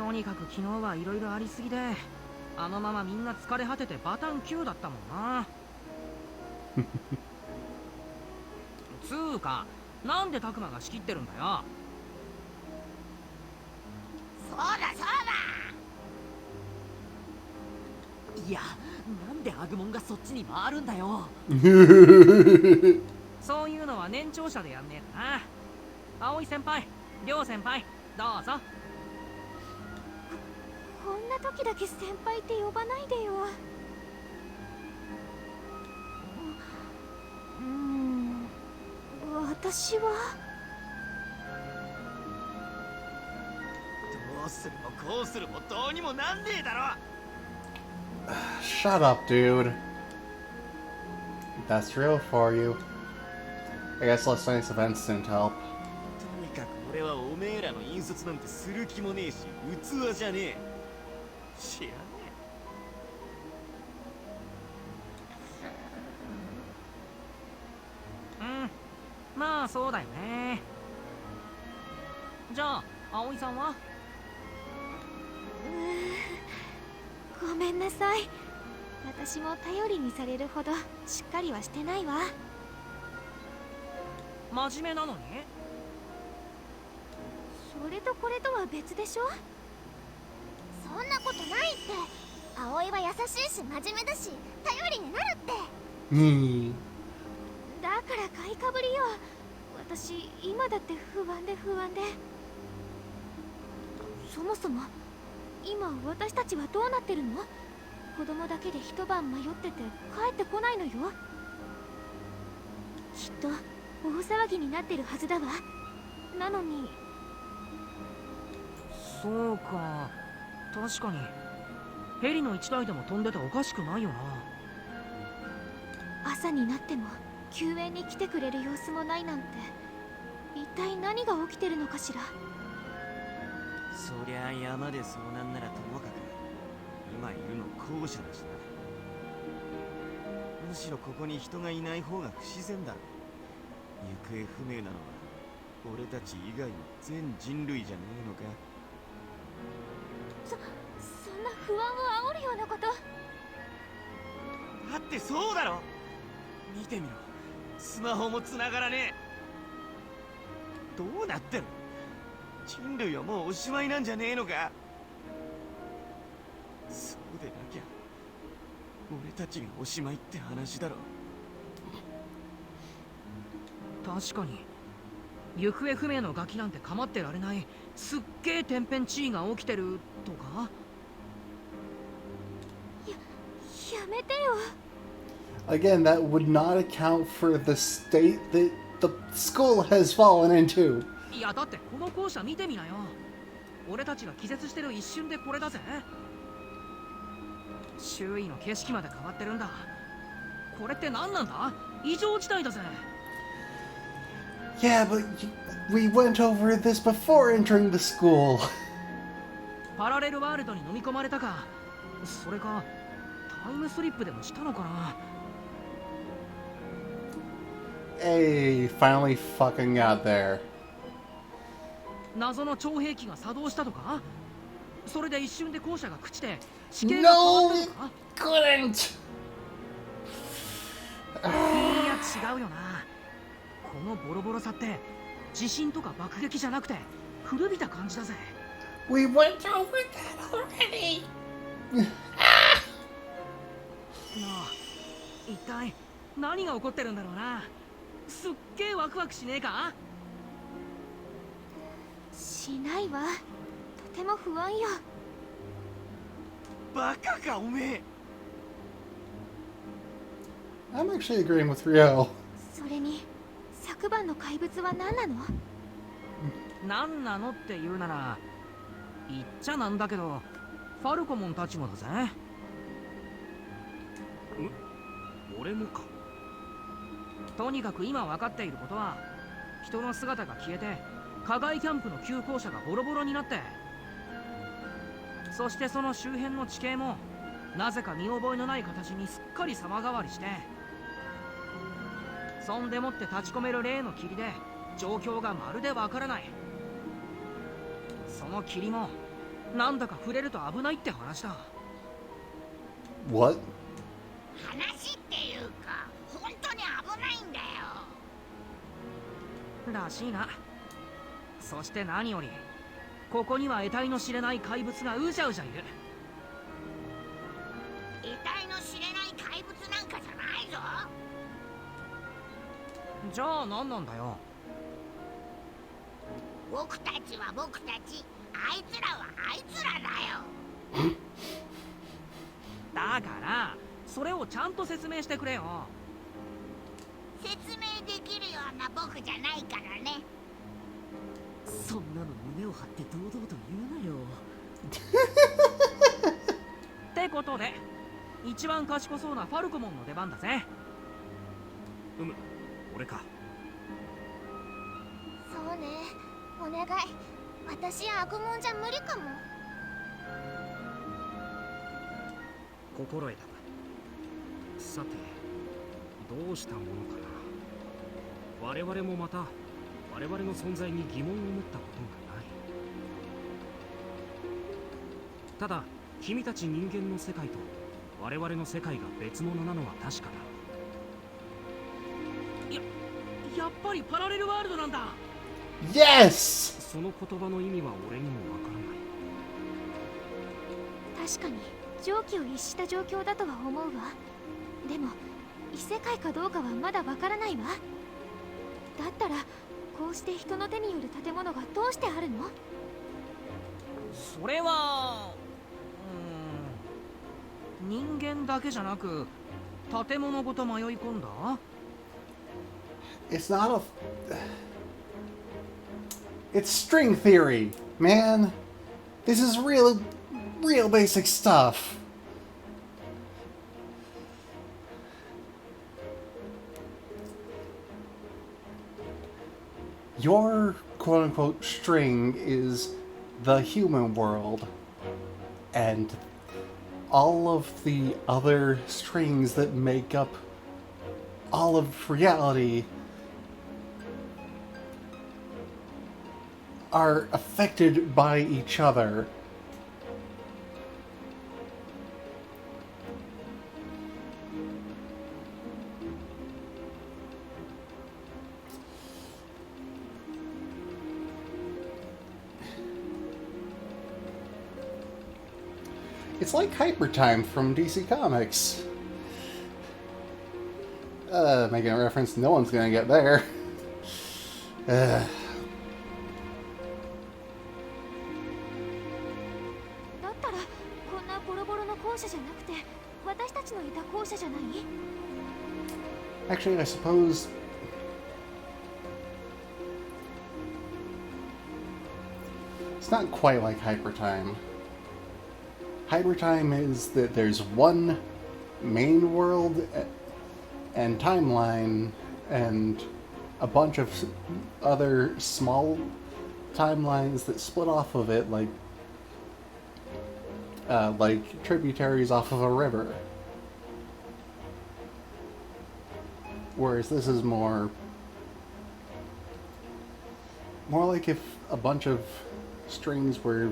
とにかく昨日はいろいろありすぎで、あのままみんな疲れ果ててバタン9だったもんな。つーか、なんでタクマが仕切ってるんだよ。そうだそうだ。いや、なんでアグモンがそっちに回るんだよ。そういうのは年長者でやんねえかな。葵先輩、りょう先輩、どうぞ。こんな時だけ先輩って呼ばないでよ。私はどうするもこうするもどうにもなんねえだろ。Shut up, dude. That's real for you. I guess less nice events didn't help. とにかく俺はおめえらの引率なんてする気もねえし、器じゃねえ。知らねまあそうだよね。じゃあ葵さんは？ごめんなさい。私も頼りにされるほどしっかりはしてないわ。真面目なのに？それとこれとは別でしょ。そんなことないって。葵は優しいし真面目だし頼りになるって。だから買いかぶりよ。私今だって不安でそもそも今私たちはどうなってるの？子供だけで一晩迷ってて帰ってこないのよ。きっと大騒ぎになってるはずだわ。なのに。そうか、確かにヘリの1台でも飛んでておかしくないよな。朝になっても救援に来てくれる様子もないなんて、一体何が起きてるのかしら。そりゃあ山で遭難ならともかく今いるの後者だしな。むしろここに人がいない方が不自然だろ。行方不明なのは俺たち以外の全人類じゃねえのか。そんな不安を煽るようなこと。だってそうだろ。見てみろ、スマホも繋がらねえ。どうなってる。人類はもうおしまいなんじゃねえのか。そうでなきゃ俺たちがおしまいって話だろ。確かに行方不明のガキなんて構ってられない。すっげえ天変地異が起きてるとか。やめてよ。Again, that would not account for the state that the school has fallen into. いやだってこの校舎見てみなよ。俺たちが気絶してる一瞬でこれだぜ。周囲の景色まで変わってるんだ。これって何なんだ。異常事態だぜ。Yeah, but we went over this before entering the school. パラレルワールドに飲み込まれたか、それかタイムスリップでもしたのかな。Hey, finally fucking got there. 謎の超兵器が作動したとか。それで一瞬で校舎が朽ちて地形が変わったのか。 Couldn't. いや違うよな。このボロボロさって地震とか爆撃じゃなくて古びた感じだぜ。 We went over that already. なあ、一体何が起こってるんだろうな。すっげえワクワクしねえか？しないわ。とても不安よ。バカかおめえ。 I'm actually agreeing with Rio. それに昨晩の怪物は何なの？なんなのって言うなら言っちゃなんだけど、ファルコモンたちもだぜ。俺もか。とにかく今分かっていることは、人の姿が消えて課外キャンプの急行車がボロボロになって、そしてその周辺の地形もなぜか見覚えのない形にすっかり様変わりして、そんでもって立ち込める例の霧で状況がまるでわからない。その霧もなんだか触れると危ないって話だ。 What? 話っていうか本当に危ないんだよ。らしいな。そして何よりここには得体の知れない怪物がうじゃうじゃいる。得体の知れない怪物なんかじゃないぞ。じゃあ何なんだよ。僕たちは僕たち、あいつらはあいつらだよ。だからそれをちゃんと説明してくれよ。説明できるような僕じゃないからね。そんなの胸を張って堂々と言うなよ。ってことで一番賢そうなファルコモンの出番だぜ。俺か。そうね、お願い。私アグモンじゃ無理かも。心得た。さてどうしたものかな。我々もまた我々の存在に疑問を持ったことがない。ただ君たち人間の世界と我々の世界が別物なのは確かだ。やっぱりパラレルワールドなんだ。 Yes! その言葉の意味は俺にもわからない。確かに常軌を逸した状況だとは思うわ。でも異世界かどうかはまだわからないわ。だったらこうして人の手による建物がどうしてあるの？それは人間だけじゃなく建物ごと迷い込んだ。 It's not a... It's string theory, man. This is real basic stuff. Your quote-unquote string is the human world, and all of the other strings that make up all of reality are affected by each other. It's like Hyper Time from DC Comics. Making a reference no one's gonna get there. だったらこんなボロボロの校舎じゃなくて私たちのいた校舎じゃない？ Actually, I suppose... It's not quite like Hyper Time. Hyper Time is that there's one main world and timeline and a bunch of other small timelines that split off of it like tributaries off of a river. Whereas this is more like if a bunch of strings were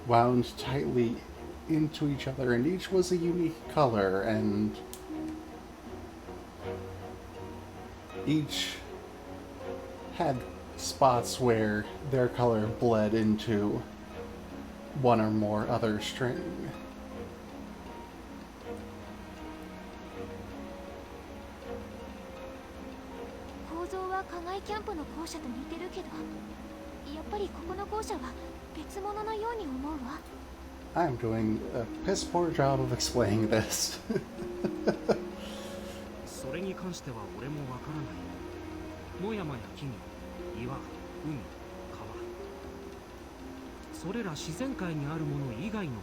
wound tightly into each other and each was a unique color and each had spots where their color bled into one or more other string. 課外キャンプの校舎と似てるけど、やっぱりここの校舎は別物のように思うわ。 I'm doing a piss poor job of explaining this. それに関しては俺もわからない。野山や木々、岩、海、川、それら自然界にあるもの以外の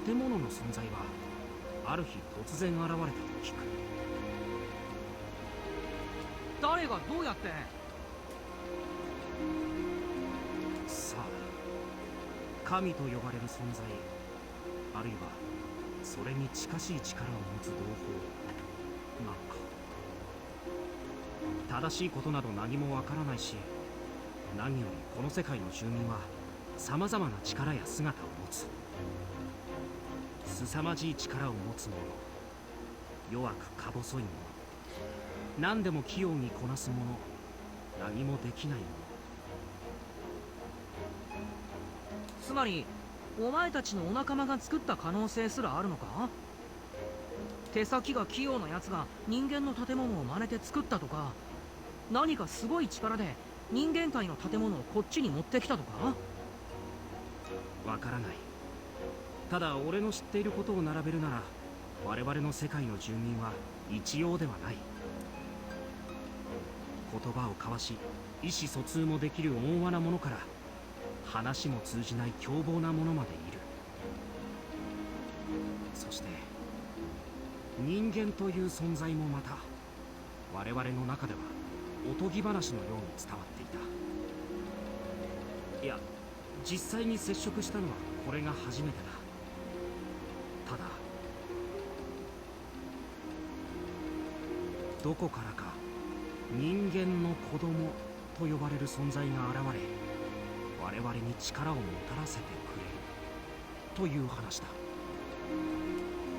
建物の存在はある日突然現れたと聞く。誰がどうやって？さあ、神と呼ばれる存在、あるいはそれに近しい力を持つ同胞なのか。正しいことなど何もわからないし、何よりこの世界の住民は様々な力や姿を持つ。凄まじい力を持つ者、弱くか細い者、何でも器用にこなす者、何もできない者。つまりお前たちのお仲間が作った可能性すらあるのか？手先が器用な奴が人間の建物を真似て作ったとか、何かすごい力で人間界の建物をこっちに持ってきたとか？わからない。ただ俺の知っていることを並べるなら、我々の世界の住民は一様ではない。言葉を交わし意思疎通もできる温和なものから、話も通じない凶暴なものまでいる。そして人間という存在もまた我々の中ではおとぎ話のように伝わっていた。いや、実際に接触したのはこれが初めてだ。ただどこからか人間の子供と呼ばれる存在が現れ、我々に力をもたらせてくれるという話だ。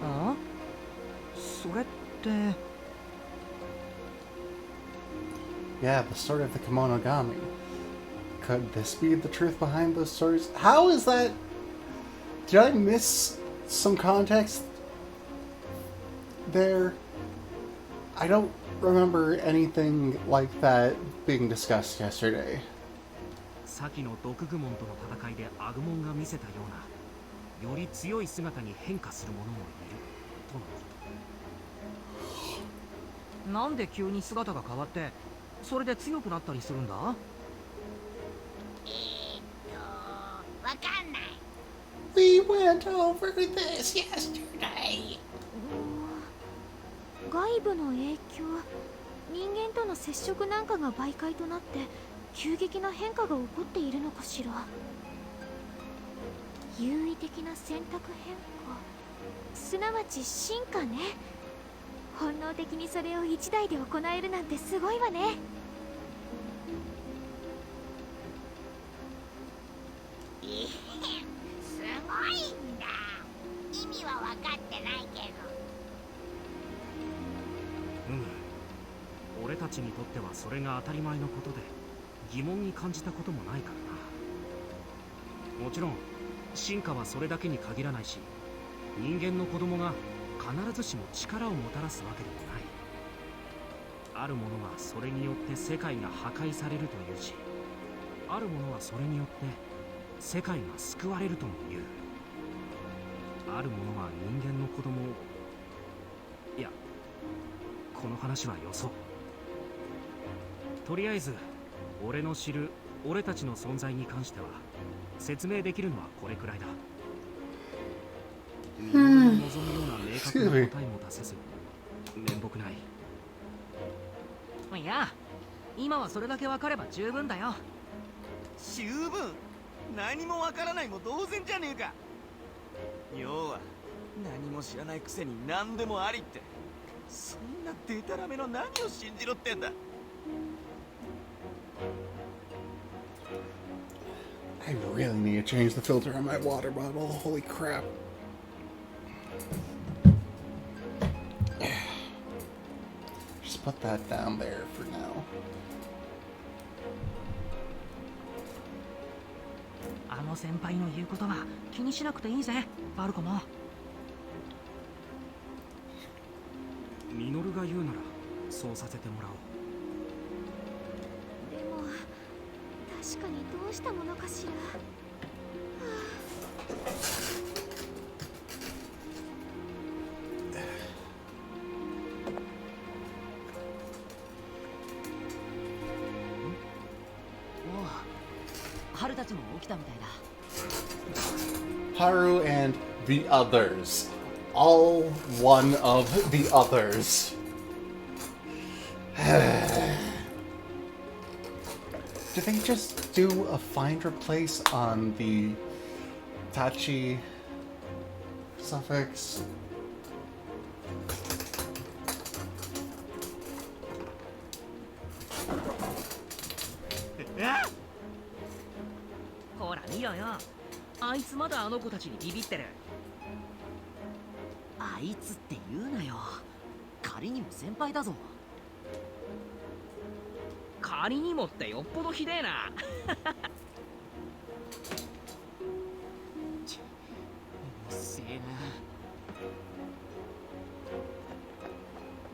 あ？それって。Yeah, the story of the Kemonogami. Could this be the truth behind those stories? How is that? Did I miss some context there? I don't remember anything like that being discussed yesterday. 先の毒グモンとの戦いでアグモンが見せたような、より強い姿に変化する者もいるとのこと。なんで急に姿が変わってそれで強くなったりするんだ？わかんない。 We went over this yesterday. 外部の影響、人間との接触なんかが媒介となって急激な変化が起こっているのかしら。優位的な選択変化、すなわち進化ね。本能的にそれを一台で行えるなんてすごいわね。すごいんだ。意味は分かってないけど。俺たちにとってはそれが当たり前のことで疑問に感じたこともないからな。もちろん進化はそれだけに限らないし、人間の子供が必ずしも力をもたらすわけでもない。あるものはそれによって世界が破壊されるというし、あるものはそれによって世界が救われるとも言う。あるものは人間の子供を、いや、この話はよそう。とりあえず俺の知る俺たちの存在に関しては説明できるのはこれくらいだ。望むような明確な答えも出せず面目ない。いや、今はそれだけ分かれば十分だよ。十分？何もわからないも同然じゃねえか。要は何も知らないくせに何でもありって、そんなデタラメの何を信じろってんだ。I really need to change the filter on my water bottle. Holy crap. Just put that down there for now. あの先輩の言うことは気にしなくていいぜ、バルコも。ミノルが言うならそうさせてもらおう。確かにどうしたものかしら。おう、春たちも起きたみたいだ。 Haru and the others. All one of the others. Did they just do a find replace on the Tachi suffix? ほら見ろよ、あいつまだあの子たちにビビってる。あいつって言うなよ。仮にも先輩だぞ。仮にもってよっぽどひでえな。うっせえな。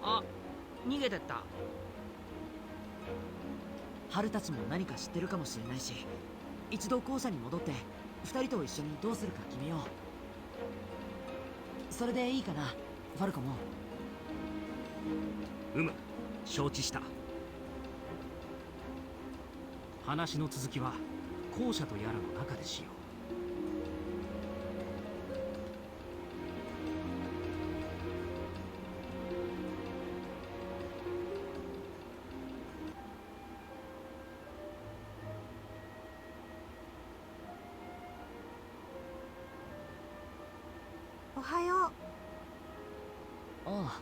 あ、逃げてった。春たちも何か知ってるかもしれないし、一度校舎に戻って二人と一緒にどうするか決めよう。それでいいかな、ファルコも。承知した。話の続きは校舎とやらの中でしよおはよう。ああ、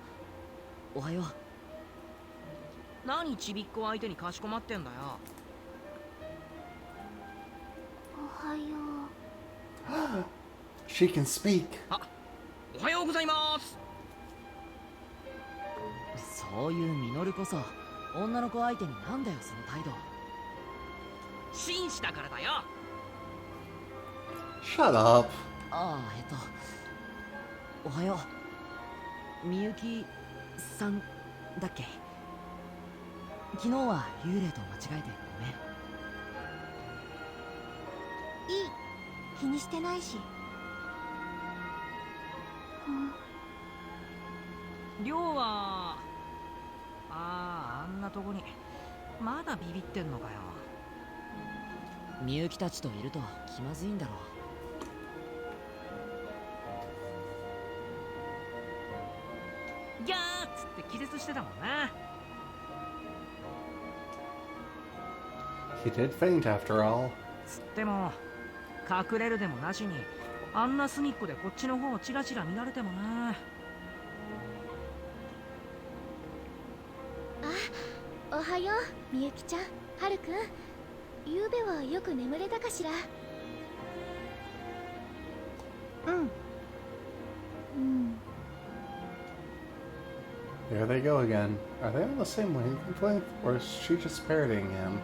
おはよう。う。何ちびっこ相手にかしこまってんだよ。おはよう。 She can speak. おはようございます。そういうミノルこそ女の子相手になんだよその態度。紳士だからだよ。 Shut up. ああ、おはよう。みゆきさんだっけ。昨日は幽霊と間違えてごめん。いい、気にしてないし。りょうはあんなとこにまだビビってんのかよ。みゆきたちといると気まずいんだろう。ギャーっつって気絶してたもんな。 He did faint after all. つっても隠れるでもなしにあんな隅っこでこっちの方をチラチラ見られてもな。おはよう、みゆきちゃん、はるくん。ゆうべはよく眠れたかしら。There they go again. Are they on the same wavelength, or is she just parroting him?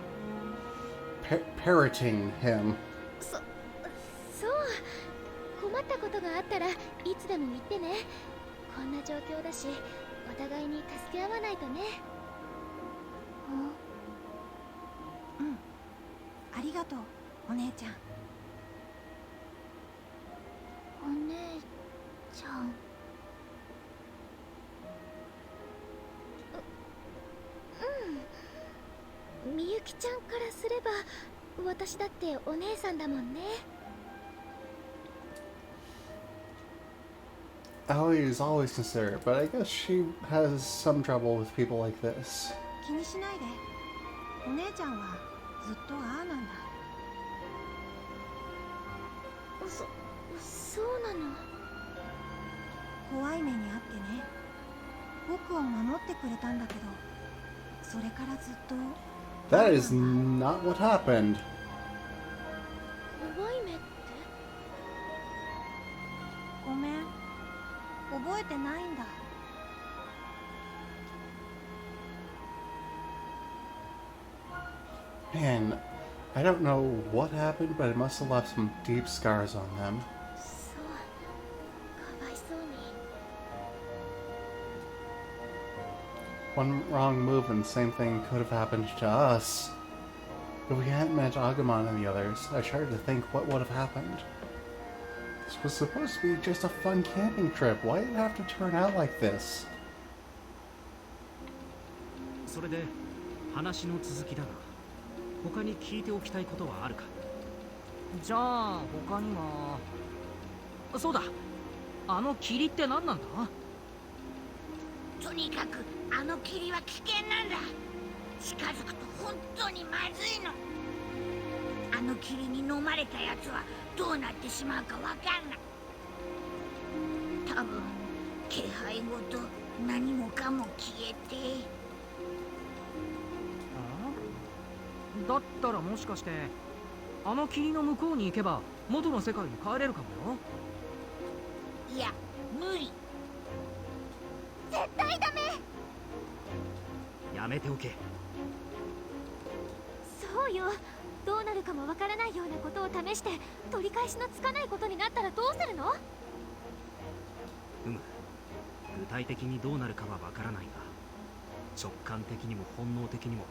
Parroting him. そう困ったことがあったらいつでも言ってね。こんな状況だしお互いに助け合わないとね。ありがとう、お姉ちゃん。お姉ちゃん。みゆきちゃんからすれば私だってお姉さんだもんね。 Aoi is always considerate, but I guess she has some trouble with people like this. 気にしないで。お姉ちゃんはずっとああなんだ。そうなの。怖い目にあってね。僕を守ってくれたんだけど、それからずっと。 That is not what happened. 怖い目って。ごめん、覚えてないんだ。Man, I don't know what happened, but it must have left some deep scars on them. そう、かわいそうに。 One wrong move and the same thing could have happened to us. If we hadn't met Agumon and the others, I started to think what would have happened. This was supposed to be just a fun camping trip. Why did it have to turn out like this? それで話の続きだが、他に聞いておきたいことはあるか。じゃあ他には。そうだ、あの霧って何なんだ？とにかくあの霧は危険なんだ。近づくと本当にまずいの。あの霧に飲まれたやつはどうなってしまうかわかんない。多分気配ごと何もかも消えて。だったらもしかしてあの霧の向こうに行けば元の世界に帰れるかもよ。いや無理。絶対ダメ。やめておけ。そうよ。どうなるかもわからないようなことを試して取り返しのつかないことになったらどうするの？具体的にどうなるかはわからないが、直感的にも本能的にも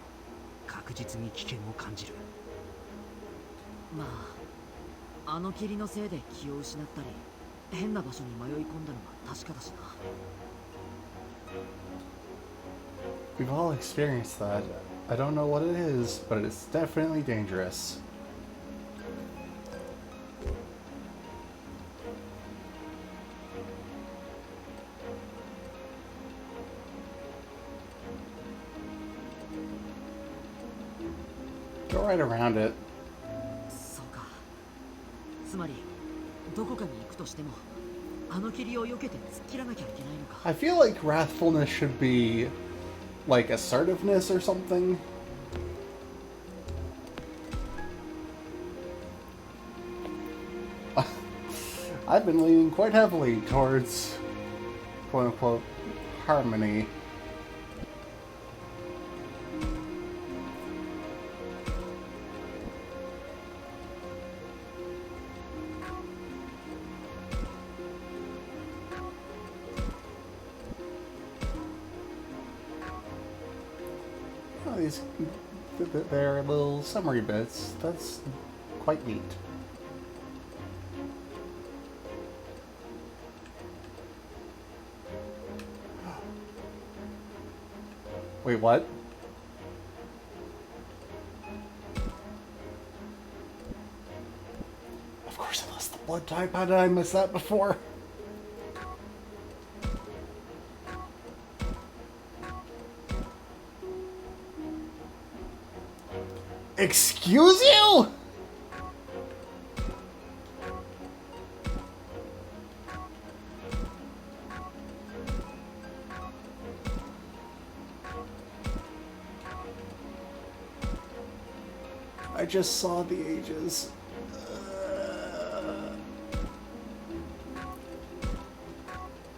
確実に危険を感じる。まああの霧のせいで気を失ったり変な場所に迷い込んだのは確かだしな。We've all experienced that. I don't know what it is, but it's definitely dangerous. Go right around it. そうか。つまりどこかに行くとしてもあの霧を避けて突っ切らなきゃいけないのか。 I feel like wrathfulness should be like assertiveness or something. I've been leaning quite heavily towards quote unquote harmony. Oh, these they're little summary bits. That's quite neat. Wait, what? Of course I lost the blood type. How did I miss that before? Excuse you? I just saw the ages.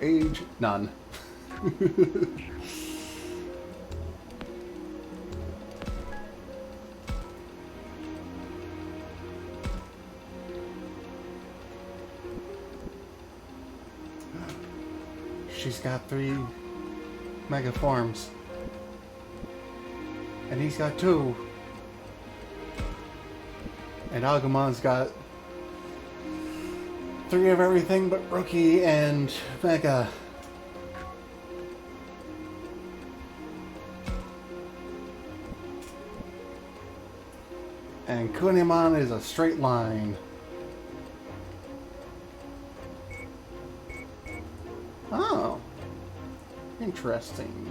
Age none. She's got 3 mega forms. And he's got 2. And Agumon's got 3 of everything but Rookie and Mega. And Kunimon is a straight line. Oh. Interesting.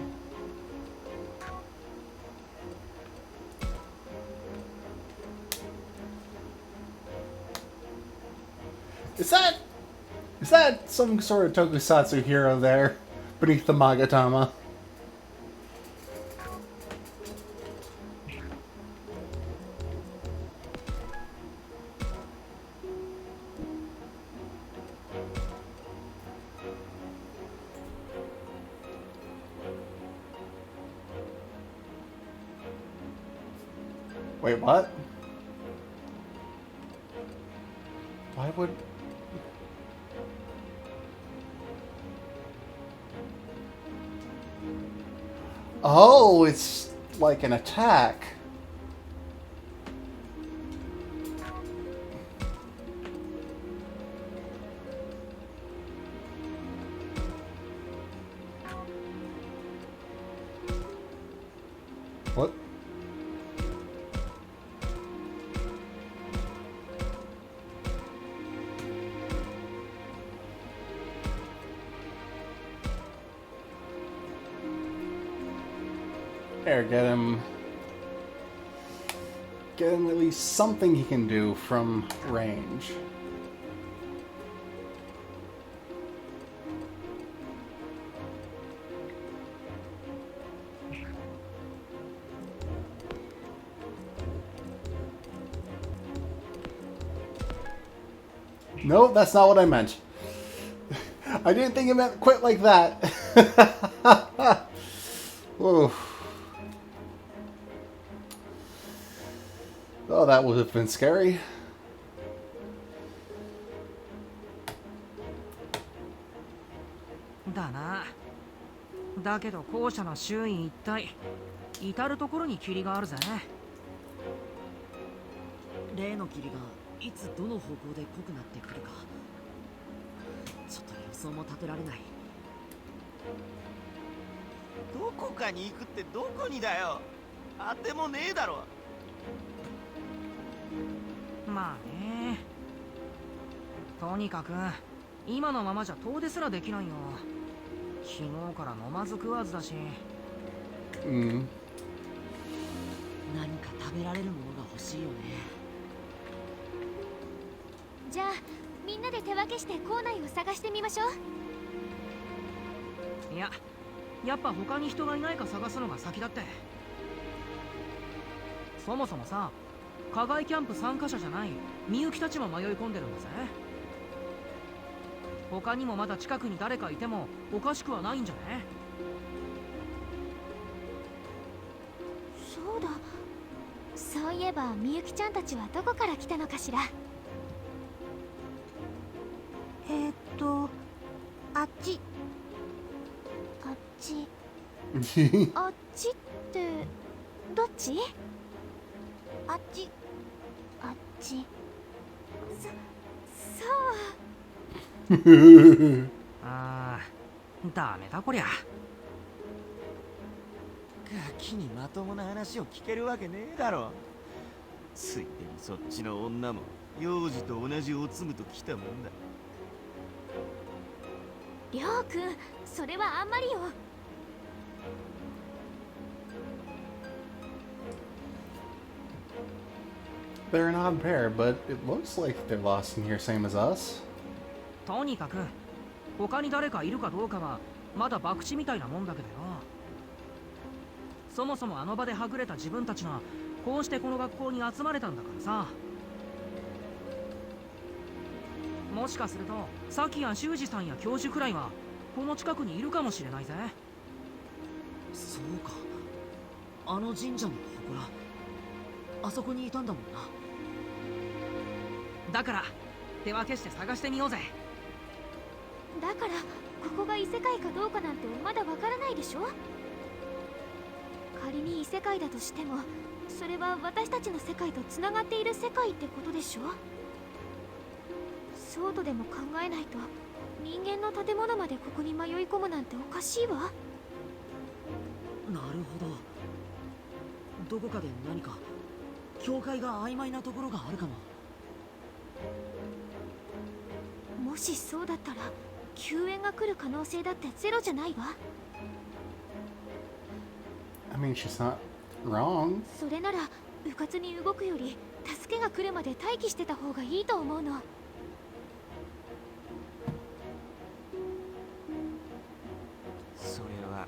Is that some sort of tokusatsu hero there beneath the Magatama? Wait, what? Why would... Oh, it's like an attack. What? There, get him. Get him at least something he can do from range. No, that's not what I meant. I didn't think it meant quite like that. Whoa. Oh, that would have been scary.だけど校舎の周囲一帯至る所に霧があるぜ。例の霧がいつどの方向で濃くなってくるかちょっと予想も立てられない。どこかに行くってどこにだよ。あてもねえだろ。まあね。とにかく今のままじゃ遠出すらできないよ。昨日から飲まず食わずだし。うん。何か食べられるものが欲しいよね。じゃあみんなで手分けして校内を探してみましょう。いや、やっぱ他に人がいないか探すのが先だって。そもそもさ、課外キャンプ参加者じゃないみゆきたちも迷い込んでるんだぜ。他にもまだ近くに誰かいてもおかしくはないんじゃね？そうだ、そういえばみゆきちゃんたちはどこから来たのかしら。あっち。あっちあっちってどっち？あっち。あっち。そうああ、ダメだこりゃ。ガキにまともな話を聞けるわけねえだろ。ついでにそっちの女も幼児と同じおつむと来たもんだ。りょうくん、それはあんまりよ。They're not a pair, but it looks like they're lost in here, same as us. とにかく他に誰かいるかどうかはまだ博打みたいなもんだけどよ。そもそもあの場ではぐれた自分たちがこうしてこの学校に集まれたんだからさ。もしかするとサキや修二さんや教授くらいはこの近くにいるかもしれないぜ。そうか、あの神社の祠、あそこにいたんだもんな。だから手分けして探してみようぜ。だからここが異世界かどうかなんてまだわからないでしょ。仮に異世界だとしてもそれは私たちの世界とつながっている世界ってことでしょ。そうとでも考えないと人間の建物までここに迷い込むなんておかしいわ。なるほど、どこかで何か境界が曖昧なところがあるかも。もしそうだったら救援が来る可能性だってゼロじゃないわ。I mean, she's not wrong. それなら迂闊に動くより助けが来るまで待機してた方がいいと思うの。それは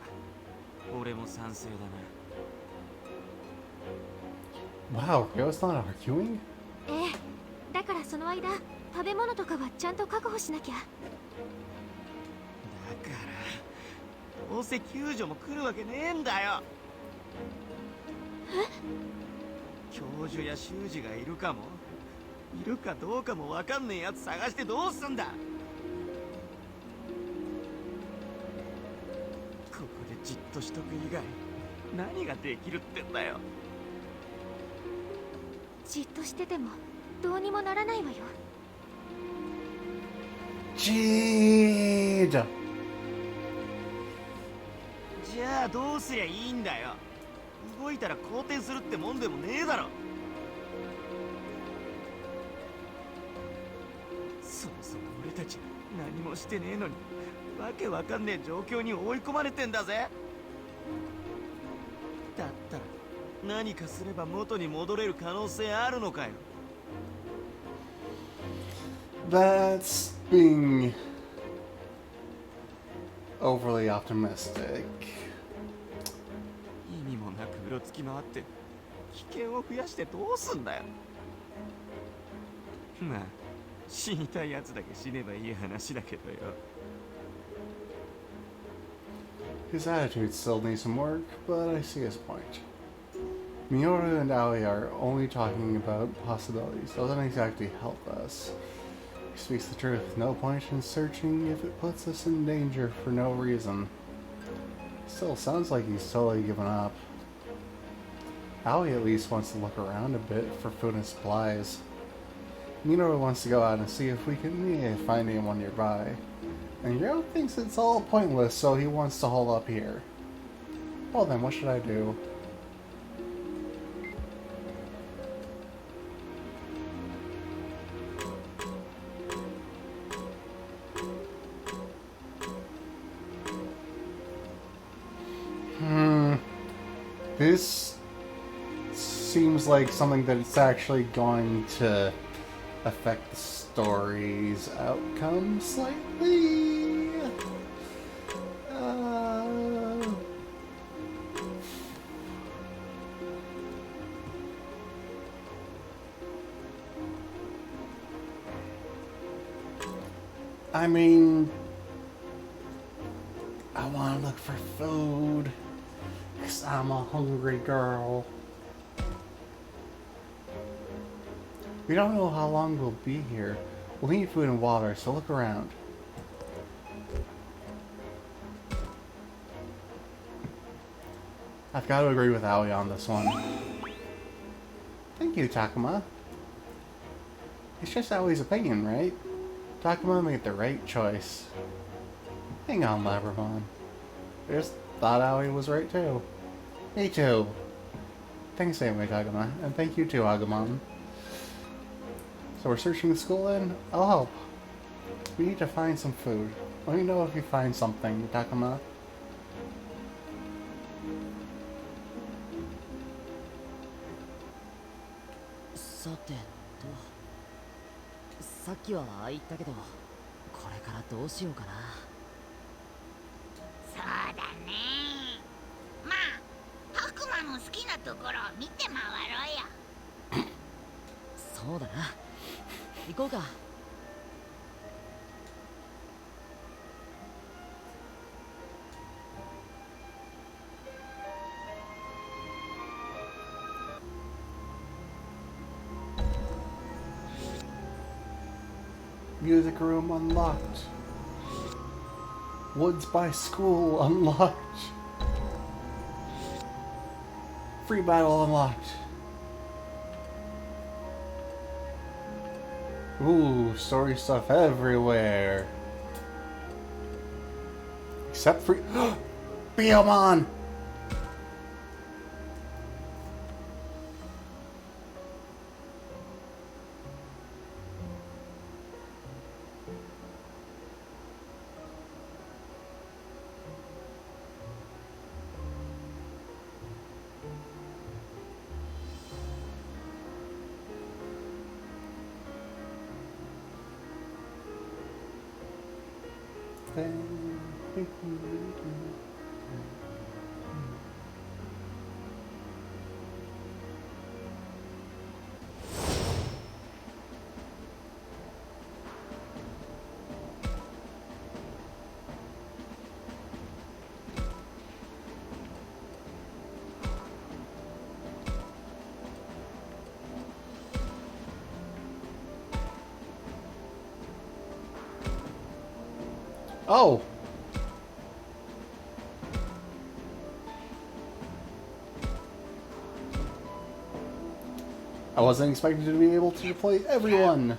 俺も賛成だな。 Wow, Ryo's not arguing? ええ、だからその間食べ物とかはちゃんと確保しなきゃ。だからどうせ救助も来るわけねえんだよ。教授や修二がいるかもいるかどうかもわかんねえやつ探してどうすんだ。ここでじっとしとく以外何ができるってんだよ。じっとしててもどうにもならないわよ。Jeez. じゃあどうすりゃいいんだよ。動いたら好転するってもんでもねえだろ。そもそも俺たち何もしてねえのにわけわかんねえ状況に追い込まれてんだぜ。だったら何かすれば元に戻れる可能性あるのかよ。That's being overly optimistic. 意味もなくうろつき回って危険を増やしてどうすんだよ。まあ死にたいやつだけ死ねばいい話だけどよ。His attitude still needs some work, but I see his point. Minoru and Aoi are only talking about possibilities. Doesn't exactly help us. He speaks the truth. No point in searching if it puts us in danger for no reason. Still sounds like he's totally given up. Aoi at least wants to look around a bit for food and supplies. Minoru wants to go out and see if we can find anyone nearby. And Yo thinks it's all pointless, so he wants to hole up here. Well then, what should I do? This seems like something that's actually going to affect the story's outcome slightly. I mean, I want to look for food. 'Cause I'm a hungry girl. We don't know how long we'll be here. We'll need food and water, so look around. I've got to agree with Aoi on this one. Thank you, Takuma. It's just Aoi's opinion, right? Takuma made the right choice. Hang on, Labramon. I just thought Aoi was right too. Me too. Thanks anyway, Takuma, and thank you too, Agumon. So we're searching the school then? I'll help. We need to find some food. Let me know if you find something, Takuma. Saてと、さっきはああ言ったけど、これからどうしようかな。そうだね。まあタクマの好きなところを見て回ろうよ。そうだな。行こうか。Music room unlocked. Woods by school unlocked. Free battle unlocked. Ooh, story stuff everywhere. Except for Biyomon! Oh! I wasn't expecting to be able to deploy everyone!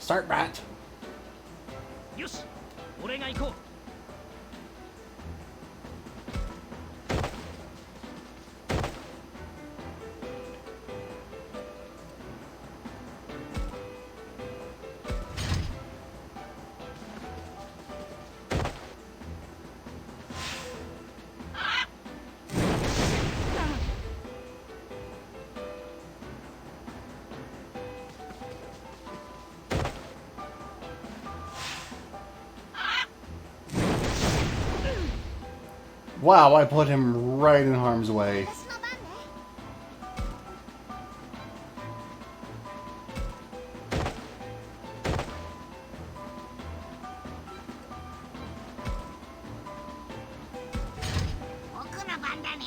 Start, Rat! よし、俺が行こう。Wow, I put him right in harm's way. 私の番ね。僕の番だね。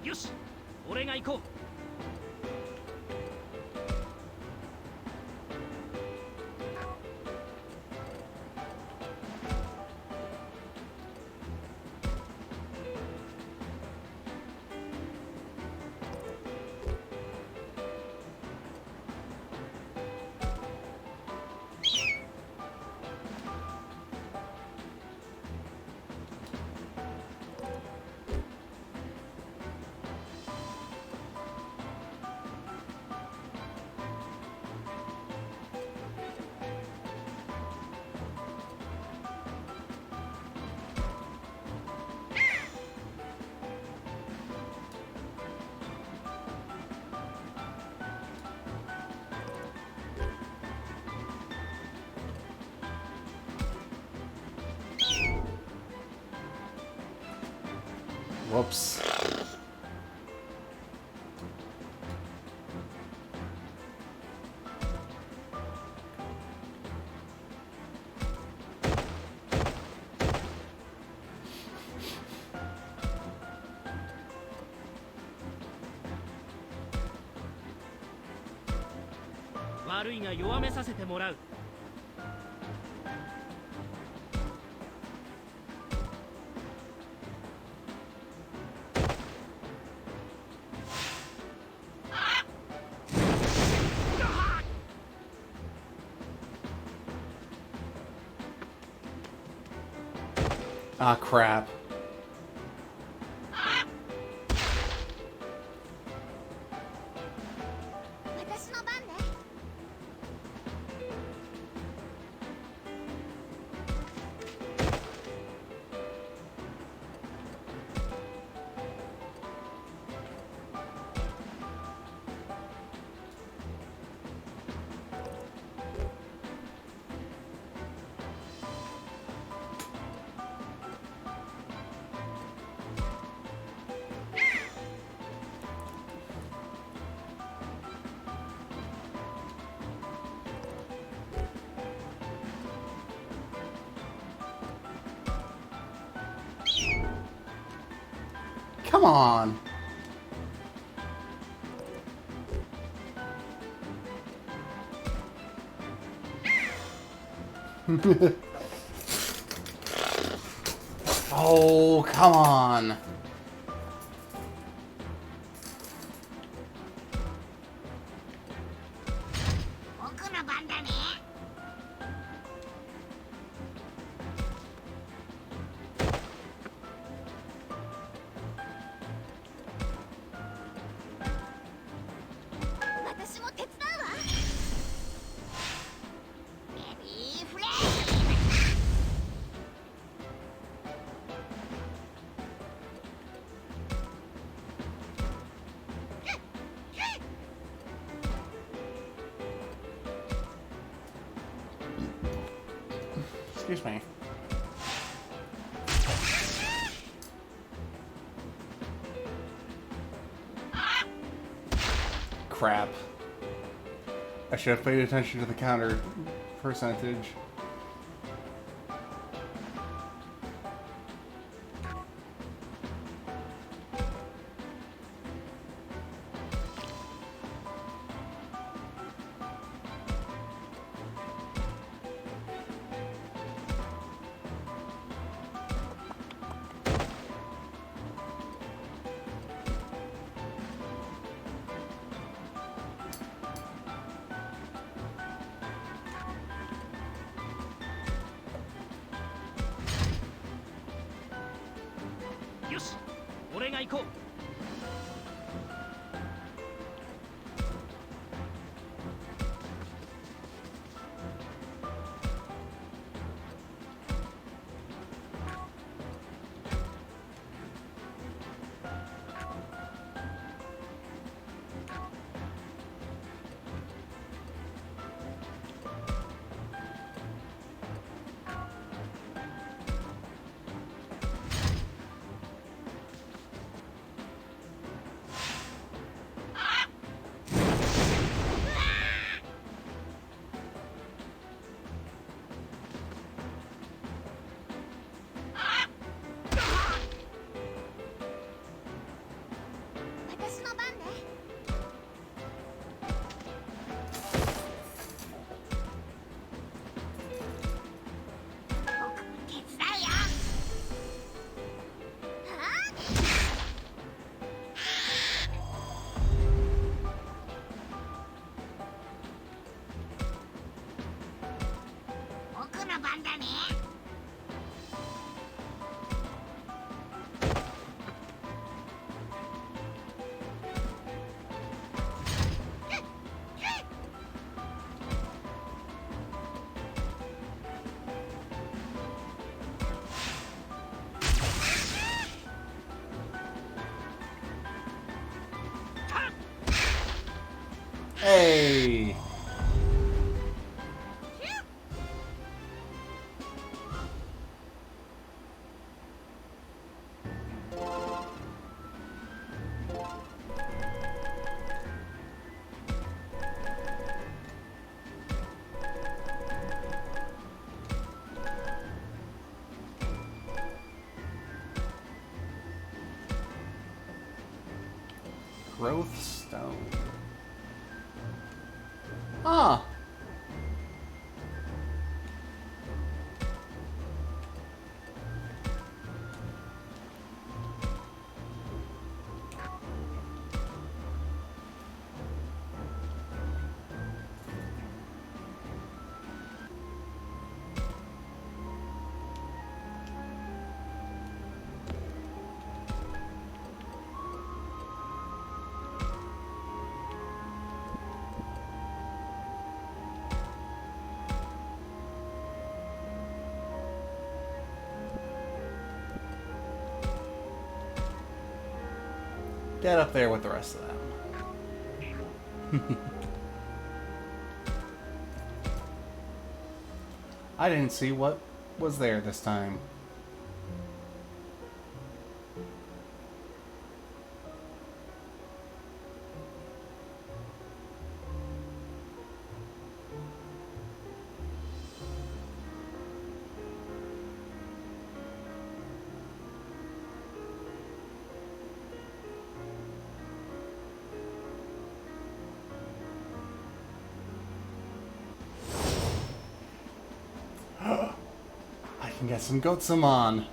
よし、俺が行こう。Whoops. "悪いが弱めさせてもらう。Ah, crap. 私の番ね。Come on. Oh, come on. 僕の番だね。私も手伝うわ。ベビーフレーム。 Excuse me. Crap. I should have paid attention to the counter percentage. 行こう。私の番ね。僕も手伝うよ。僕の番だね。Hey! Growth Stone. Ah! Get up there with the rest of them. I didn't see what was there this time. I can get some Gotsumon.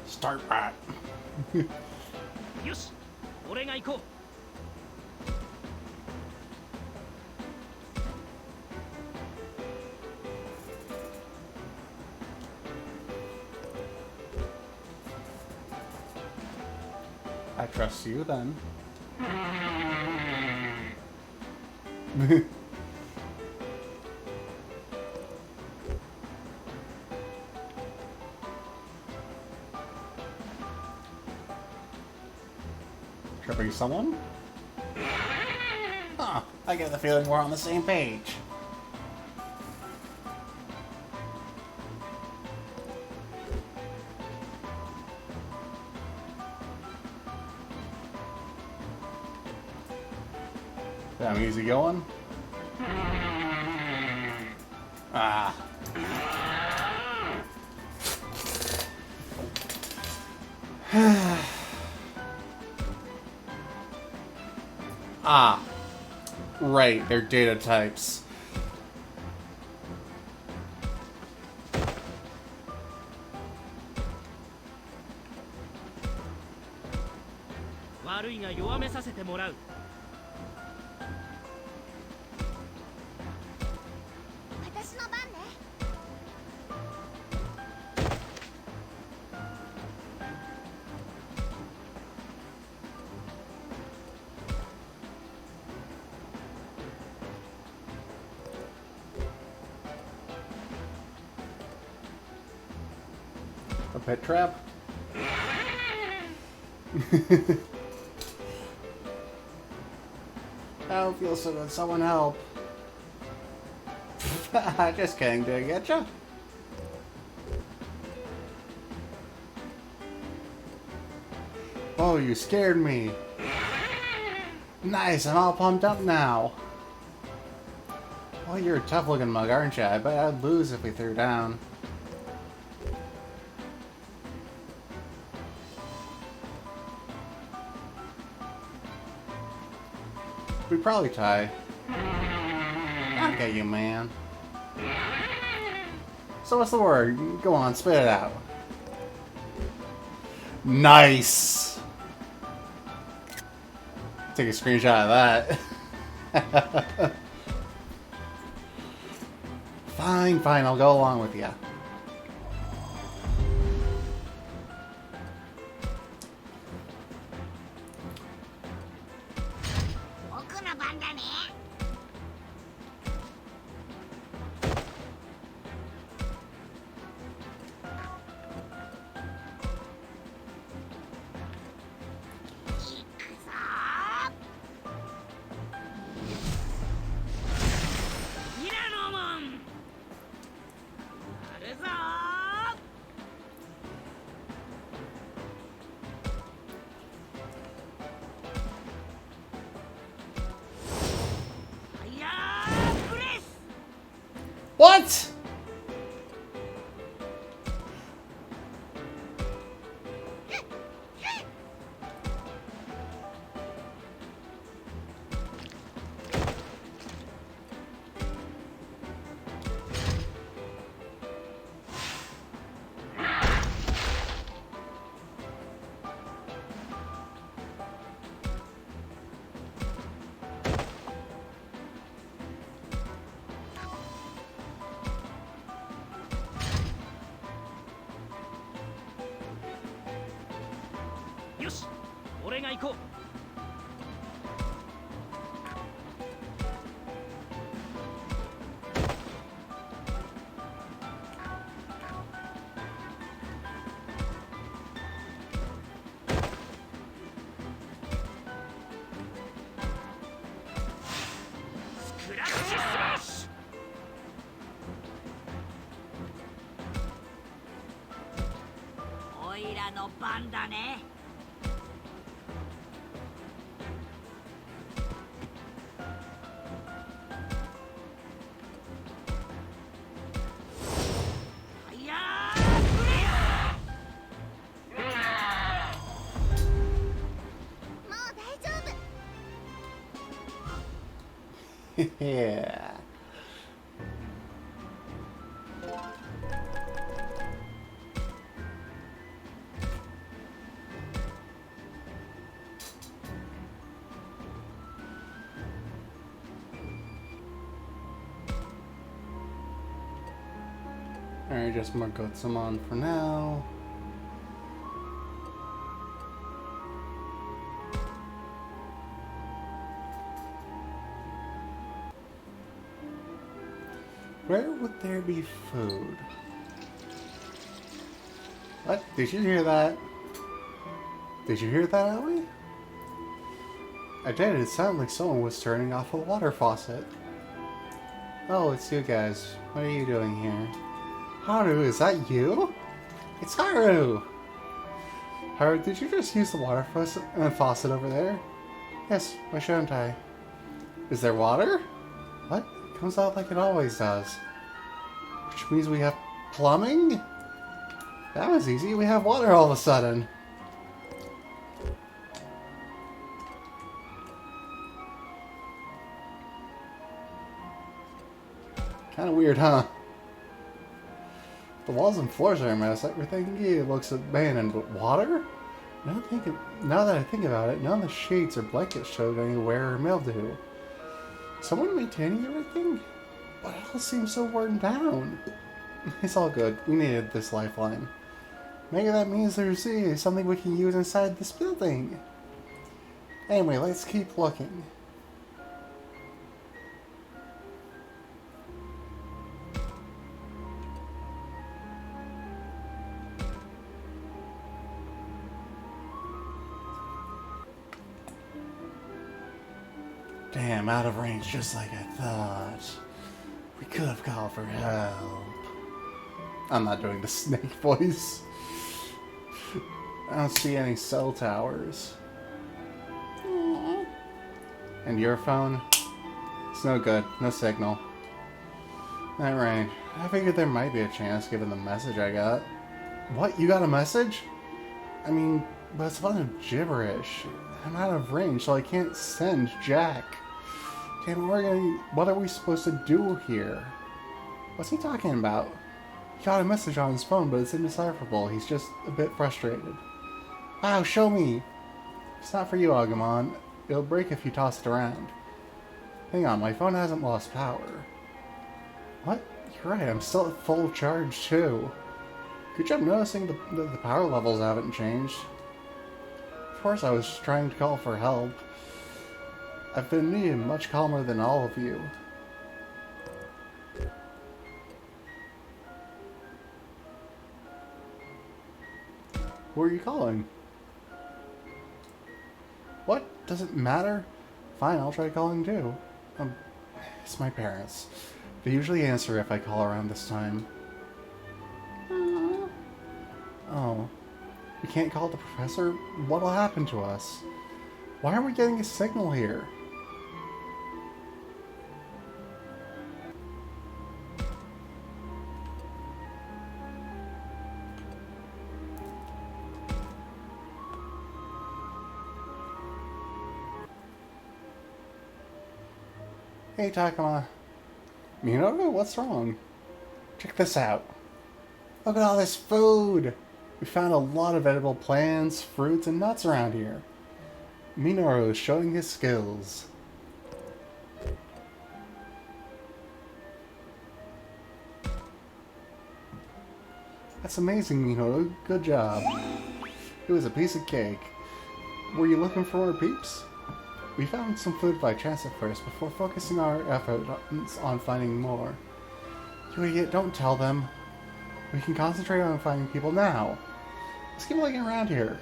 Start that. よし、俺が行こう。I trust you then. Tripping someone? Huh, I get the feeling we're on the same page. Damn, easy going. Ah. Ah. Right, they're data types. あるいが弱めさせてもらう。私の番ね。A pet trap? I don't feel so good. Someone help. Just kidding. Did I get you? Oh, you scared me. Nice, I'm all pumped up now. Well, you're a tough looking mug, aren't you? I bet I'd lose if we threw down. We'd probably tie. Okay, you man. So what's the word? Go on, spit it out. Nice! Take a screenshot of that. Fine, fine, I'll go along with you. 僕の番だね。行くぞー。ミラノモン。やるぞー。ファイヤーブレス。 What?!よし、俺が行こう。スクラッチスマッシュ。おいらの番だね。ファイヤーブレス。もう大丈夫。 Yeah. Alright, just mark out some on for now. Where would there be food? What? Did you hear that? Did you hear that, Ellie? I did. It sounded like someone was turning off a water faucet. Oh, it's you guys. What are you doing here? Haru, is that you? It's Haru! Haru, did you just use the water faucet over there? Yes, why shouldn't I? Is there water? What? It comes out like it always does. Which means we have plumbing? That was easy. We have water all of a sudden. Kinda weird, huh? The walls and floors are a mess. Everything looks abandoned, but water? Now that I think about it, none of the sheets or blankets showed any wear or mildew. Someone maintaining everything? But it all seems so worn down. It's all good. We needed this lifeline. Maybe that means there's something we can use inside this building. Anyway, let's keep looking. Damn, out of range just like I thought. We could have called for help. I'm not doing the snake voice. I don't see any cell towers. And your phone? It's no good. No signal. Alright. I figured there might be a chance given the message I got. What? You got a message? I mean, but it's a bunch of gibberish. I'm out of range, so I can't send Jack. Damn, what are we supposed to do here? What's he talking about? He got a message on his phone, but it's indecipherable. He's just a bit frustrated. Wow, show me! It's not for you, Agumon. It'll break if you toss it around. Hang on, my phone hasn't lost power. What? You're right, I'm still at full charge, too. Good job noticing the power levels haven't changed. Of course I was trying to call for help. I've been needing much calmer than all of you. Who are you calling? What? Does it matter? Fine, I'll try calling too. It's my parents. They usually answer if I call around this time. Oh. We can't call the professor? What'll happen to us? Why aren't we getting a signal here? Hey, Takuma. Minoru, what's wrong? Check this out. Look at all this food! We found a lot of edible plants, fruits, and nuts around here. Minoru is showing his skills. That's amazing, Minoru. Good job. It was a piece of cake. Were you looking for more peeps? We found some food by chance at first, before focusing our efforts on finding more. You idiot, don't tell them. We can concentrate on finding people now. Let's keep looking around here.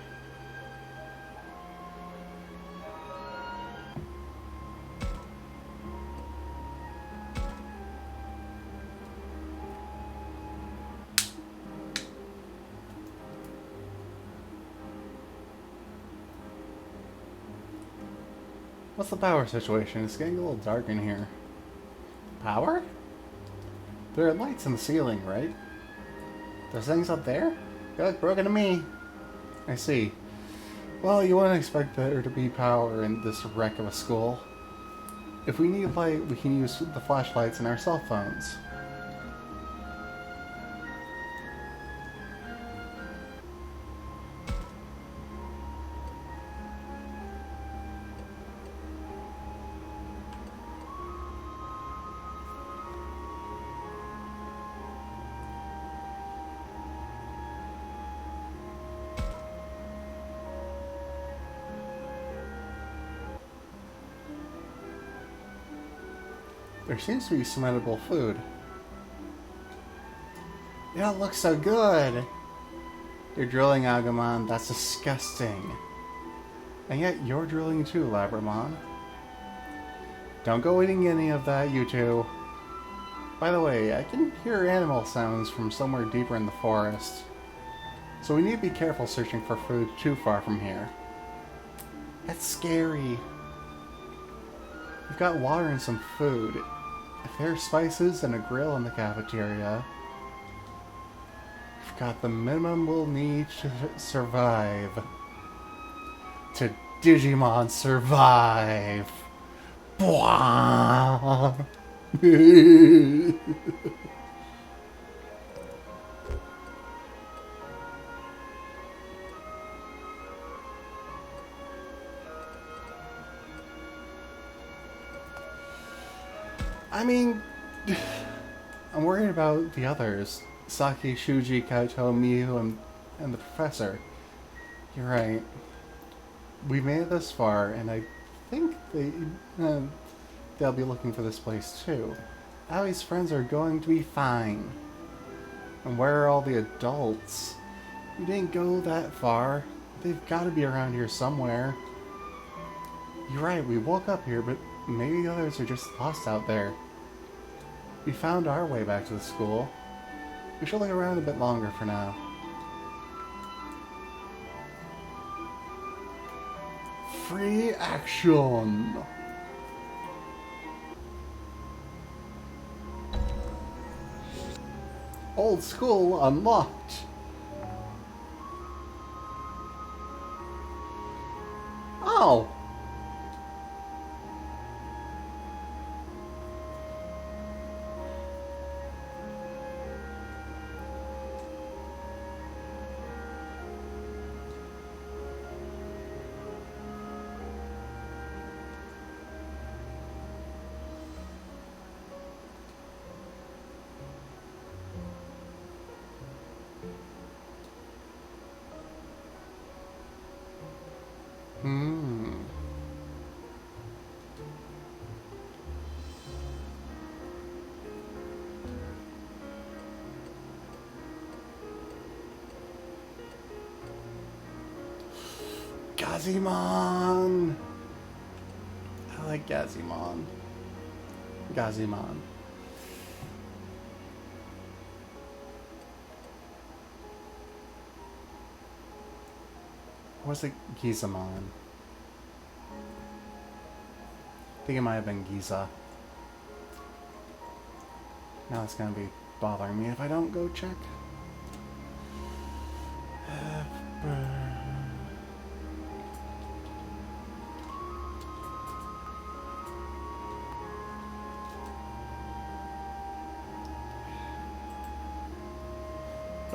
What's the power situation? It's getting a little dark in here. Power? There are lights in the ceiling, right? Those things up there? They look broken to me. I see. Well, you wouldn't expect there to be power in this wreck of a school. If we need light, we can use the flashlights in our cell phones. There seems to be some edible food. Yeah, it looks so good! You're drooling, Agumon. That's disgusting. And yet, you're drooling too, Labramon. Don't go eating any of that, you two. By the way, I can hear animal sounds from somewhere deeper in the forest. So we need to be careful searching for food too far from here. That's scary. We've got water and some food. If there are spices and a grill in the cafeteria, we've got the minimum we'll need to survive. To Digimon Survive! Bwah! I mean, I'm worried about the others. Saki, Shuji, Kaito, Miyu, and the professor. You're right. We made it this far, and I think they'll be looking for this place too. Ali's friends are going to be fine. And where are all the adults? We didn't go that far. They've got to be around here somewhere. You're right, we woke up here, but maybe the others are just lost out there. We found our way back to the school. We should look around a bit longer for now. Free action! Old school unlocked! Oh! Gazimon! I like Gazimon. Gazimon. Or was it Gizamon? I think it might have been Giza. Now it's gonna be bothering me if I don't go check.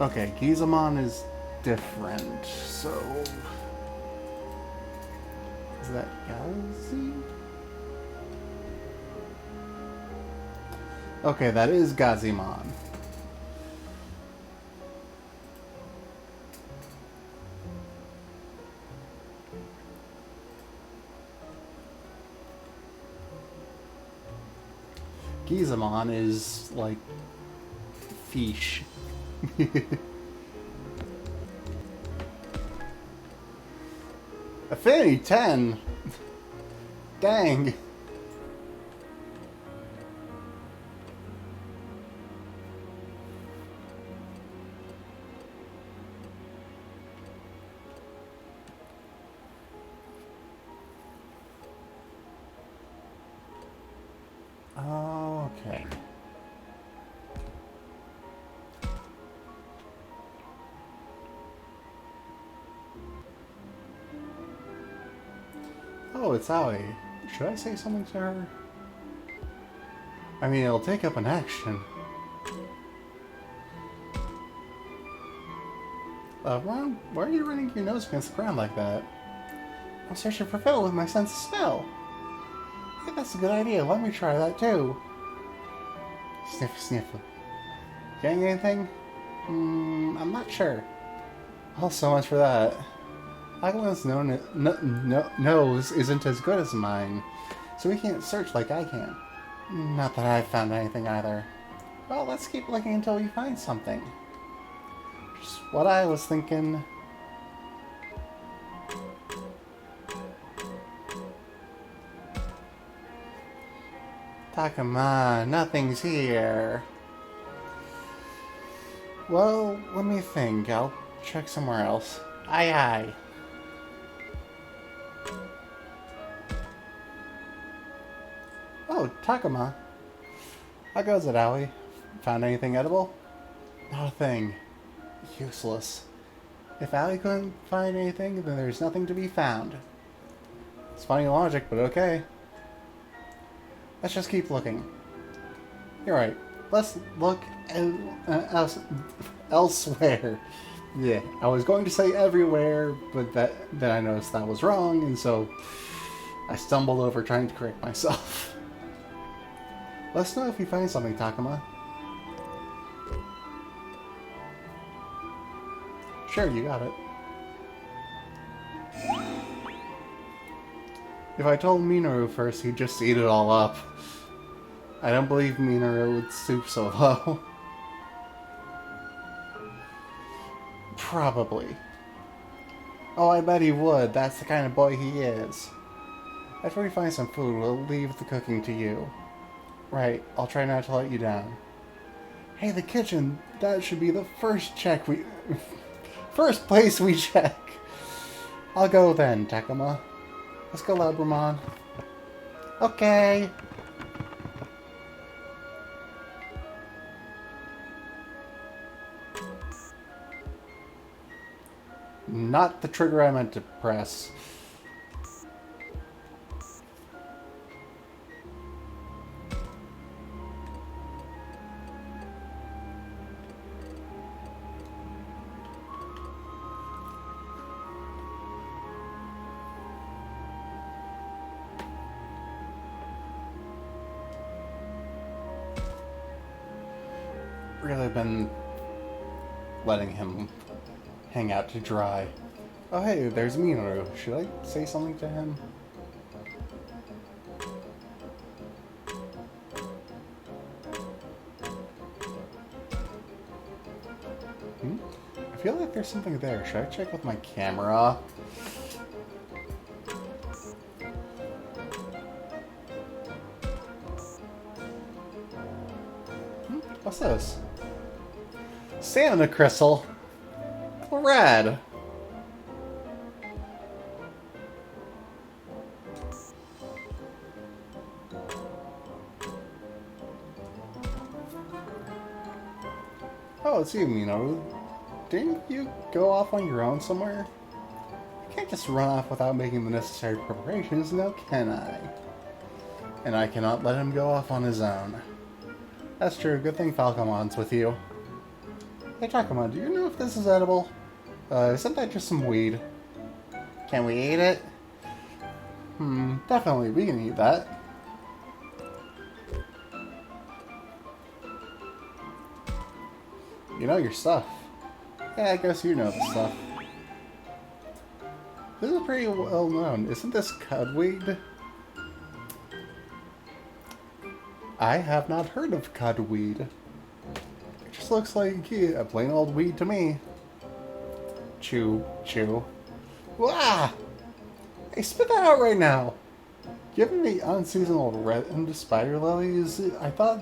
Okay, Gizamon is different, so... Is that Gazi? Okay, that is Gazimon. Gizamon is like fish. Affinity 10. Dang. Okay. Oh, it's Aoi. Should I say something to her? I mean, it'll take up an action. Ron, why are you running your nose against the ground like that? I'm searching for Phil with my sense of smell. I think that's a good idea. Let me try that too. Sniff, sniff. Getting anything? I'm not sure. Oh, so much for that. Aguila's nose isn't as good as mine, so he can't search like I can. Not that I've found anything either. Well, let's keep looking until we find something. Just what I was thinking. Takuma, nothing's here. Well, let me think. I'll check somewhere else. Aye aye. Oh, Takuma. How goes it, Aoi? Found anything edible? Not a thing. Useless. If Aoi couldn't find anything, then there's nothing to be found. It's funny logic, but okay. Let's just keep looking. You're right. Let's look elsewhere. Yeah, I was going to say everywhere, but then I noticed that was wrong, and so I stumbled over trying to correct myself. Let us know if you find something, Takuma. Sure, you got it. If I told Minoru first, he'd just eat it all up. I don't believe Minoru would stoop so low. Probably. Oh, I bet he would. That's the kind of boy he is. After we find some food, we'll leave the cooking to you. Right, I'll try not to let you down. Hey, the kitchen! That should be the first first place we check! I'll go then, Takuma. Let's go, Labramon. Okay! Not the trigger I meant to press. Really been letting him hang out to dry. Oh hey, there's Minoru. Should I say something to him? I feel like there's something there. Should I check with my camera? What's this? Stamina crystal. Rad. Oh, it's you, Minoru. Didn't you go off on your own somewhere? I can't just run off without making the necessary preparations, now can I? And I cannot let him go off on his own. That's true, good thing Falcomon's with you. Hey Takuma, do you know if this is edible? Isn't that just some weed? Can we eat it? Definitely, we can eat that. You know your stuff. Yeah, I guess you know the stuff. This is pretty well known. Isn't this cudweed? I have not heard of cudweed. It just looks like a plain old weed to me. Chew, chew. Wah! Hey, spit that out right now! Given the unseasonal red spider lilies, I thought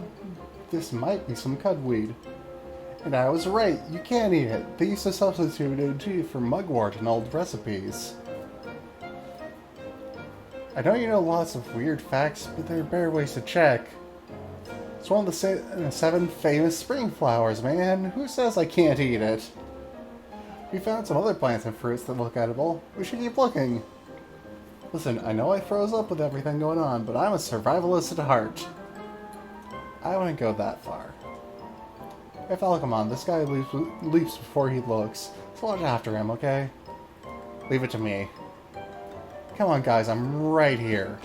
this might be some cudweed. And I was right, you can't eat it. They used to substitute it for mugwort in old recipes. I know you know lots of weird facts, but there are better ways to check. It's one of the 7 famous spring flowers, man. Who says I can't eat it? We found some other plants and fruits that look edible. We should keep looking. Listen, I know I froze up with everything going on, but I'm a survivalist at heart. I wouldn't go that far. Hey Falcomon, this guy leaps before he looks, so watch after him, okay? Leave it to me. Come on guys, I'm right here.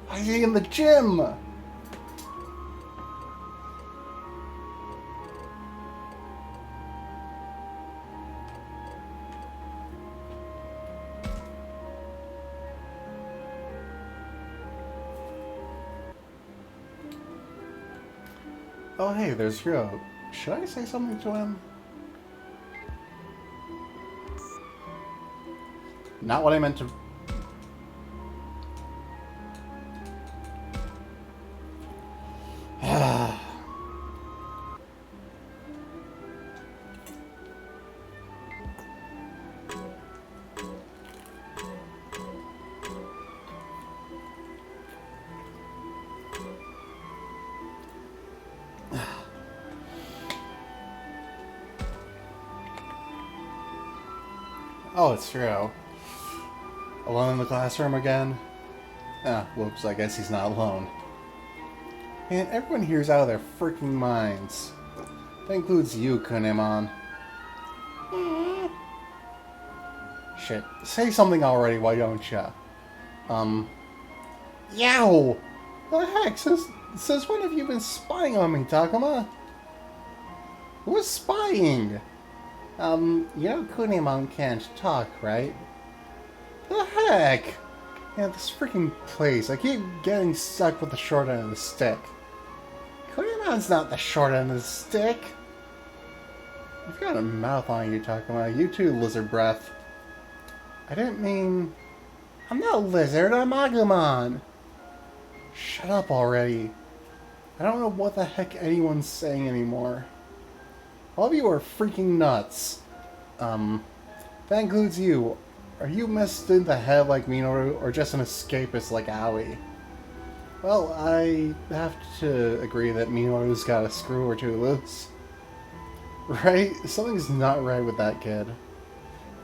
I see in the gym! Oh hey, there's Hiro. Should I say something to him? Not what I meant to... Oh, it's true. Alone in the classroom again? Ah, whoops, I guess he's not alone. Man, everyone here's out of their freaking minds. That includes you, Kunemon. Shit. Say something already, why don't ya? Yow! The heck? Since when have you been spying on me, Takuma? Who's spying? You know Kunemon can't talk, right? The heck? Yeah, this freaking place. I keep getting stuck with the short end of the stick. Kunemon's not the short end of the stick. You've got a mouth on you, Takuma. You too, lizard breath. I didn't mean... I'm not a lizard, I'm Agumon! Shut up already. I don't know what the heck anyone's saying anymore. All of you are freaking nuts. That includes you. Are you messed in the head like Minoru, or just an escapist like Aoi? Well, I have to agree that Minoru's got a screw or two loose. Right? Something's not right with that kid.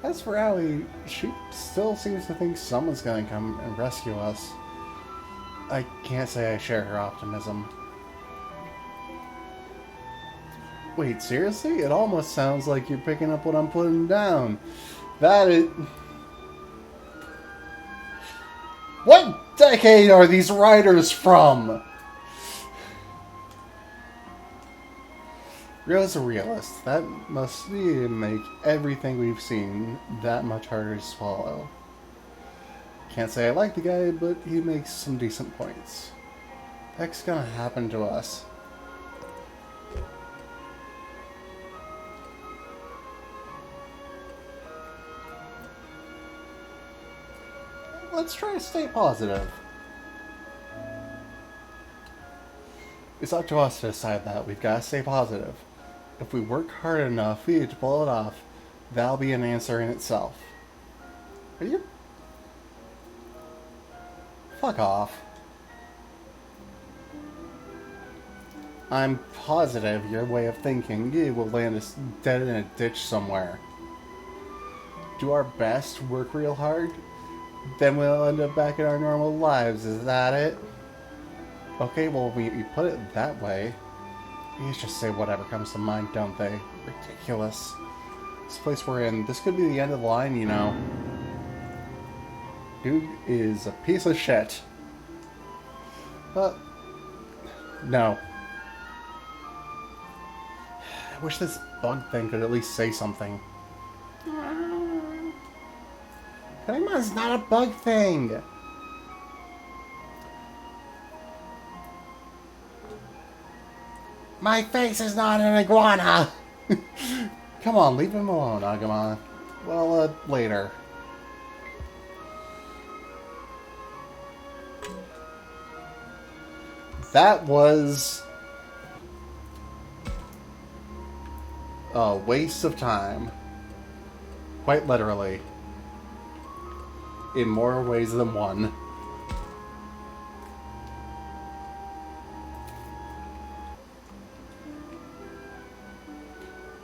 As for Aoi, she still seems to think someone's gonna come and rescue us. I can't say I share her optimism. Wait, seriously? It almost sounds like you're picking up what I'm putting down. That is... What decade are these writers from? Ryo's a realist. That must make everything we've seen that much harder to swallow. Can't say I like the guy, but he makes some decent points. Heck's gonna happen to us? Let's try to stay positive. It's up to us to decide that. We've got to stay positive. If we work hard enough to pull it off, that'll be an answer in itself. Are you? Fuck off. I'm positive your way of thinking will land us dead in a ditch somewhere. Do our best, work real hard, then we'll end up back in our normal lives, is that it? Okay, well, when you put it that way, you just say whatever comes to mind, don't they? Ridiculous. This place we're in, this could be the end of the line, you know. Dude is a piece of shit. But, no. I wish this bug thing could at least say something. Pokemon not a bug thing! My face is not an iguana! Come on, leave him alone, Agumon. Well, later. That was... a waste of time. Quite literally. In more ways than one.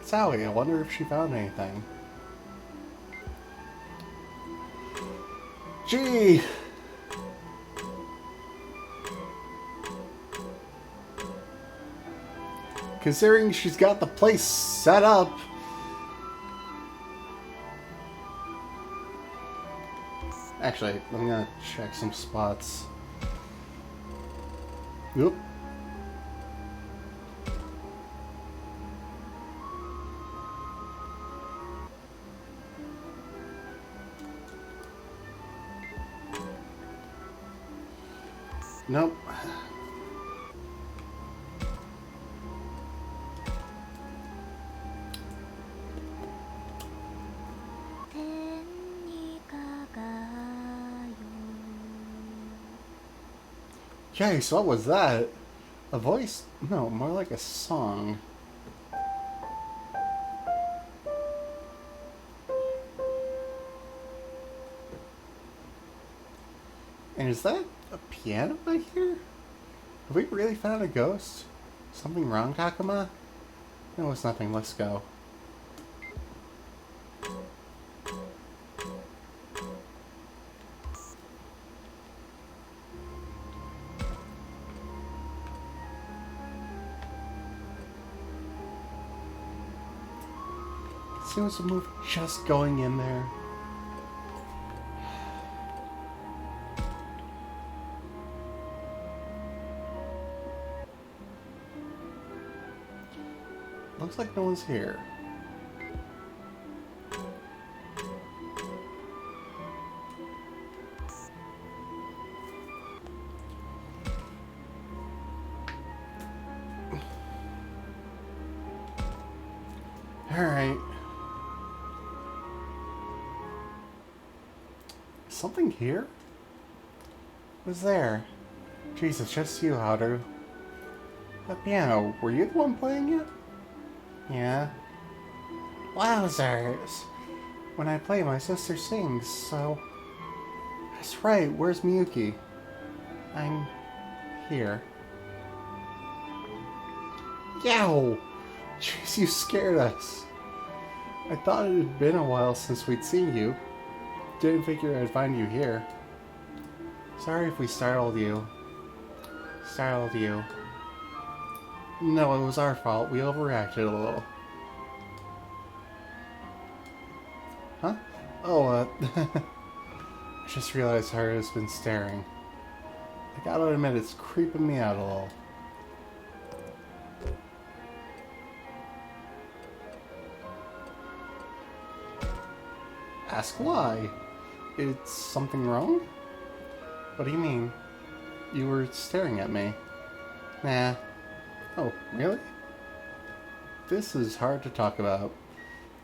Sally, I wonder if she found anything. Gee! Considering she's got the place set up. Actually, I'm gonna check some spots. Oop. Nope. Yikes, what was that? A voice? No, more like a song. And is that a piano I hear? Have we really found a ghost? Something wrong, Takuma? No, it's nothing. Let's go. snooze move just going in there. Looks like no one's here. Alright. Something here? Who's there? Jesus, just you, Haru. The piano, were you the one playing it? Yeah. Wowzers! When I play, my sister sings, so... That's right, where's Miyuki? I'm... here. Yow! Jeez, you scared us. I thought it had been a while since we'd seen you. Didn't figure I'd find you here. Sorry if we startled you. Startled you. No, it was our fault. We overreacted a little. Huh? Oh, I just realized Haru's been staring. I gotta admit, it's creeping me out a little. Ask why. It's something wrong? What do you mean? You were staring at me. Nah. Oh, really? This is hard to talk about.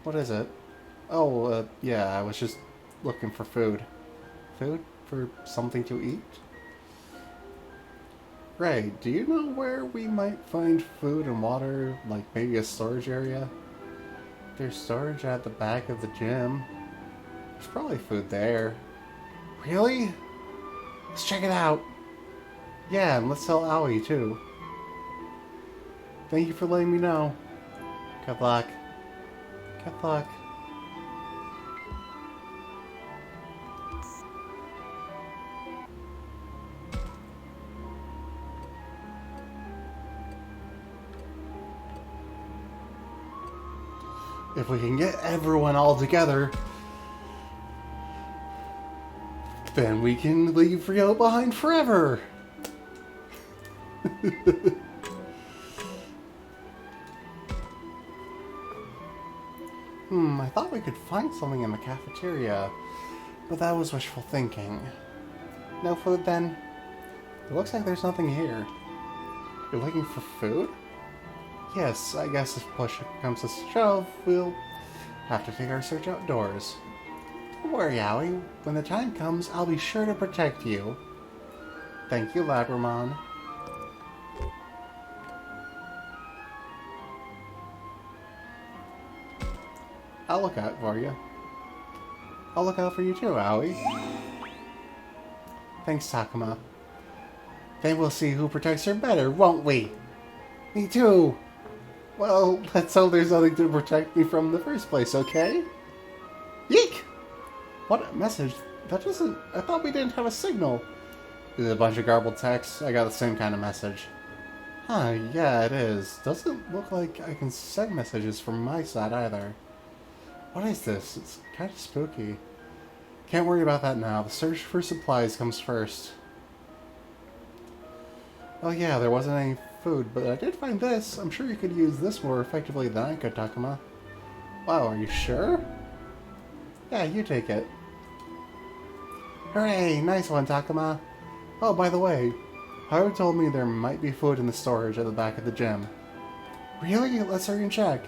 What is it? Oh, yeah, I was just looking for food. Food? For something to eat? Right, do you know where we might find food and water, like maybe a storage area? There's storage at the back of the gym. There's probably food there. Really? Let's check it out. Yeah, and let's tell Aoi too. Thank you for letting me know. Good luck. Good luck. If we can get everyone all together, then we can leave Rio behind forever. I thought we could find something in the cafeteria, but that was wishful thinking. No food then? It looks like there's nothing here. You're looking for food? Yes, I guess if push comes to shove, we'll have to take our search outdoors. Don't worry, Aoi. When the time comes, I'll be sure to protect you. Thank you, Labramon. I'll look out for you. I'll look out for you too, Aoi. Thanks, Takuma. Then we'll see who protects her better, won't we? Me too! Well, let's hope there's nothing to protect me from in the first place, okay? Yeek! What a message. That doesn't... I thought we didn't have a signal. Is it a bunch of garbled text? I got the same kind of message. Huh, yeah, it is. Doesn't look like I can send messages from my side either. What is this? It's kind of spooky. Can't worry about that now. The search for supplies comes first. Oh yeah, there wasn't any food, but I did find this. I'm sure you could use this more effectively than I could, Takuma. Wow, are you sure? Yeah, you take it. Hooray! Nice one, Takuma. Oh, by the way, Haru told me there might be food in the storage at the back of the gym. Really? Let's hurry and check.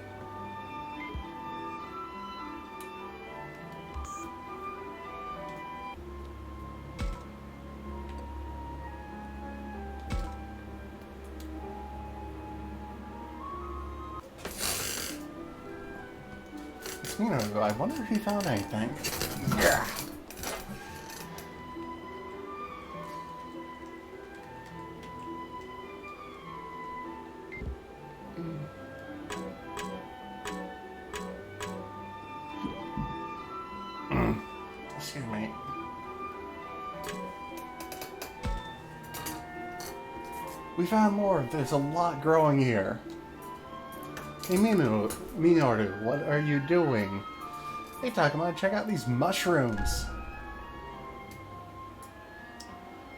I wonder if he found anything. Yeah. Excuse me. We found more. There's a lot growing here. Hey Minoru, what are you doing? Hey Takuma, check out these mushrooms!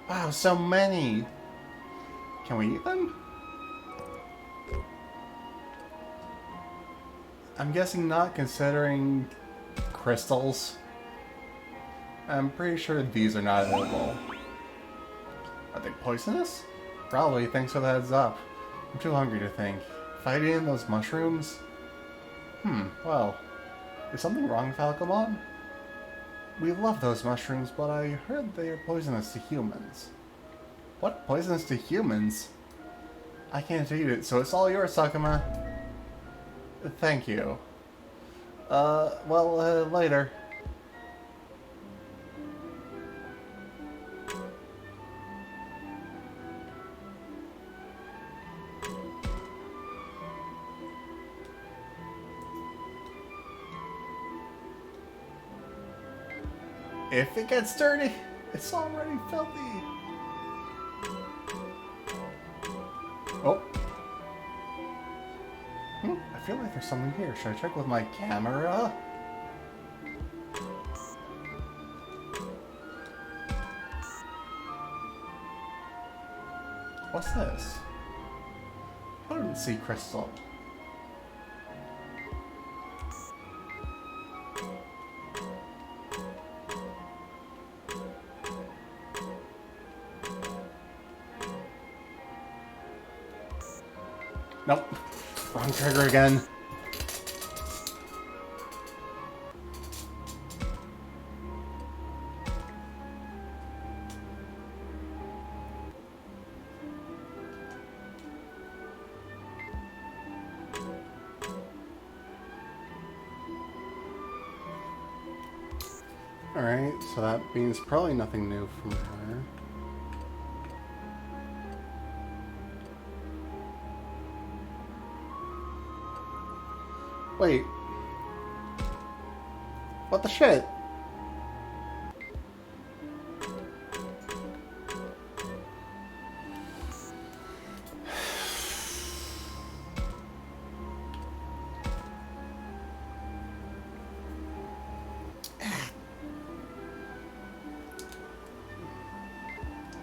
Wow, so many! Can we eat them? I'm guessing not, considering crystals. I'm pretty sure these are not edible. Are they poisonous? Probably, thanks for the heads up. I'm too hungry to think. If I ate those mushrooms... well... Is something wrong with Alcamon? We love those mushrooms, but I heard they are poisonous to humans. What? Poisonous to humans? I can't eat it, so it's all yours, Sakuma. Thank you. Later. If it gets dirty, it's already filthy. Oh. I feel like there's something here. Should I check with my camera? What's this? Potency crystal. Nope. Wrong trigger again. Alright, so that means probably nothing new from her. Wait. What the shit?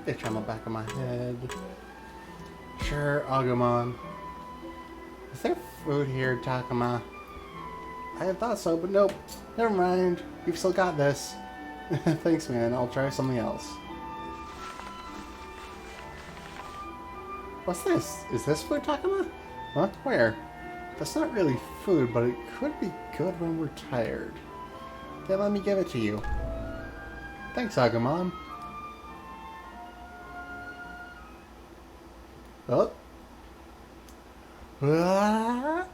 Itch on the back of my head. Sure, Agumon. Is there food here, Takuma? I had thought so, but nope. Never mind. You've still got this. Thanks, man. I'll try something else. What's this? Is this food, Takuma? Huh? Where? That's not really food, but it could be good when we're tired. Then let me give it to you. Thanks, Agumon. Oh. Ah.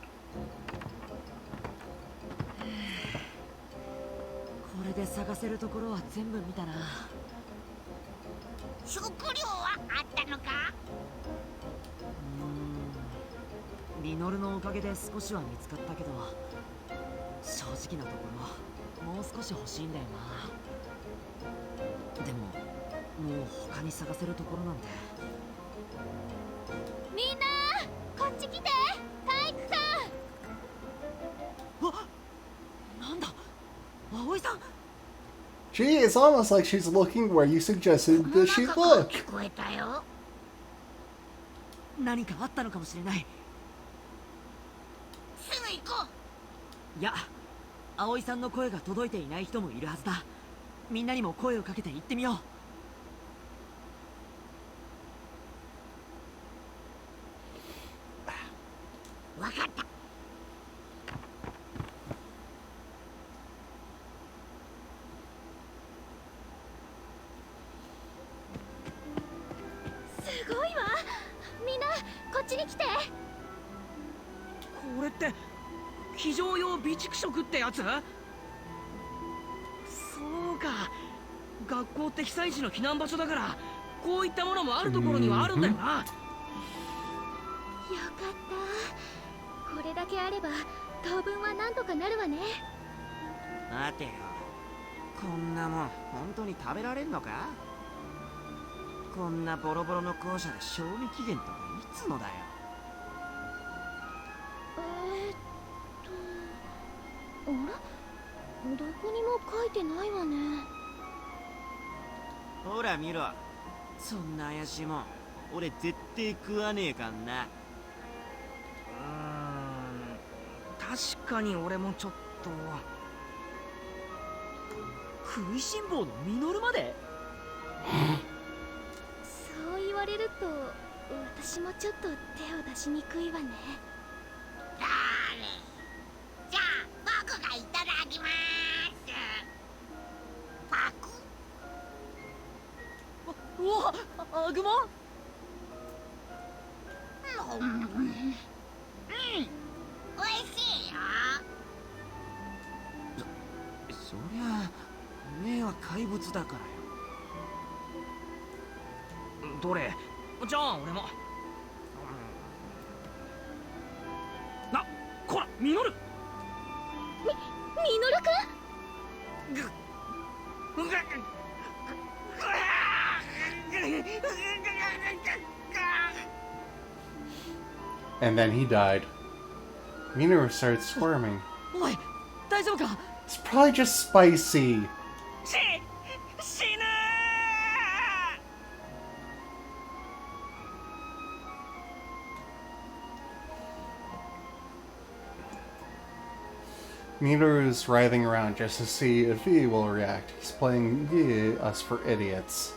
これで探せるところは全部見たな。食料はあったのか？リノルのおかげで少しは見つかったけど、正直なところもう少し欲しいんだよな。でももう他に探せるところなんて。みんなこっち来て、体育館。あ、なんだ、葵さん。 Gee, it's almost like she's looking where you suggested that she look. 聞こえたよ。何かあったのかもしれない。すぐ行こう。いや、葵さんの声が届いていない人もいるはずだ。みんなにも声をかけて行ってみよう。わかった。すごいわ。みんなこっちに来て。これって非常用備蓄食ってやつ？そうか、学校って被災地の避難場所だからこういったものもあるところにはあるんだよな。よかった。これだけあれば当分はなんとかなるわね。待てよ、こんなもん本当に食べられんのか？こんなボロボロの校舎で賞味期限とかいつのだよ。どこにも書いてないわね。ほら見ろ、そんな怪しいもん俺絶対食わねえかんな。確かに俺もちょっと。食いしん坊のミノルまで。そう言われると私もちょっと手を出しにくいわね。だーれ、じゃあ僕がいただきまーす。パク。うわ、アグモン。おいしいよ。そりゃ目は怪物だからよ。どれ？じゃあ俺も。な、こらミノル。ミノルくん。And then he died. Minoru started squirming. おい、大丈夫か？ It's probably just spicy. 死ぬMinoru's writhing around just to see if he will react. He's playing us for idiots.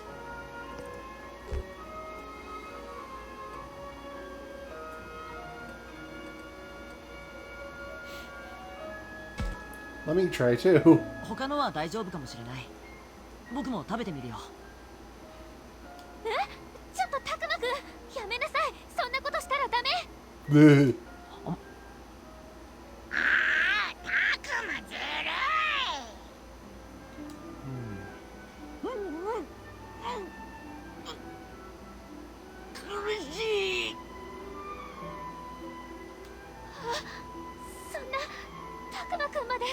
Let me try too. 他のは大丈夫かもしれない。僕も食べてみるよ。ちょっとたくまくん、やめなさい。そんなことしたらダメ。Bleh. タクマずるい。苦しい。そんなたくまくんまで。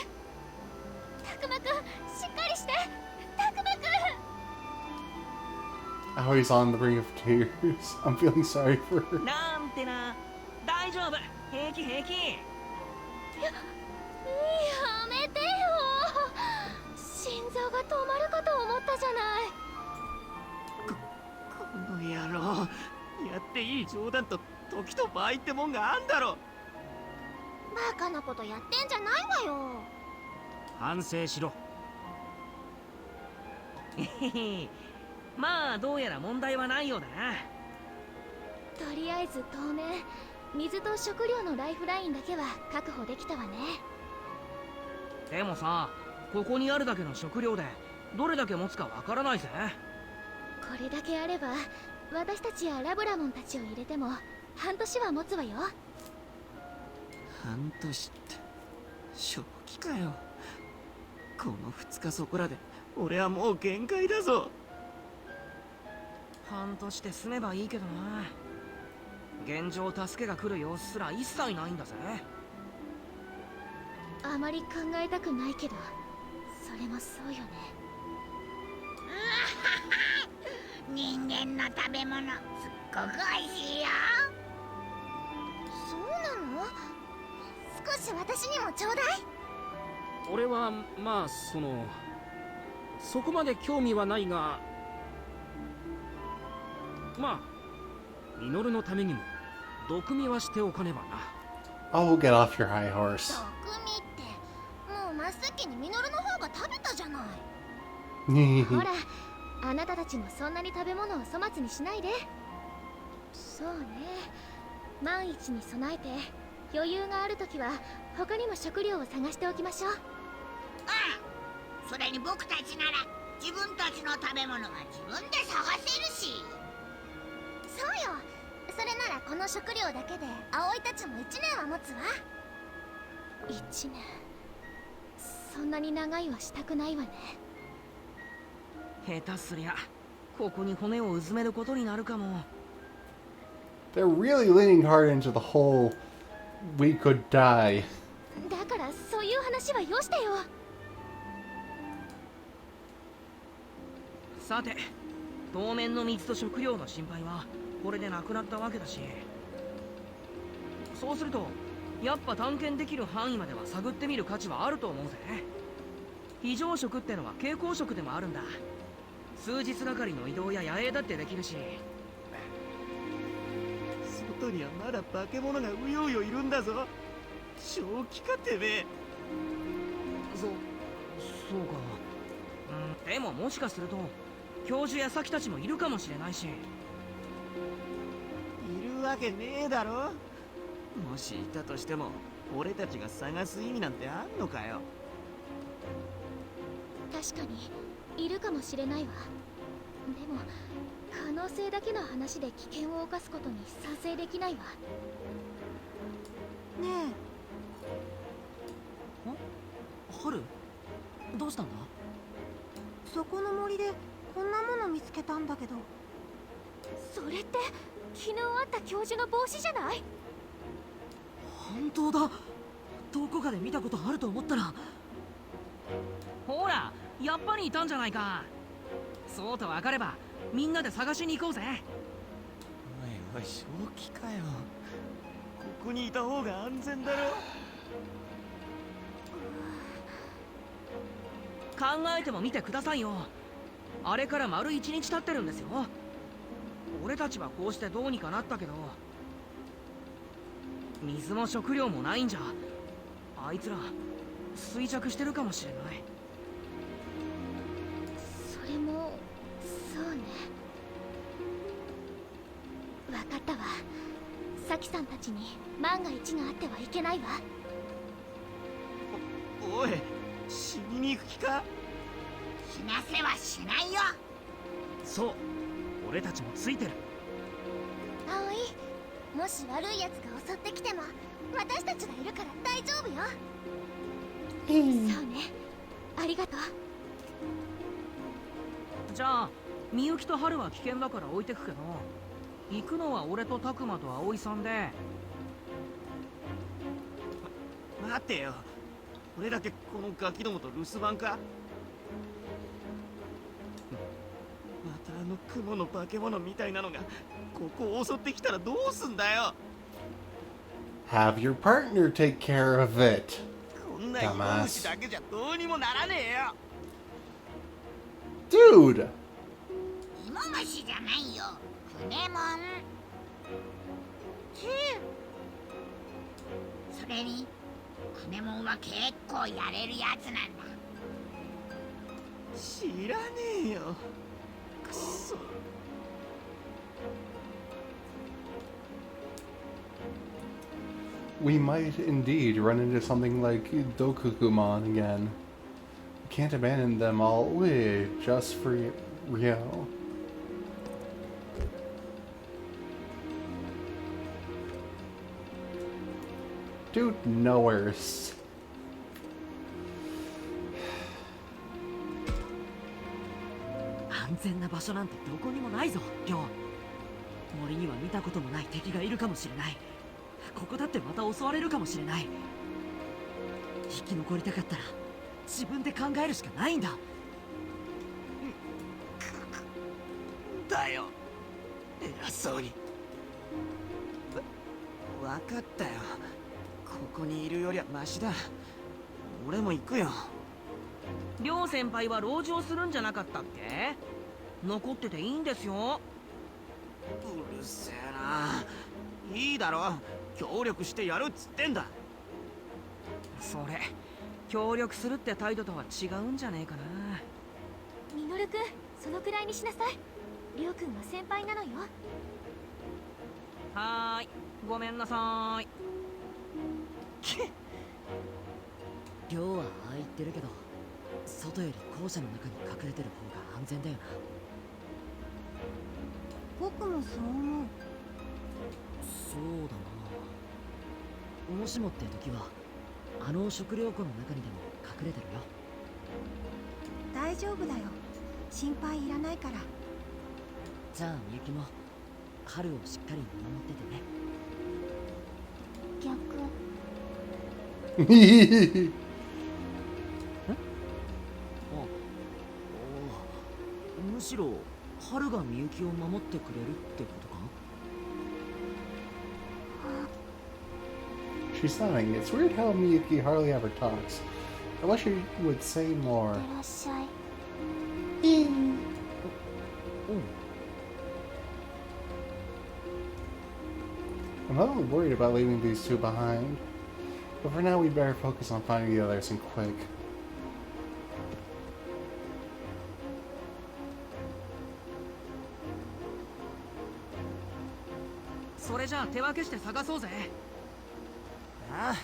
たくまくん、しっかりして。たくまくん。Oh, he's on the brink of tears. I'm feeling sorry for her. なんてな。大丈夫。平気平気。やめてよ。心臓が止まるかと思ったじゃない。この野郎、やっていい冗談と時と場合ってもんがあんだろ。バカなことやってんじゃないわよ。反省しろ。まあどうやら問題はないようだな。とりあえず当面水と食料のライフラインだけは確保できたわね。でもさ、ここにあるだけの食料でどれだけ持つかわからないぜ。これだけあれば私たちやラブラモンたちを入れても半年は持つわよ。半年って正気かよ。この2日そこらで俺はもう限界だぞ。半年で済めばいいけどな。現状助けが来る様子すら一切ないんだぜ。あまり考えたくないけどそれもそうよね。人間の食べ物すっごくおいしいよ。そうなの？少し私にもちょうだい。俺はまあそこまで興味はないが、まあミノルのためにも毒味はしておかねばな。 Oh, get off your high horse. 毒味ってもう真っ先にミノルの方が食べたじゃない。ほら、あなたたちもそんなに食べ物を粗末にしないで。そうね、万一に備えて余裕があるときは他にも食料を探しておきましょう。それに僕たちなら自分たちの食べ物が自分で探せるし。そうよ。それならこの食料だけで葵たちも1年は持つわ。1年、そんなに長いはしたくないわね。下手すりゃここに骨をうずめることになるかも。 They're really leaning hard into the whole we could die. だからそういう話はよしてよ。さて、当面の水と食料の心配はこれでなくなったわけだし、そうするとやっぱ探検できる範囲までは探ってみる価値はあると思うぜ。非常食ってのは蛍光食でもあるんだ。数日がかりの移動や野営だってできるし。外にはまだ化け物がうようよいるんだぞ。正気かてめえ。そうか。でももしかすると教授やサキたちもいるかもしれないし。いるわけねえだろ。もしいたとしても俺たちが探す意味なんてあんのかよ。確かにいるかもしれないわ。でも可能性だけの話で危険を冒すことに賛成できないわ。ね春どうしたんだ？え、そこの森でこんなもの見つけたんだけど。それって昨日あった教授の帽子じゃない？本当だ。どこかで見たことあると思ったら。ほら、やっぱりいたんじゃないか。そうと分かればみんなで探しに行こうぜ。おいおい、正気かよ。ここにいた方が安全だろ。考えてもみてくださいよ。あれから丸1日経ってるんですよ。俺たちはこうしてどうにかなったけど、水も食料もないんじゃあいつら衰弱してるかもしれない。それもそうね。分かったわ。サキさんたちに万が一があってはいけないわ。おい、死にに行く気か？死なせはしないよ。そう、俺たちもついてる。葵、もし悪い奴が襲ってきても私たちがいるから大丈夫よ。そうね、ありがとう。じゃあみゆきと春は危険だから置いてくけど、行くのは俺と拓磨と葵さんで。待てよ、俺だけこのガキどもと留守番か？またあの雲の化け物みたいなのがここを襲ってきたらどうすんだよ。 Have your partner take care of it. こんな芋虫だけじゃどうにもならねえよ。 Dude! 芋虫じゃないよ、クネモン。それにクネモンは結構やれるやつなんだ。知らねえよ。くそ。We might indeed run into something like Dokukumon again. We can't abandon them all just for Rio. Dude, nowheres. 安全な場所なんてどこにもないぞ、リョウ。森には見たこともない敵がいるかもしれない。ここだってまた襲われるかもしれない。生き残りたかったら自分で考えるしかないんだ。だよ、偉そうに。わかったよ。ここにいるよりはマシだ。俺も行くよ。両先輩は籠城するんじゃなかったっけ？残ってていいんですよ。うるせえな。いいだろ、協力してやるっつってんだ。それ協力するって態度とは違うんじゃねえかな。ミノルくん、そのくらいにしなさい。リョウくんは先輩なのよ。はーい、ごめんなさーい。リョウはああ言ってるけど、外より校舎の中に隠れてる方が安全だよな。僕もそう思う。そうだな。もしもって時はあの食料庫の中にでも隠れてるよ。大丈夫だよ、心配いらないから。じゃあみゆきも春をしっかり見守っててね。逆。むしろ春がみゆきを守ってくれるってことか？ She's nodding. It's weird how Miyuki hardly ever talks. I wish you would say more. いってらっしゃい。 I'm not only worried about leaving these two behind, but for now we'd better focus on finding the others and quick. それじゃあ手分けして探そうぜ。ああ、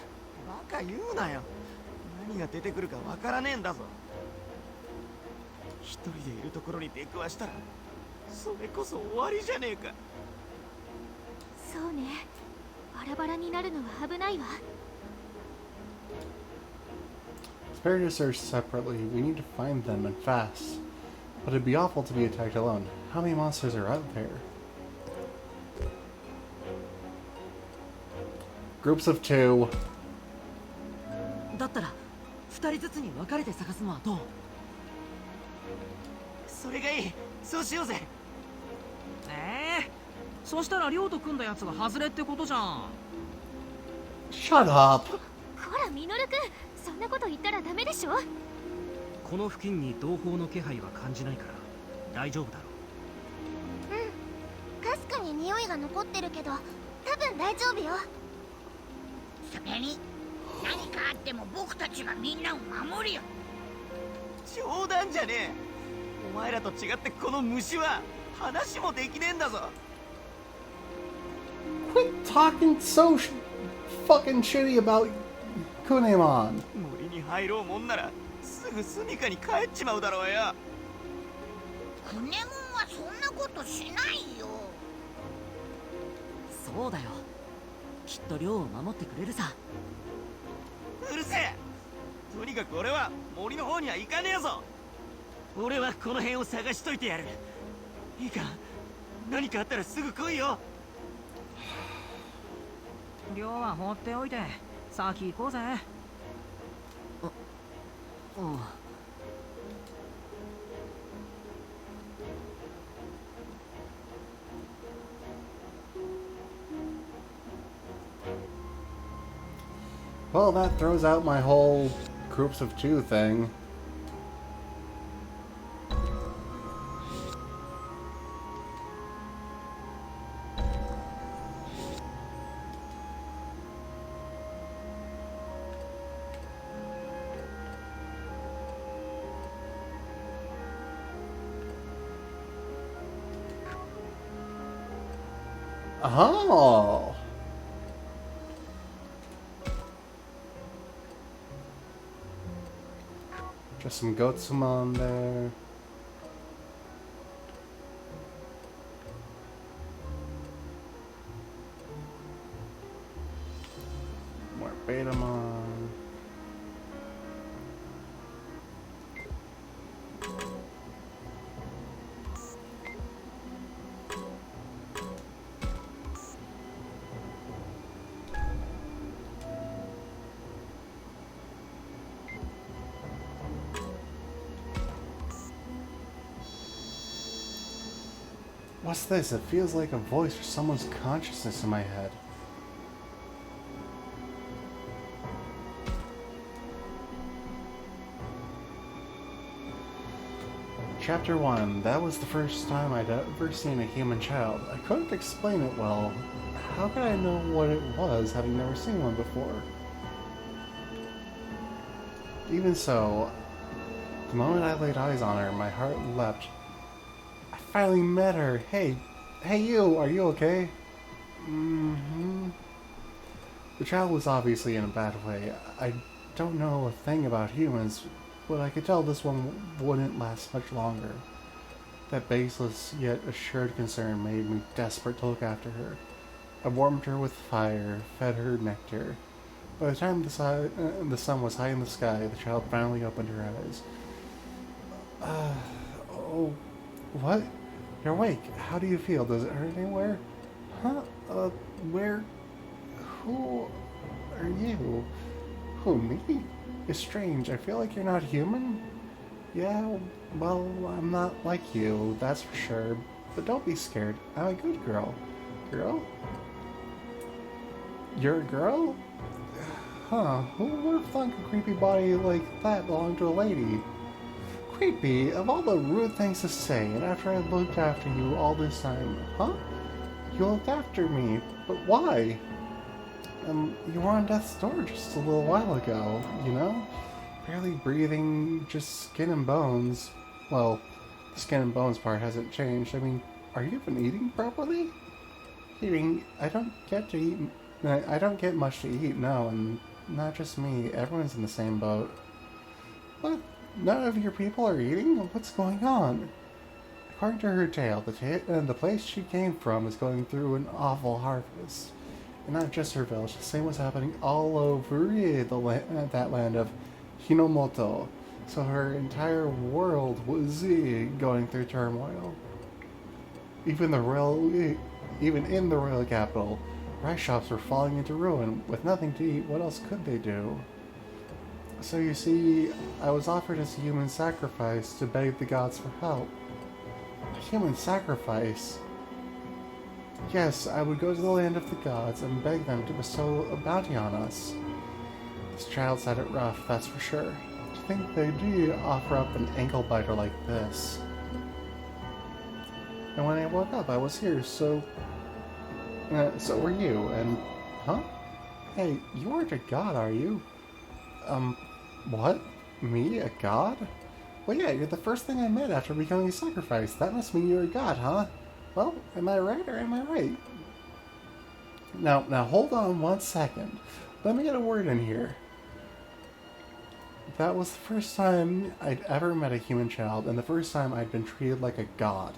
バカ言うなよ。何が出てくるかわからねえんだぞ。一人でいるところに出くわしたらそれこそ終わりじゃねえか。そうね、バラバラになるのは危ないわ。 It's better to search separately. We need to find them and fast. But it'd be awful to be attacked alone. How many monsters are out there? Groups of 2. だったら2人ずつに分かれて探すのはどう？それがいい。そうしようぜ。そしたら亮と組んだやつが外れってことじゃん。 Shut up! ほらミノルくん、そんなこと言ったらダメでしょ。この付近に同胞の気配は感じないから大丈夫だろう。かすかに匂いが残ってるけど多分大丈夫よ。それに何かあっても僕たちがみんなを守るよ。冗談じゃねえ。お前らと違ってこの虫は話もできねえんだぞ。 Quit talking so fucking shitty about Kunemon. 森に入ろうもんならすぐ住みかに帰っちまうだろうよ。クネモンはそんなことしないよ。そうだよ、きっと亮を守ってくれるさ。うるせえ。とにかく俺は森の方には行かねえぞ。俺はこの辺を探しといてやる。いいか、何かあったらすぐ来いよ。亮は放っておいて先行こうぜ。うん。Well, that throws out my whole groups of 2 thing. Oh! Just some Gotsumon there. More Betamon. What's this? It feels like a voice or someone's consciousness in my head. Chapter 1. That was the first time I'd ever seen a human child. I couldn't explain it well. How could I know what it was, having never seen one before? Even so, the moment I laid eyes on her, my heart leapt. I finally met her. Hey you, are you okay? Mm-hmm. The child was obviously in a bad way. I don't know a thing about humans, but I could tell this one wouldn't last much longer. That baseless yet assured concern made me desperate to look after her. I warmed her with fire, fed her nectar. By the time the sun was high in the sky, the child finally opened her eyes. Oh, what? You're awake. How do you feel? Does it hurt anywhere? Huh? Where? Who are you? Who, me? It's strange. I feel like you're not human. Yeah, well, I'm not like you, that's for sure. But don't be scared. I'm a good girl. Girl? You're a girl? Huh, who would have thought a creepy body like that belonged to a lady? Creepy, of all the rude things to say, and after I looked after you all this time, huh? You looked after me, but why? You were on death's door just a little while ago, you know? Barely breathing, just skin and bones. Well, the skin and bones part hasn't changed. I mean, are you even eating properly? Eating, I don't get to eat. I don't get much to eat, no, and not just me. Everyone's in the same boat. What? None of your people are eating? What's going on? According to her tale, the place she came from is going through an awful harvest. And not just her village, the same was happening all over that land of Hinomoto. So her entire world was going through turmoil. Even in the royal capital, rice shops were falling into ruin. With nothing to eat, what else could they do? So you see, I was offered as a human sacrifice to beg the gods for help. A human sacrifice? Yes, I would go to the land of the gods and beg them to bestow a bounty on us. This child's had it rough, that's for sure. I think they do offer up an ankle biter like this. And when I woke up, I was here, so were you, and... Huh? Hey, you aren't a god, are you? What? Me, a god? Well, yeah, you're the first thing I met after becoming a sacrifice. That must mean you're a god, huh? Well, am I right or am I right? Now hold on 1 second. Let me get a word in here. That was the first time I'd ever met a human child, and the first time I'd been treated like a god.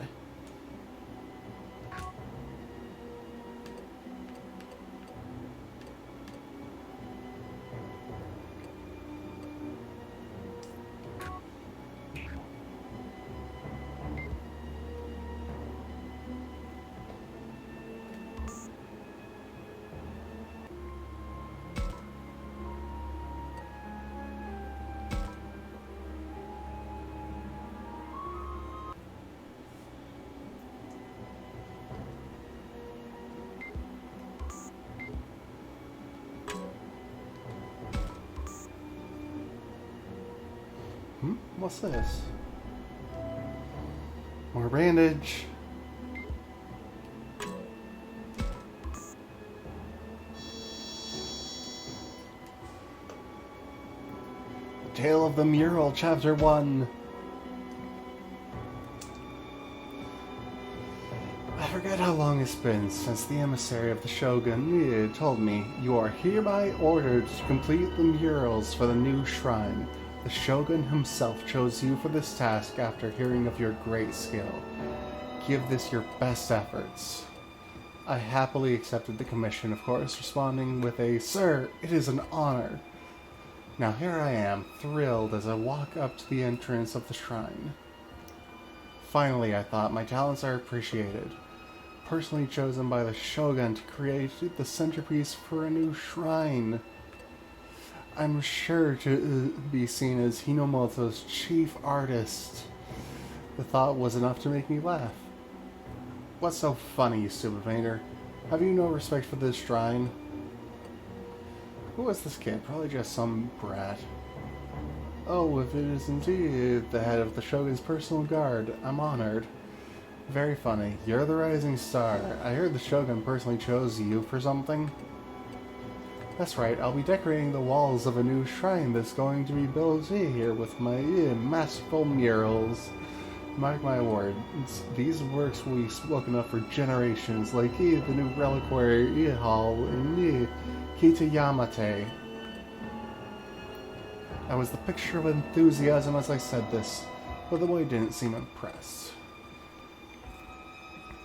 What's this? More bandage. Tale of the Mural, Chapter 1. I forget how long it's been since the emissary of the Shogun told me, you are hereby ordered to complete the murals for the new shrine. The Shogun himself chose you for this task after hearing of your great skill. Give this your best efforts. I happily accepted the commission, of course, responding with a, "Sir, it is an honor." Now here I am, thrilled as I walk up to the entrance of the shrine. Finally, I thought, my talents are appreciated. Personally chosen by the Shogun to create the centerpiece for a new shrine. I'm sure to be seen as Hinomoto's chief artist. The thought was enough to make me laugh. What's so funny, you stupid painter? Have you no respect for this shrine? Who is this kid? Probably just some brat. Oh, if it is indeed the head of the Shogun's personal guard, I'm honored. Very funny. You're the rising star. I heard the Shogun personally chose you for something. That's right, I'll be decorating the walls of a new shrine that's going to be built here with my masterful murals. Mark my words, these works will be spoken of for generations, like the new reliquary hall in Kitayamate. I was the picture of enthusiasm as I said this, but the boy didn't seem impressed.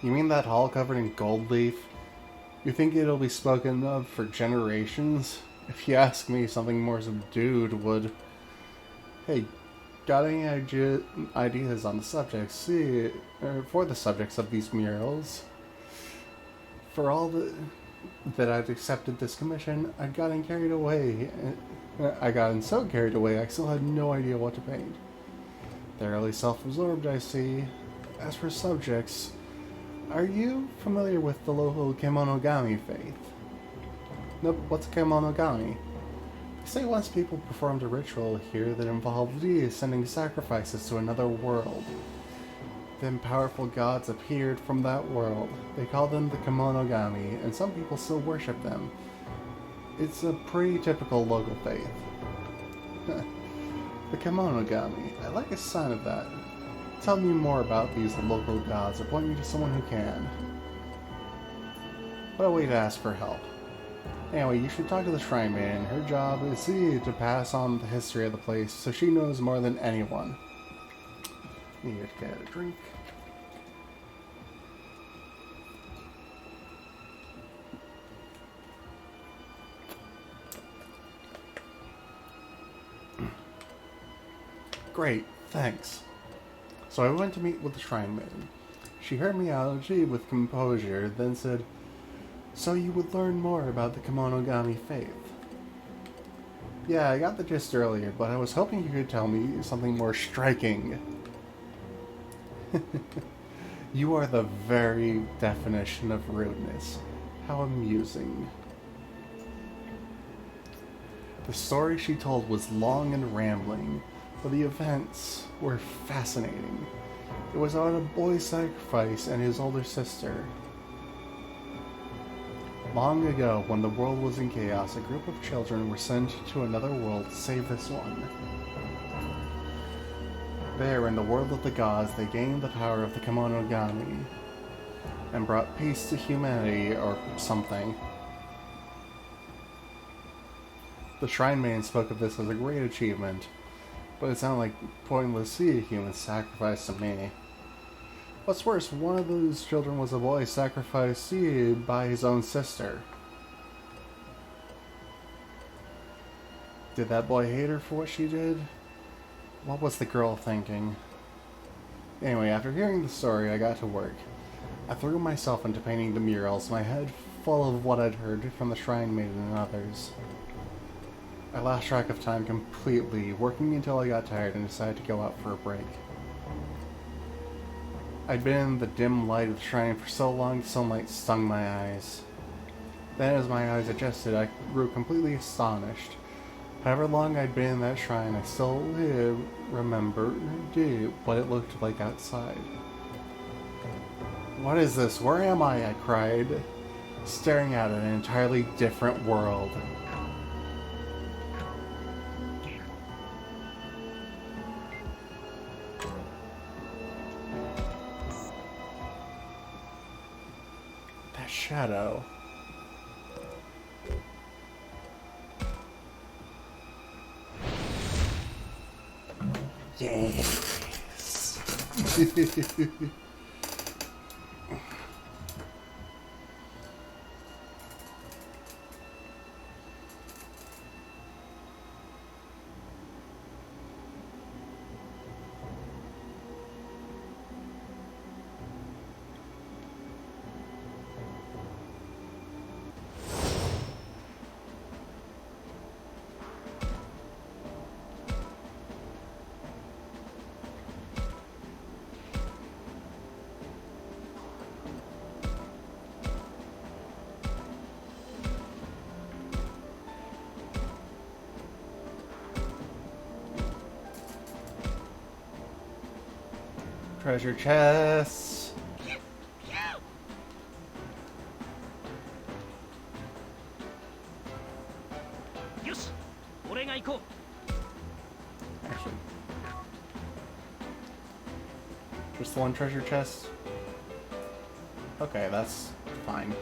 You mean that hall covered in gold leaf? You think it'll be spoken of for generations? If you ask me, something more subdued would. Hey, got any ideas on the subjects? For the subjects of these murals? For all that I'd accepted this commission, I'd gotten carried away. I gotten so carried away, I still had no idea what to paint. Thoroughly self-absorbed, I see. As for subjects, are you familiar with the local Kemonogami faith? Nope, what's Kemonogami? Say once people performed a ritual here that involved sending sacrifices to another world. Then powerful gods appeared from that world. They called them the Kemonogami, and some people still worship them. It's a pretty typical local faith. The Kemonogami. I like a sign of that. Tell me more about these local gods or point me to someone who can. What a way to ask for help. Anyway, you should talk to the Shrine Maiden. Her job is to pass on the history of the place, so she knows more than anyone. Need to get a drink. Great, thanks. So I went to meet with the Shrine Maiden. She heard me out with composure, then said, "So you would learn more about the Kemonogami faith." Yeah, I got the gist earlier, but I was hoping you could tell me something more striking. You are the very definition of rudeness. How amusing. The story she told was long and rambling, but the events were fascinating. It was about a boy's sacrifice and his older sister. Long ago, when the world was in chaos, a group of children were sent to another world to save this one. There, in the world of the gods, they gained the power of the Kemonogami and brought peace to humanity, or something. The Shrine Maiden spoke of this as a great achievement, but it sounded like pointless human sacrifice to me. What's worse, one of those children was a boy sacrificed by his own sister. Did that boy hate her for what she did? What was the girl thinking? Anyway, after hearing the story, I got to work. I threw myself into painting the murals, my head full of what I'd heard from the Shrine Maiden and others. I lost track of time completely, working until I got tired and decided to go out for a break. I'd been in the dim light of the shrine for so long, the sunlight stung my eyes. Then as my eyes adjusted, I grew completely astonished. However long I'd been in that shrine, I still remembered what it looked like outside. What is this? Where am I? I cried, staring out at an entirely different world. That shadow. Yes. Treasure chests. よし、俺が行こう。 Actually, just the one treasure chest? Okay, that's fine.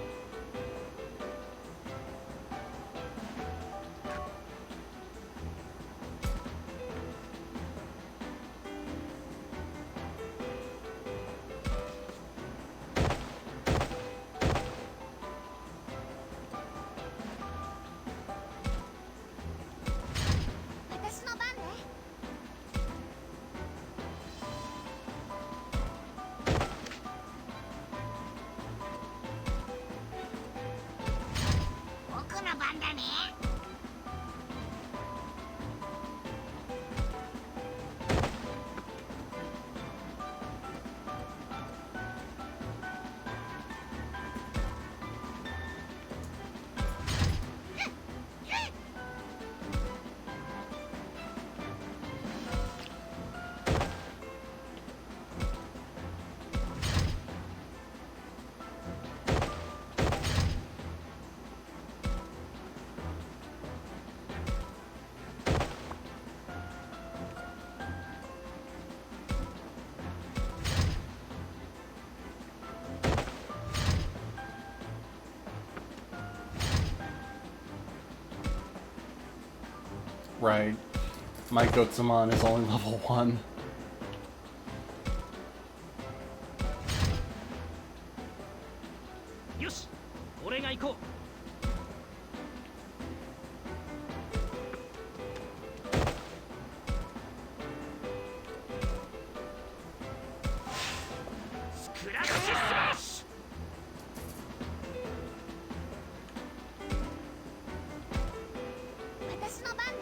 right. My Gotsumon is only level 1.よし、俺が行こう。スクラッチスマッシ私の番ね。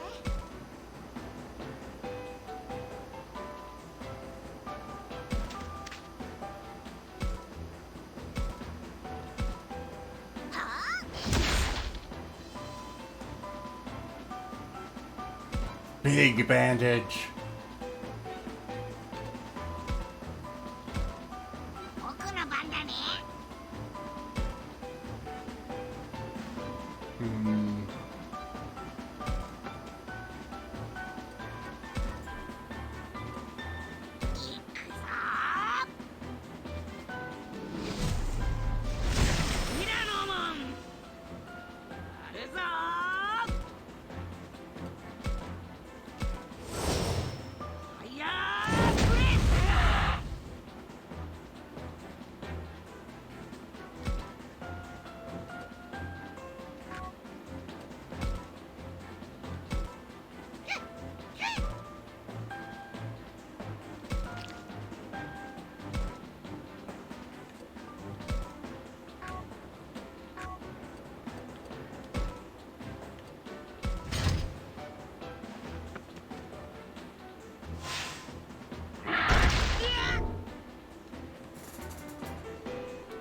は Big bandage. 僕の番だね。 Hmm. いくぞミラノモン。あるぞファイヤーブレイス。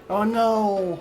Oh no!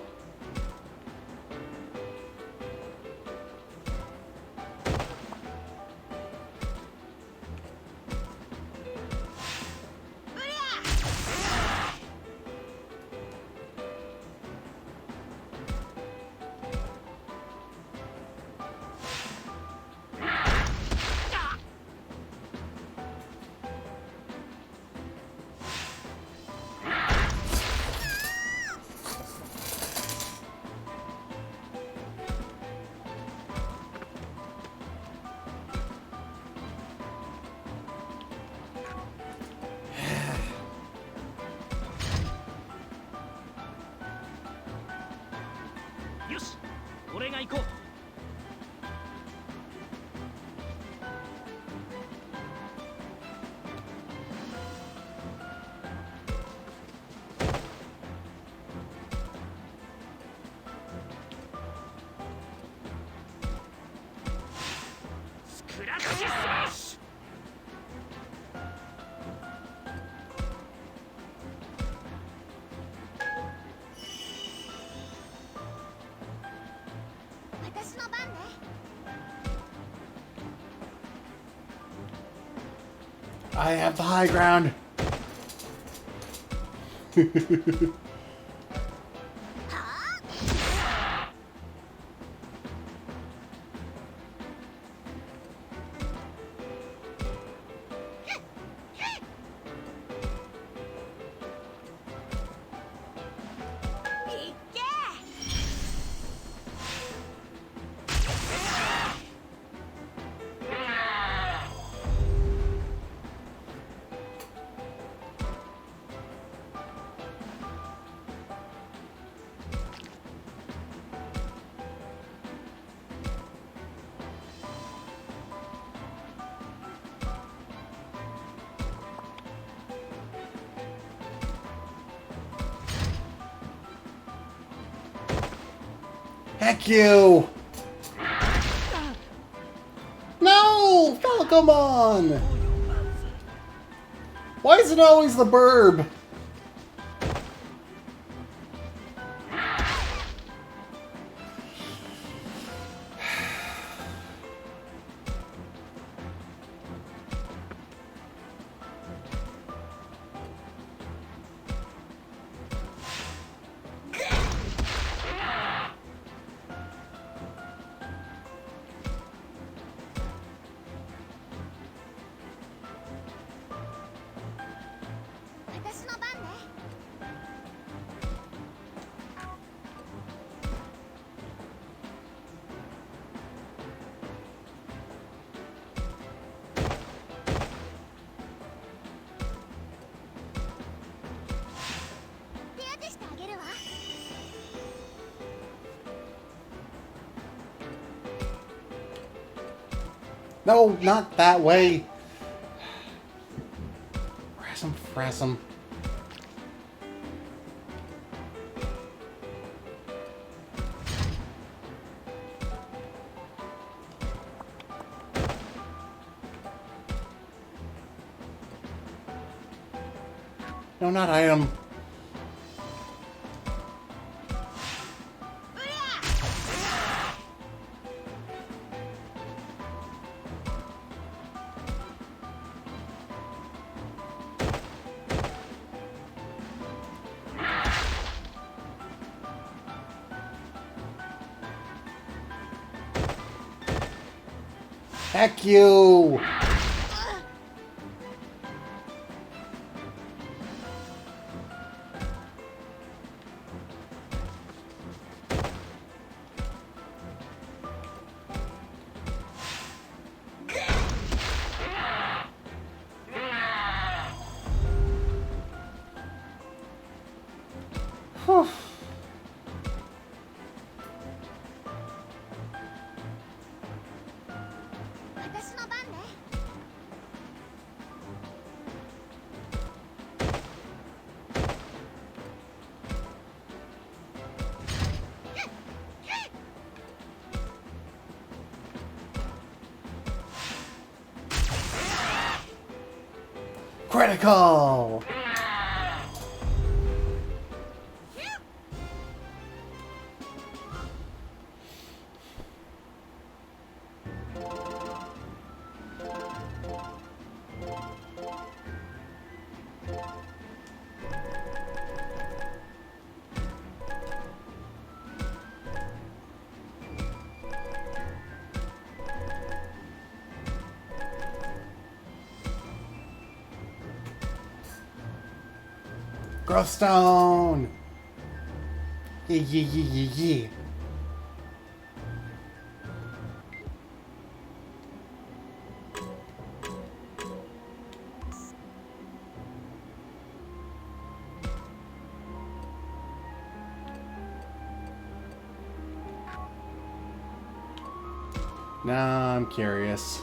よし、俺が行こう。スクラッチスマッシュ。私の番ね。 I have the high ground! いっけ。Heck you! No! Falcomon! Why is it always the burb? No, not that way. Frass him. No, not item. Heck you! Whew. 私の番ね。Critical! Growth stone! Yeah. Now I'm curious.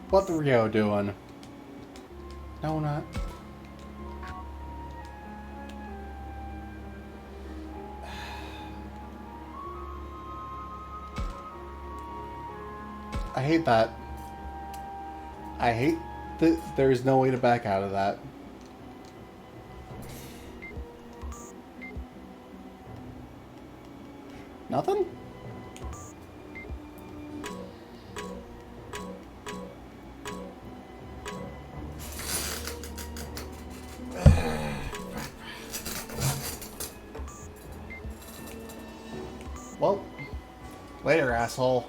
What the Rio doing? No, not. I hate that. I hate that there's no way to back out of that. Nothing? Well, later, asshole.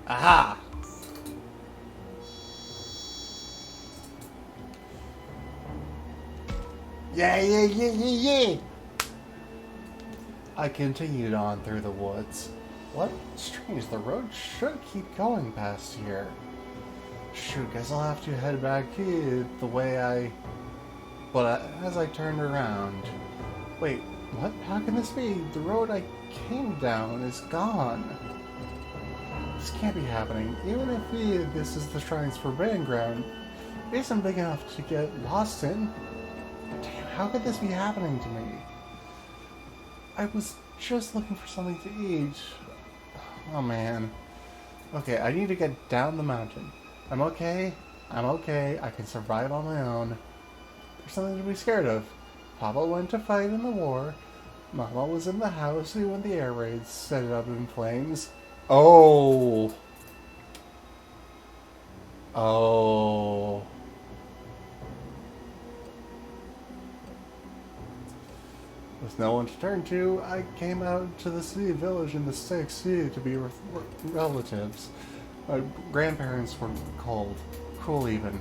Aha! Yeah! I continued on through the woods. What? Strange, the road should keep going past here. Shoot, guess I'll have to head back here the way I... But as I turned around... Wait, what? How can this be? The road I came down is gone. This can't be happening. Even if this is the Shrine's forbidden ground, it isn't big enough to get lost in. Damn, how could this be happening to me? I was just looking for something to eat. Oh man. Okay, I need to get down the mountain. I'm okay. I can survive on my own. There's something to be scared of. Papa went to fight in the war. Mama was in the house when the air raids set it up in flames. Oh. With no one to turn to, I came out to the sea village in the Sixth Sea to be with relatives. My grandparents were cold, cruel even.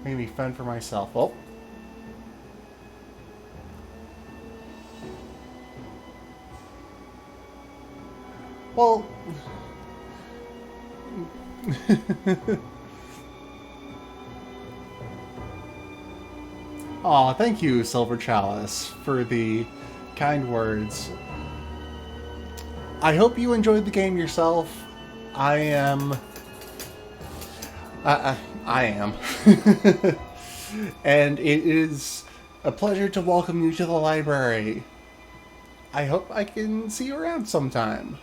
Made me fend for myself. Oh. Well... Aw, thank you, Silver Chalice, for the kind words. I hope you enjoyed the game yourself. I am... I am. And it is a pleasure to welcome you to the library. I hope I can see you around sometime.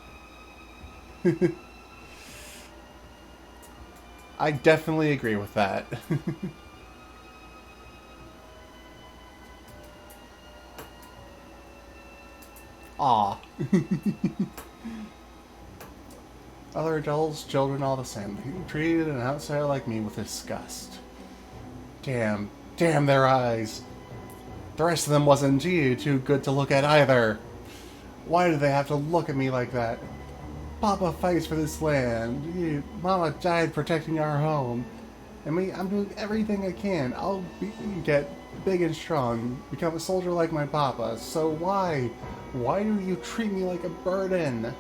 I definitely agree with that. Aw. Other adults, children, all the same. They treated an outsider like me with disgust. Damn their eyes. The rest of them wasn't too good to look at either. Why do they have to look at me like that? Papa fights for this land. Mama died protecting our home. And me, I'm doing everything I can. Get big and strong, become a soldier like my papa. So why do you treat me like a burden?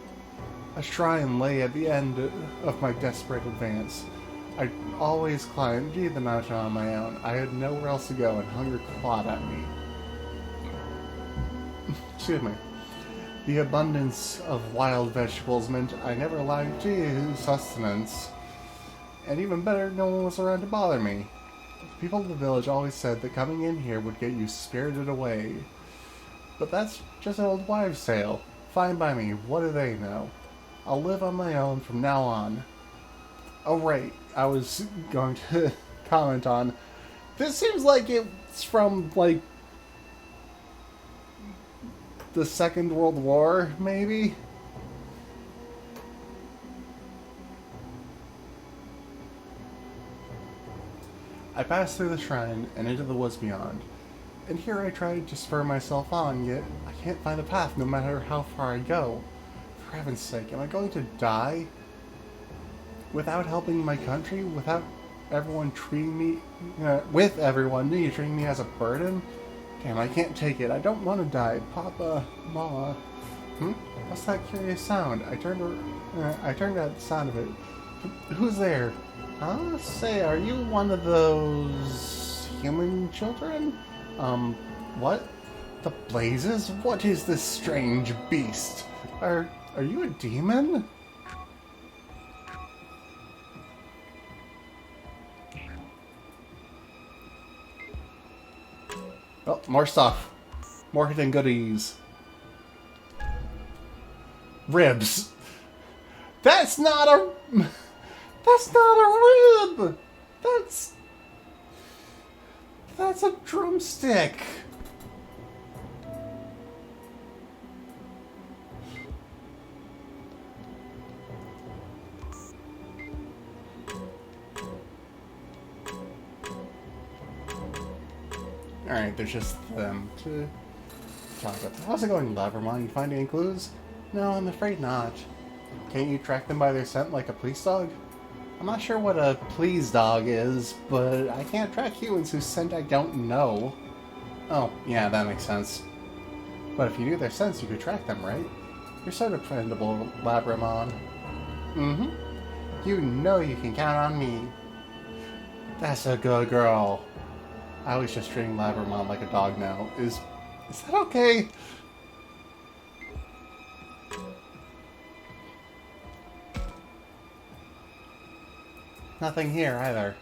A shrine lay at the end of my desperate advance. I always climbed the mountain on my own. I had nowhere else to go, and hunger clawed at me. Excuse me. The abundance of wild vegetables meant I never lacked sustenance. And even better, no one was around to bother me. The people of the village always said that coming in here would get you spirited away. But that's just an old wives' tale. Fine by me, what do they know? I'll live on my own from now on. Oh right, I was going to comment on... This seems like it's from, like... the Second World War, maybe? I passed through the shrine and into the woods beyond. And here I tried to spur myself on, yet I can't find a path no matter how far I go. For heaven's sake, am I going to die? Without helping my country? Without everyone treating me... with everyone treating me as a burden? Damn, I can't take it. I don't want to die. Papa, Mama... What's that curious sound? I turned at the sound of it. Who's there? Huh? Say, are you one of those... human children? What? The blazes? What is this strange beast? Are you a demon? Oh, more stuff. More hidden goodies. Ribs. That's not a... That's not a rib! That's a drumstick! Alright, there's just them to talk about. How's it going, Lavermont? You find any clues? No, I'm afraid not. Can't you track them by their scent like a police dog? I'm not sure what a please dog is, but I can't track humans whose scent I don't know. Oh, yeah, that makes sense. But if you knew their scents, you could track them, right? You're so dependable, Labramon. You know you can count on me. That's a good girl. I always just treating Labramon like a dog now. Is that okay? Nothing here, either.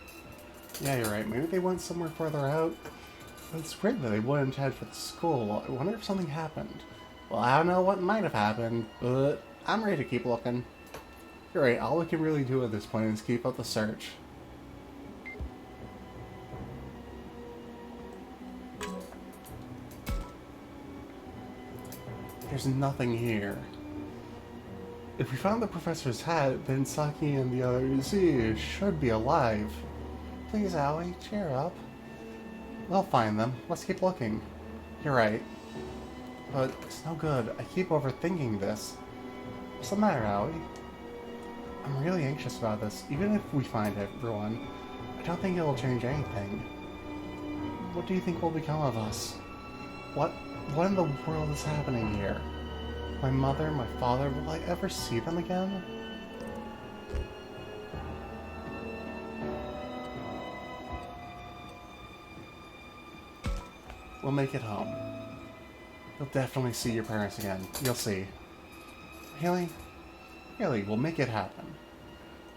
Yeah, you're right. Maybe they went somewhere further out. But it's weird that they wouldn't head for the school. I wonder if something happened. Well, I don't know what might have happened, but I'm ready to keep looking. You're right. All we can really do at this point is keep up the search. There's nothing here. If we found the professor's hat, then Saki and the others should be alive. Please, Aoi, cheer up. We'll find them. Let's keep looking. You're right. but it's no good. I keep overthinking this. What's the matter, Aoi? I'm really anxious about this. Even if we find everyone, I don't think it'll change anything. What do you think will become of us? What in the world is happening here? My mother, my father, will I ever see them again? We'll make it home. You'll definitely see your parents again. You'll see. Really? Really, we'll make it happen.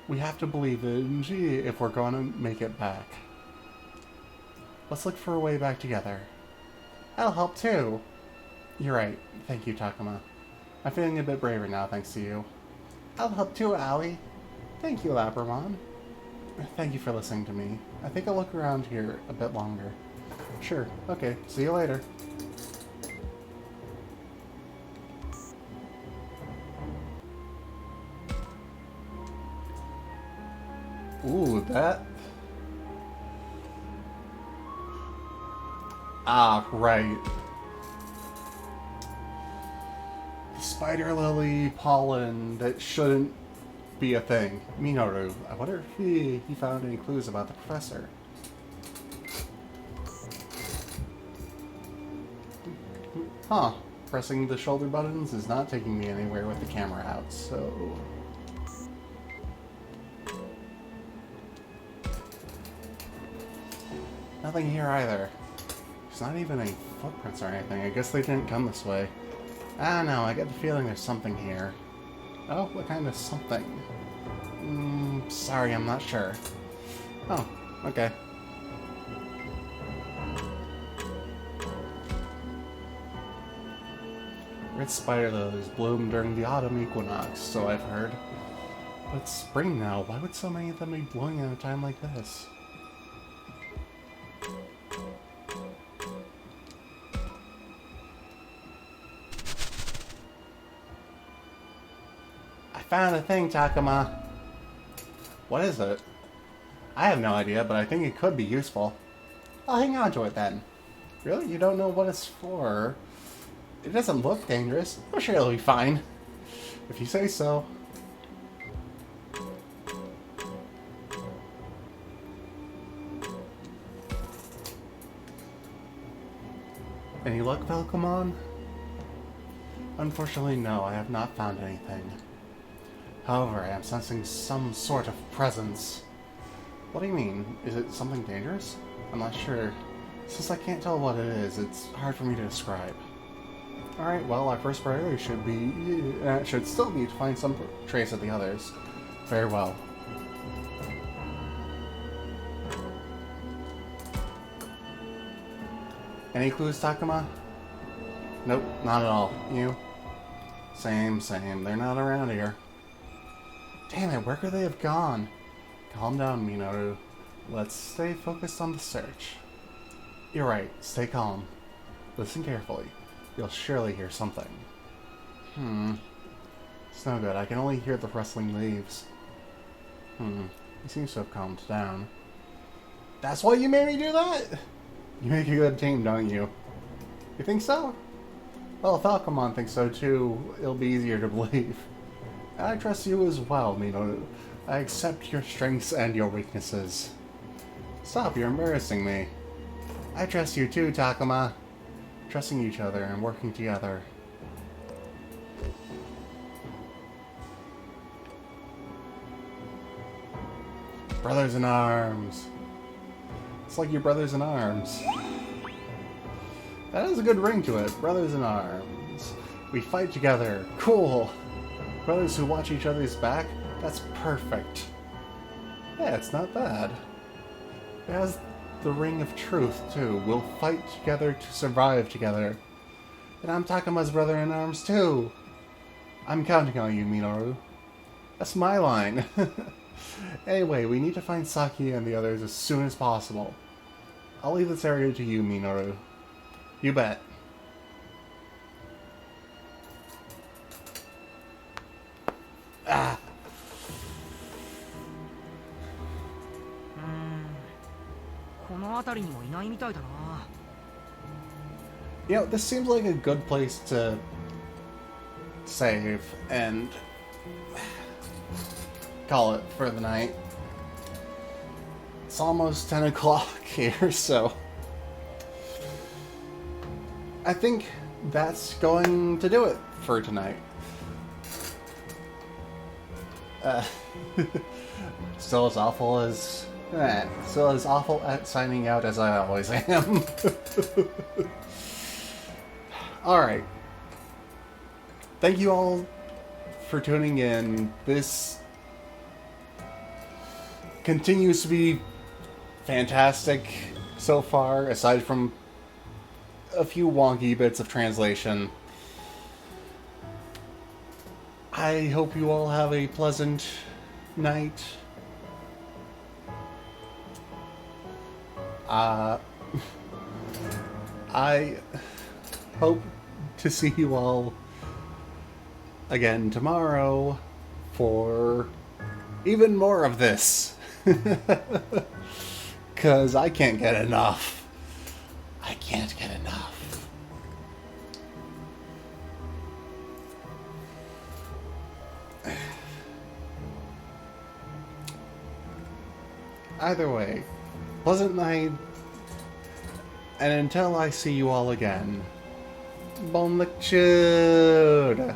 We have to believe in G if we're going to make it back. Let's look for a way back together. That'll help too. You're right. Thank you, Takuma. I'm feeling a bit braver now thanks to you. That'll help too, Aoi. Thank you, Labramon. Thank you for listening to me. I think I'll look around here a bit longer. Sure. Okay. See you later. Ooh, that... Ah, right. The spider lily pollen that shouldn't be a thing. Minoru. I wonder if he found any clues about the professor. Huh. Pressing the shoulder buttons is not taking me anywhere with the camera out, so... Nothing here either. There's not even any footprints or anything. I guess they didn't come this way. I don't know, I get the feeling there's something here. Oh, what kind of something? Sorry, I'm not sure. Oh, okay. Red spider lilies bloom during the autumn equinox, so I've heard. But it's spring now. Why would so many of them be blowing at a time like this? I found a thing, Takuma. What is it? I have no idea, but I think it could be useful. I'll hang on to it then. Really? You don't know what it's for? It doesn't look dangerous. I'm sure it'll be fine. If you say so. Any luck, Velcomon? Unfortunately, no, I have not found anything. However, I am sensing some sort of presence. What do you mean? Is it something dangerous? I'm not sure. Since I can't tell what it is, it's hard for me to describe. Alright, well, our first priority should still be to find some trace of the others. Very well. Any clues, Takuma? Nope, not at all. You? Same. They're not around here. Damn it, where could they have gone? Calm down, Minoru. Let's stay focused on the search. You're right, stay calm. Listen carefully. You'll surely hear something. It's no good. I can only hear the rustling leaves. He seems to have calmed down. That's why you made me do that? You make a good team, don't you? You think so? Well, if Falcomon thinks so too, it'll be easier to believe. I trust you as well, Minoru. I accept your strengths and your weaknesses. Stop, you're embarrassing me. I trust you too, Takuma. Trusting each other and working together. Brothers in arms. It's like your brothers in arms. That has a good ring to it. Brothers in arms. We fight together. Cool. Brothers who watch each other's back. That's perfect. Yeah, it's not bad. It has the ring of truth, too. We'll fight together to survive together. And I'm Takuma's brother in arms, too. I'm counting on you, Minoru. That's my line. Anyway, we need to find Saki and the others as soon as possible. I'll leave this area to you, Minoru. You bet. Ah! この辺りにもいないみたいだな。You know, this seems like a good place to save and call it for the night. It's almost 10 o'clock here, so I think that's going to do it for tonight. Still as awful as... still as awful at signing out as I always am. Alright. Thank you all for tuning in. This continues to be fantastic so far, aside from a few wonky bits of translation. I hope you all have a pleasant night. I hope to see you all again tomorrow for even more of this. 'Cause I can't get enough. I can't get enough. Either way, pleasant night, and until I see you all again, bon lecture!